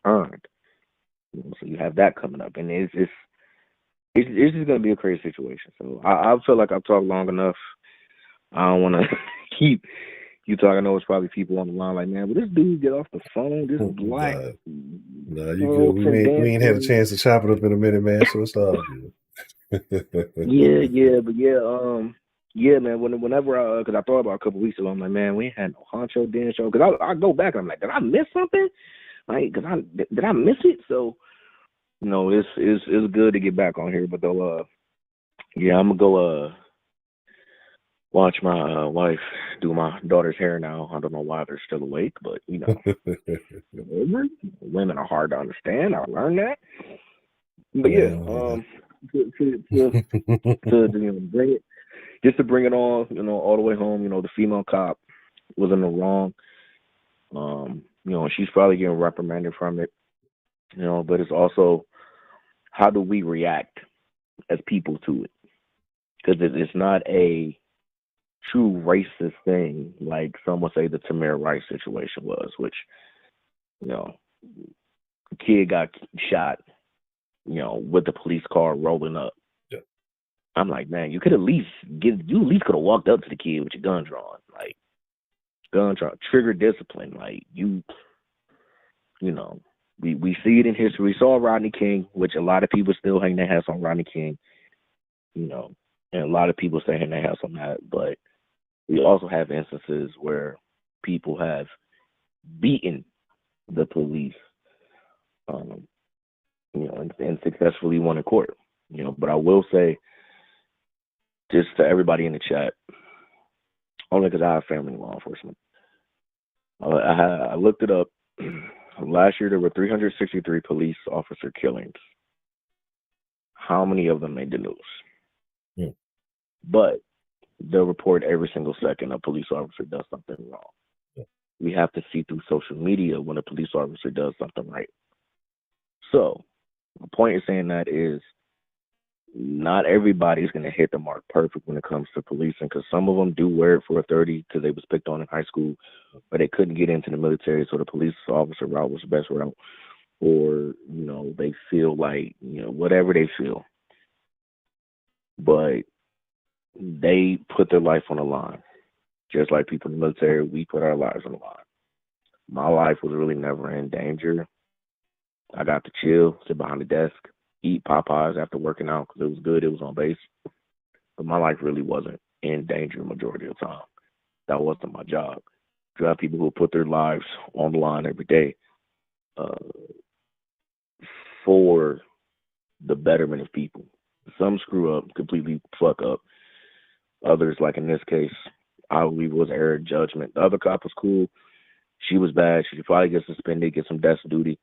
earned. So you have that coming up. And it's just going to be a crazy situation. So I feel like I've talked long enough. I don't want to keep you talking. I know it's probably people on the line like, man, but this dude get off the phone. This black.
No, you good. We ain't had a chance to chop it up in a minute, man. So it's all good.
Yeah, man. Whenever because I thought about a couple weeks ago, I'm like, man, we ain't had no Honcho Den show. Because I go back and I'm like, did I miss something? Like, did I miss it? So, it's good to get back on here. But though, I'm gonna go watch my wife do my daughter's hair now. I don't know why they're still awake, but women are hard to understand. I learned that. But to bring it on, all the way home. The female cop was in the wrong. She's probably getting reprimanded from it. But it's also how do we react as people to it? Because it's not a true racist thing, like some would say the Tamir Rice situation was, which, the kid got shot, with the police car rolling up. Yeah. I'm like, man, you could at least could have walked up to the kid with your gun drawn, like trigger discipline, like we see it in history. We saw Rodney King, which a lot of people still hang their hats on Rodney King, and a lot of people say hang their hats on that, but we also have instances where people have beaten the police, and successfully won in court. But I will say, just to everybody in the chat, only because I have family in law enforcement, I looked it up. Last year there were 363 police officer killings. How many of them made the news? Yeah. But they'll report every single second a police officer does something wrong. Yeah. We have to see through social media when a police officer does something right. So, my point in saying that is not everybody's going to hit the mark perfect when it comes to policing, because some of them do wear it for a 30 because they was picked on in high school, but they couldn't get into the military, so the police officer route was the best route. Or, they feel like, whatever they feel. But they put their life on the line. Just like people in the military, we put our lives on the line. My life was really never in danger. I got to chill, sit behind the desk, eat Popeyes after working out because it was good. It was on base. But my life really wasn't in danger the majority of the time. That wasn't my job. You have people who put their lives on the line every day for the betterment of people. Some screw up, completely fuck up. Others, like in this case, I believe was error judgment. The other cop was cool. she was bad. She should probably get suspended, get some desk duty.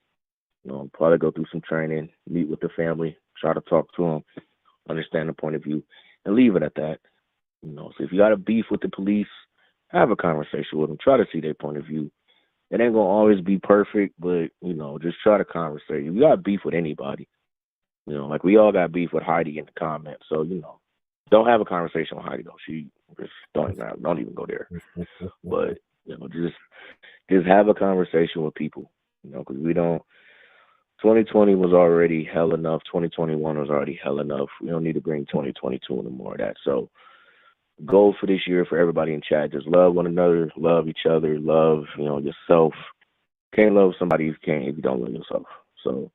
Probably go through some training, meet with the family, try to talk to them, understand the point of view, and leave it at that. So if you got a beef with the police, have a conversation with them. Try to see their point of view. It ain't gonna always be perfect, but just try to conversate. If you got beef with anybody, like we all got beef with Heidi in the comments. So don't have a conversation with Heidi though. She just don't even go there. But just have a conversation with people. Because we don't. 2020 was already hell enough. 2021 was already hell enough. We don't need to bring 2022 and more of that. So, goal for this year for everybody in chat: just love one another, love each other, love yourself. Can't love somebody if you don't love yourself. So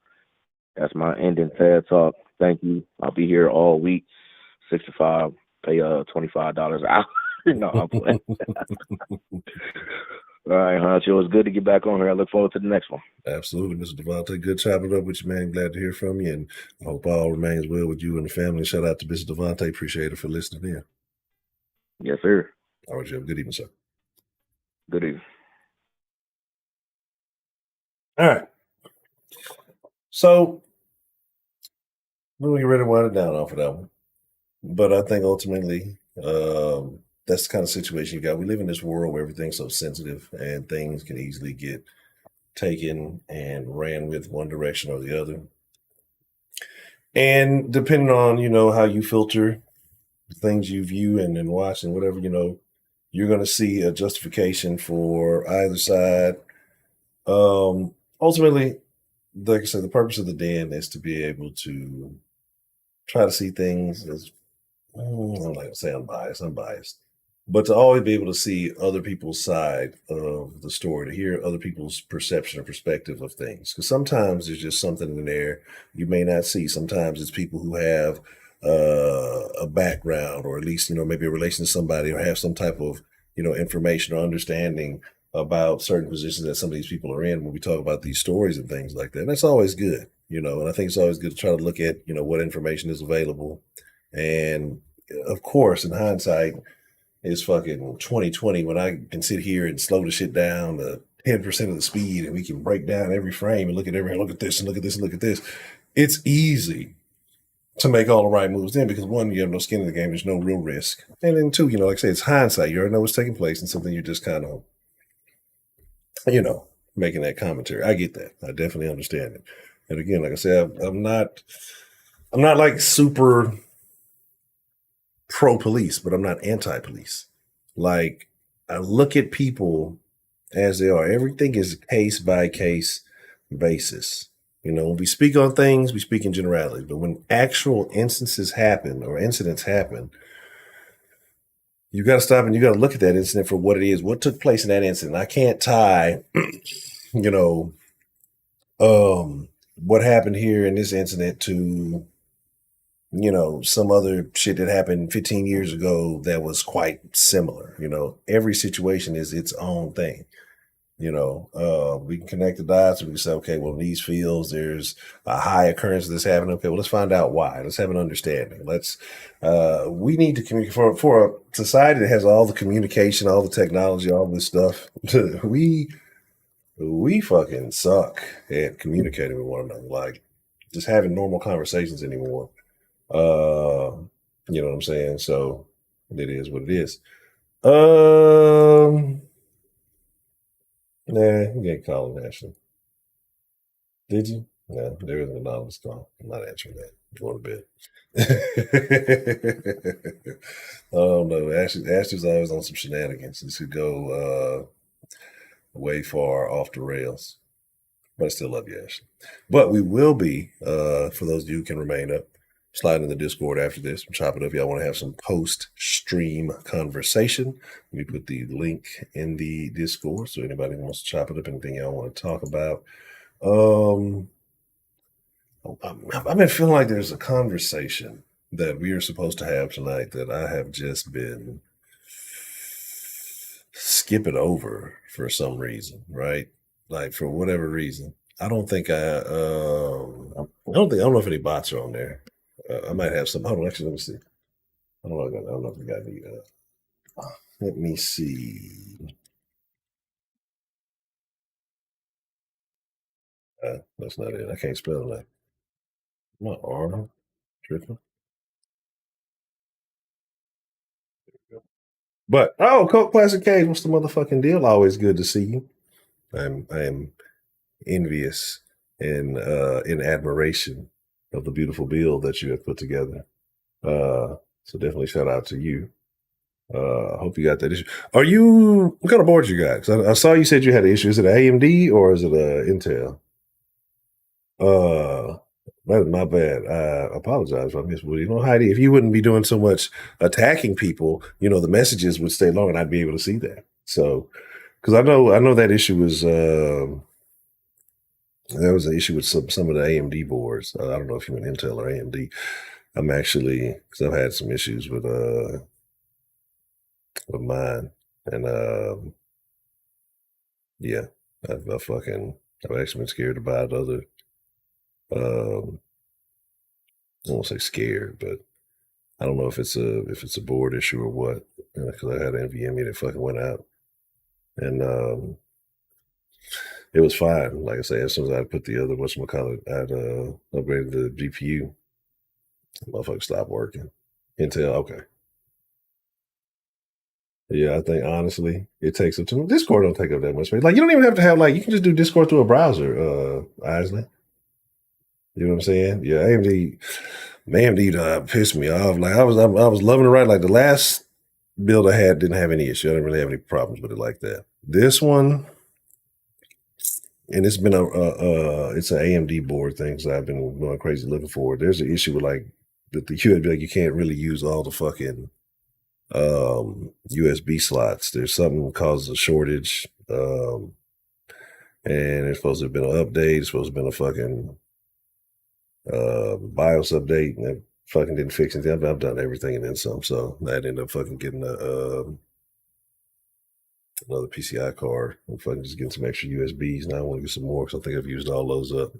that's my ending TED talk. Thank you. I'll be here all week. 6 to 5. Pay $25 an hour. No, I'm playing. All right, Honcho, it's good to get back on here. I look forward to the next one.
Absolutely, Mr. Devontae. Good chopping up with you, man. Glad to hear from you, and I hope all remains well with you and the family. Shout out to Mr. Devontae. Appreciate it for listening in.
Yes, sir.
All right, you have a good evening, sir.
Good evening.
All right. So, we'll get ready to wind it down off of that one. But I think ultimately, that's the kind of situation you got. We live in this world where everything's so sensitive and things can easily get taken and ran with one direction or the other. And depending on, how you filter the things you view and watch and whatever, you're going to see a justification for either side. Ultimately, like I said, the purpose of the den is to be able to try to see things as, I'm not going to say unbiased, but to always be able to see other people's side of the story, to hear other people's perception or perspective of things. Because sometimes there's just something in there you may not see. Sometimes it's people who have a background, or at least, maybe a relation to somebody, or have some type of, information or understanding about certain positions that some of these people are in when we talk about these stories and things like that. And that's always good, and I think it's always good to try to look at, what information is available. And of course, in hindsight, it's fucking 2020 when I can sit here and slow the shit down to 10% of the speed, and we can break down every frame and look at this and look at this and look at this. It's easy to make all the right moves then, because one, you have no skin in the game, there's no real risk. And then two, like I say, it's hindsight. You already know what's taking place, and something you're just kind of, making that commentary. I get that. I definitely understand it. And again, like I said, I'm not like super pro-police, but I'm not anti-police. Like, I look at people as they are. Everything is case-by-case basis. When we speak on things, we speak in generalities. But when actual instances happen or incidents happen, you got to stop and you got to look at that incident for what it is. What took place in that incident? I can't tie, what happened here in this incident to some other shit that happened 15 years ago that was quite similar. Every situation is its own thing. We can connect the dots, and we can say, okay, well, in these fields, there's a high occurrence of this happening. Okay, well, let's find out why. Let's have an understanding. We need to communicate for a society that has all the communication, all the technology, all this stuff. we fucking suck at communicating with one another, like just having normal conversations anymore. You know what I'm saying? So it is what it is. Nah, you can't call him Ashley. Did you? No, there is an anonymous call. I'm not answering that. Go to bed. I don't know. Ashley's always on some shenanigans. This could go way far off the rails. But I still love you, Ashley. But we will be, for those of you who can remain up, slide in the Discord after this. Chop it up. Y'all want to have some post-stream conversation. Let me put the link in the Discord so anybody who wants to chop it up, anything y'all want to talk about. I've been feeling like there's a conversation that we are supposed to have tonight that I have just been skipping over for some reason, right? Like, for whatever reason. I don't know if any bots are on there. I might have some. Hold on, actually, let me see. I don't know if we got any. Let me see. That's not it. I can't spell that. Not R. Tripping. But Coke Classic Cage, what's the motherfucking deal? Always good to see you. I am envious and in admiration of the beautiful build that you have put together. So definitely shout out to you. I hope you got that issue. What kind of board you got? 'Cause I saw you said you had an issue. Is it an AMD or is it a Intel? That is my bad. I apologize if I missed. Well, Heidi, if you wouldn't be doing so much attacking people, the messages would stay long and I'd be able to see that. So, because I know that issue was there was an issue with some of the AMD boards. I don't know if you meant Intel or AMD. I'm actually, because I've had some issues with mine, and yeah, I've actually been scared to buy the other. I won't say scared, but I don't know if it's a board issue or what. Because I had an NVMe that fucking went out, and it was fine. Like I say, as soon as I put the other I'd upgraded the GPU. The motherfucker stopped working. Intel, okay. Yeah, I think honestly, it takes up too much. Discord don't take up that much space. Like you don't even have to have you can just do Discord through a browser, Isley. You know what I'm saying? Yeah, AMD pissed me off. Like I was loving it right. Like the last build I had didn't have any issue. I didn't really have any problems with it like that. This one, and it's been it's an AMD board thing, so I've been going crazy looking for it. There's an issue with the USB, you can't really use all the fucking USB slots. There's something that causes a shortage, and there's supposed to have been an update. It's supposed to have been a fucking BIOS update, and it fucking didn't fix anything. I've done everything and then some, so I ended up fucking getting another PCI card and fucking just getting some extra USBs. Now I want to get some more because I think I've used all those up.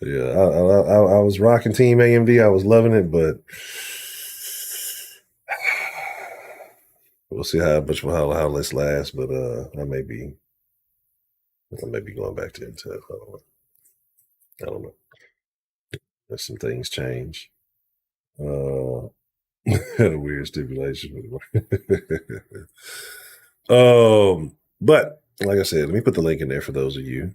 Yeah, I was rocking Team AMD. I was loving it, but we'll see how this lasts. But I may be going back to Intel. I don't know. There's some things change. Had a weird stipulation. But like I said, let me put the link in there for those of you.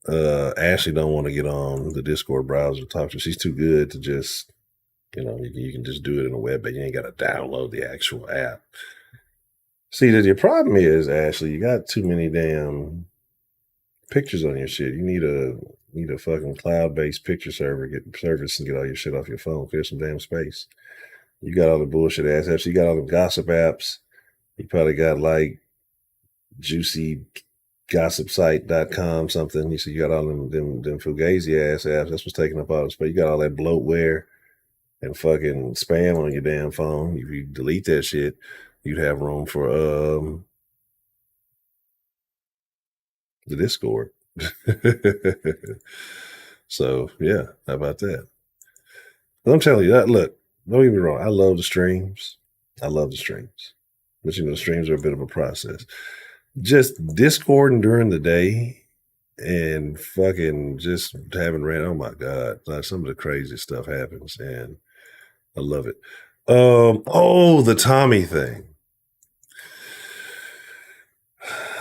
Ashley don't want to get on the Discord browser to talk to her. She's too good to just, you can just do it in a web, but you ain't got to download the actual app. See, your problem is, Ashley, you got too many damn pictures on your shit. You need a fucking cloud-based picture service and get all your shit off your phone. Clear some damn space. You got all the bullshit ass apps. You got all the gossip apps. You probably got juicy gossipsite.com something. You see, you got all them fugazi ass apps. That's what's taking up all the space. You got all that bloatware and fucking spam on your damn phone. If you delete that shit, you'd have room for the Discord. So yeah, how about that? I'm telling you that. Look, don't get me wrong. I love the streams. But the streams are a bit of a process. Just Discording during the day and fucking just having ran. Oh my God, some of the craziest stuff happens, and I love it. The Tommy thing.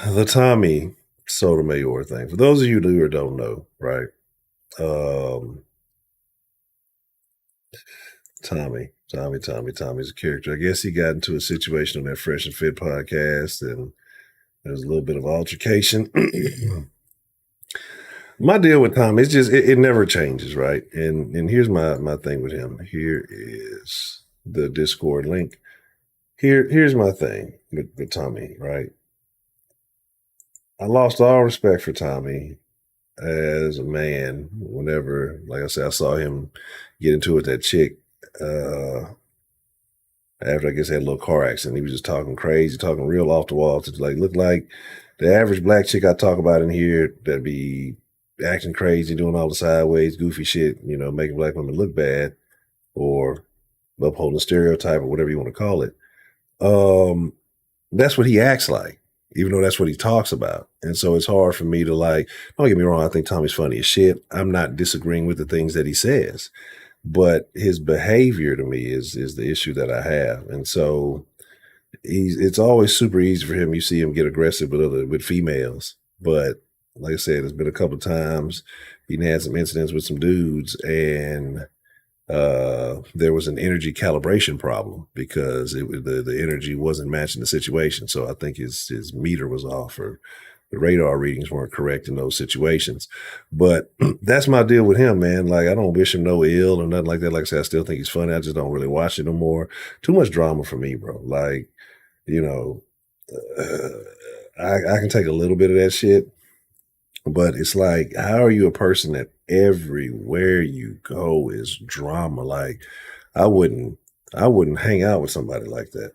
The Tommy Sotomayor thing. For those of you who don't know, right? Tommy's a character. I guess he got into a situation on that Fresh and Fit podcast, and there was a little bit of altercation. My deal with Tommy is just it never changes, right? And here's my thing with him. Here is the Discord link. Here's my thing with Tommy, right? I lost all respect for Tommy as a man whenever, like I said, I saw him get into it with that chick after I guess they had a little car accident. He was just talking crazy, talking real off the wall to look like the average black chick I talk about in here that'd be acting crazy, doing all the sideways, goofy shit, making black women look bad or upholding stereotype or whatever you want to call it. That's what he acts like. even though that's what he talks about. And so it's hard for me to like, don't get me wrong, I think Tommy's funny as shit. I'm not disagreeing with the things that he says, but his behavior to me is the issue that I have. And so it's always super easy for him. You see him get aggressive with females, but like I said, it's been a couple of times he had some incidents with some dudes, and there was an energy calibration problem because the energy wasn't matching the situation. So I think his meter was off, or the radar readings weren't correct in those situations. But that's my deal with him, man. Like, I don't wish him no ill or nothing like that. Like I said, I still think he's funny. I just don't really watch it no more. Too much drama for me, bro. Like, you know, I can take a little bit of that shit, but it's like, how are you a person that everywhere you go is drama? Like, I wouldn't hang out with somebody like that.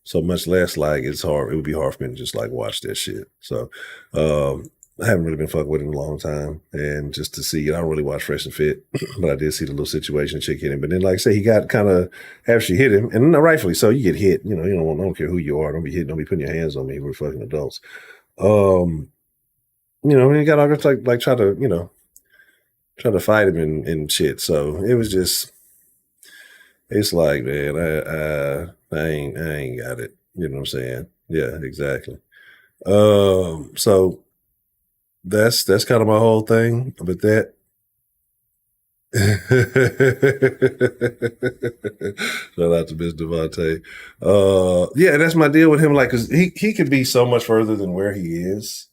So much less like it would be hard for me to just like watch that shit. So I haven't really been fucking with him in a long time. And just to see, I don't really watch Fresh and Fit, but I did see the little situation chick hit him. But then, like I say, he got kind of, after she hit him, and rightfully so, you get hit. You know, I don't care who you are. Don't be hitting, don't be putting your hands on me. We're fucking adults. You know, you got all like try to fight him and shit. So it was just, it's like, man, I ain't got it. You know what I'm saying? Yeah, exactly. So that's kind of my whole thing. But that, shout out to Miss Devontae. Yeah, that's my deal with him. Like, cause he could be so much further than where he is.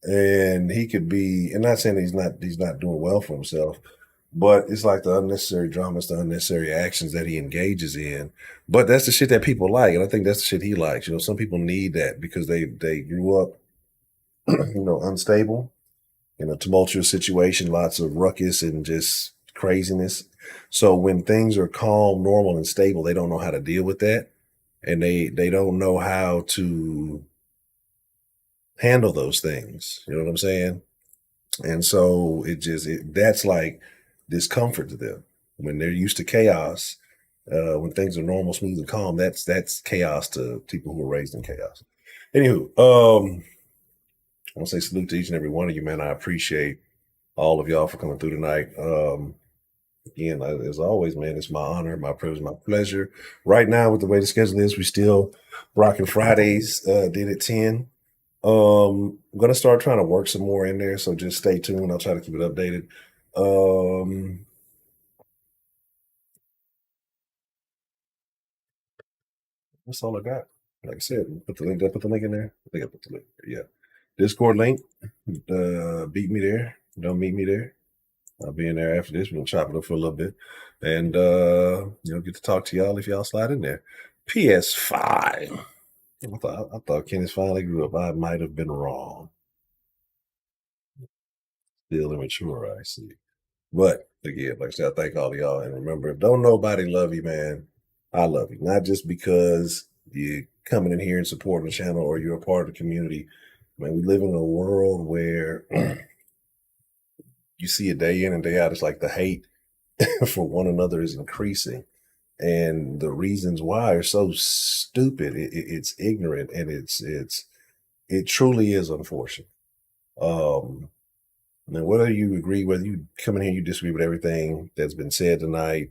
And he could be, and not saying he's not doing well for himself, but it's like the unnecessary dramas, the unnecessary actions that he engages in. But that's the shit that people like. And I think that's the shit he likes. You know, some people need that because they grew up, you know, unstable, in a tumultuous situation, lots of ruckus and just craziness. So when things are calm, normal, and stable, they don't know how to deal with that. And they don't know how to handle those things. You know what I'm saying? And so that's like discomfort to them. When they're used to chaos, when things are normal, smooth, and calm, that's chaos to people who are raised in chaos. Anywho, I want to say salute to each and every one of you, man. I appreciate all of y'all for coming through tonight. Again, as always, man, it's my honor, my privilege, my pleasure. Right now, with the way the schedule is, we still rocking Fridays, did at 10. I'm going to start trying to work some more in there, so just stay tuned. I'll try to keep it updated. That's all I got. Like I said, did I put the link in there? I think I put the link there. Yeah. Discord link. Beat me there. Don't meet me there. I'll be in there after this. We're going to chop it up for a little bit. And, get to talk to y'all if y'all slide in there. PS5. I thought Kenneth finally grew up. I might have been wrong. Still immature, I see. But again, like I said, I thank all of y'all. And remember, if don't nobody love you, man, I love you. Not just because you're coming in here and supporting the channel or you're a part of the community. Man, we live in a world where you see it day in and day out. It's like the hate for one another is increasing. And the reasons why are so stupid. It's ignorant, and it truly is unfortunate. Now, whether you agree, whether you come in here, you disagree with everything that's been said tonight,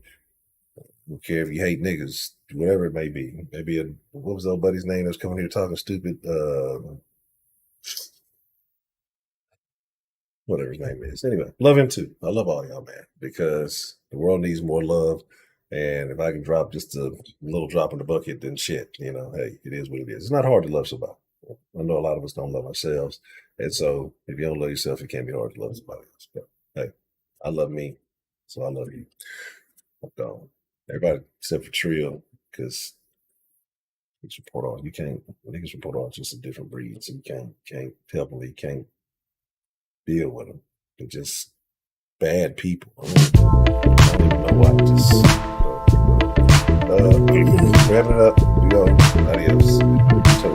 I don't care if you hate niggas, whatever it may be. Maybe what was the old buddy's name that was coming here talking stupid? Whatever his name is. Anyway, love him too. I love all y'all, man, because the world needs more love. And if I can drop just a little drop in the bucket, then shit, hey, it is what it is. It's not hard to love somebody. I know a lot of us don't love ourselves. And so if you don't love yourself, it can't be hard to love somebody else. But hey, I love me, so I love you. I'm gone. Everybody except for Trill, because niggas report on. Niggas report on just a different breed, so you can't help them. You can't deal with them. They're just bad people. I don't even know why. Just wrapping it up. We go. Adios. So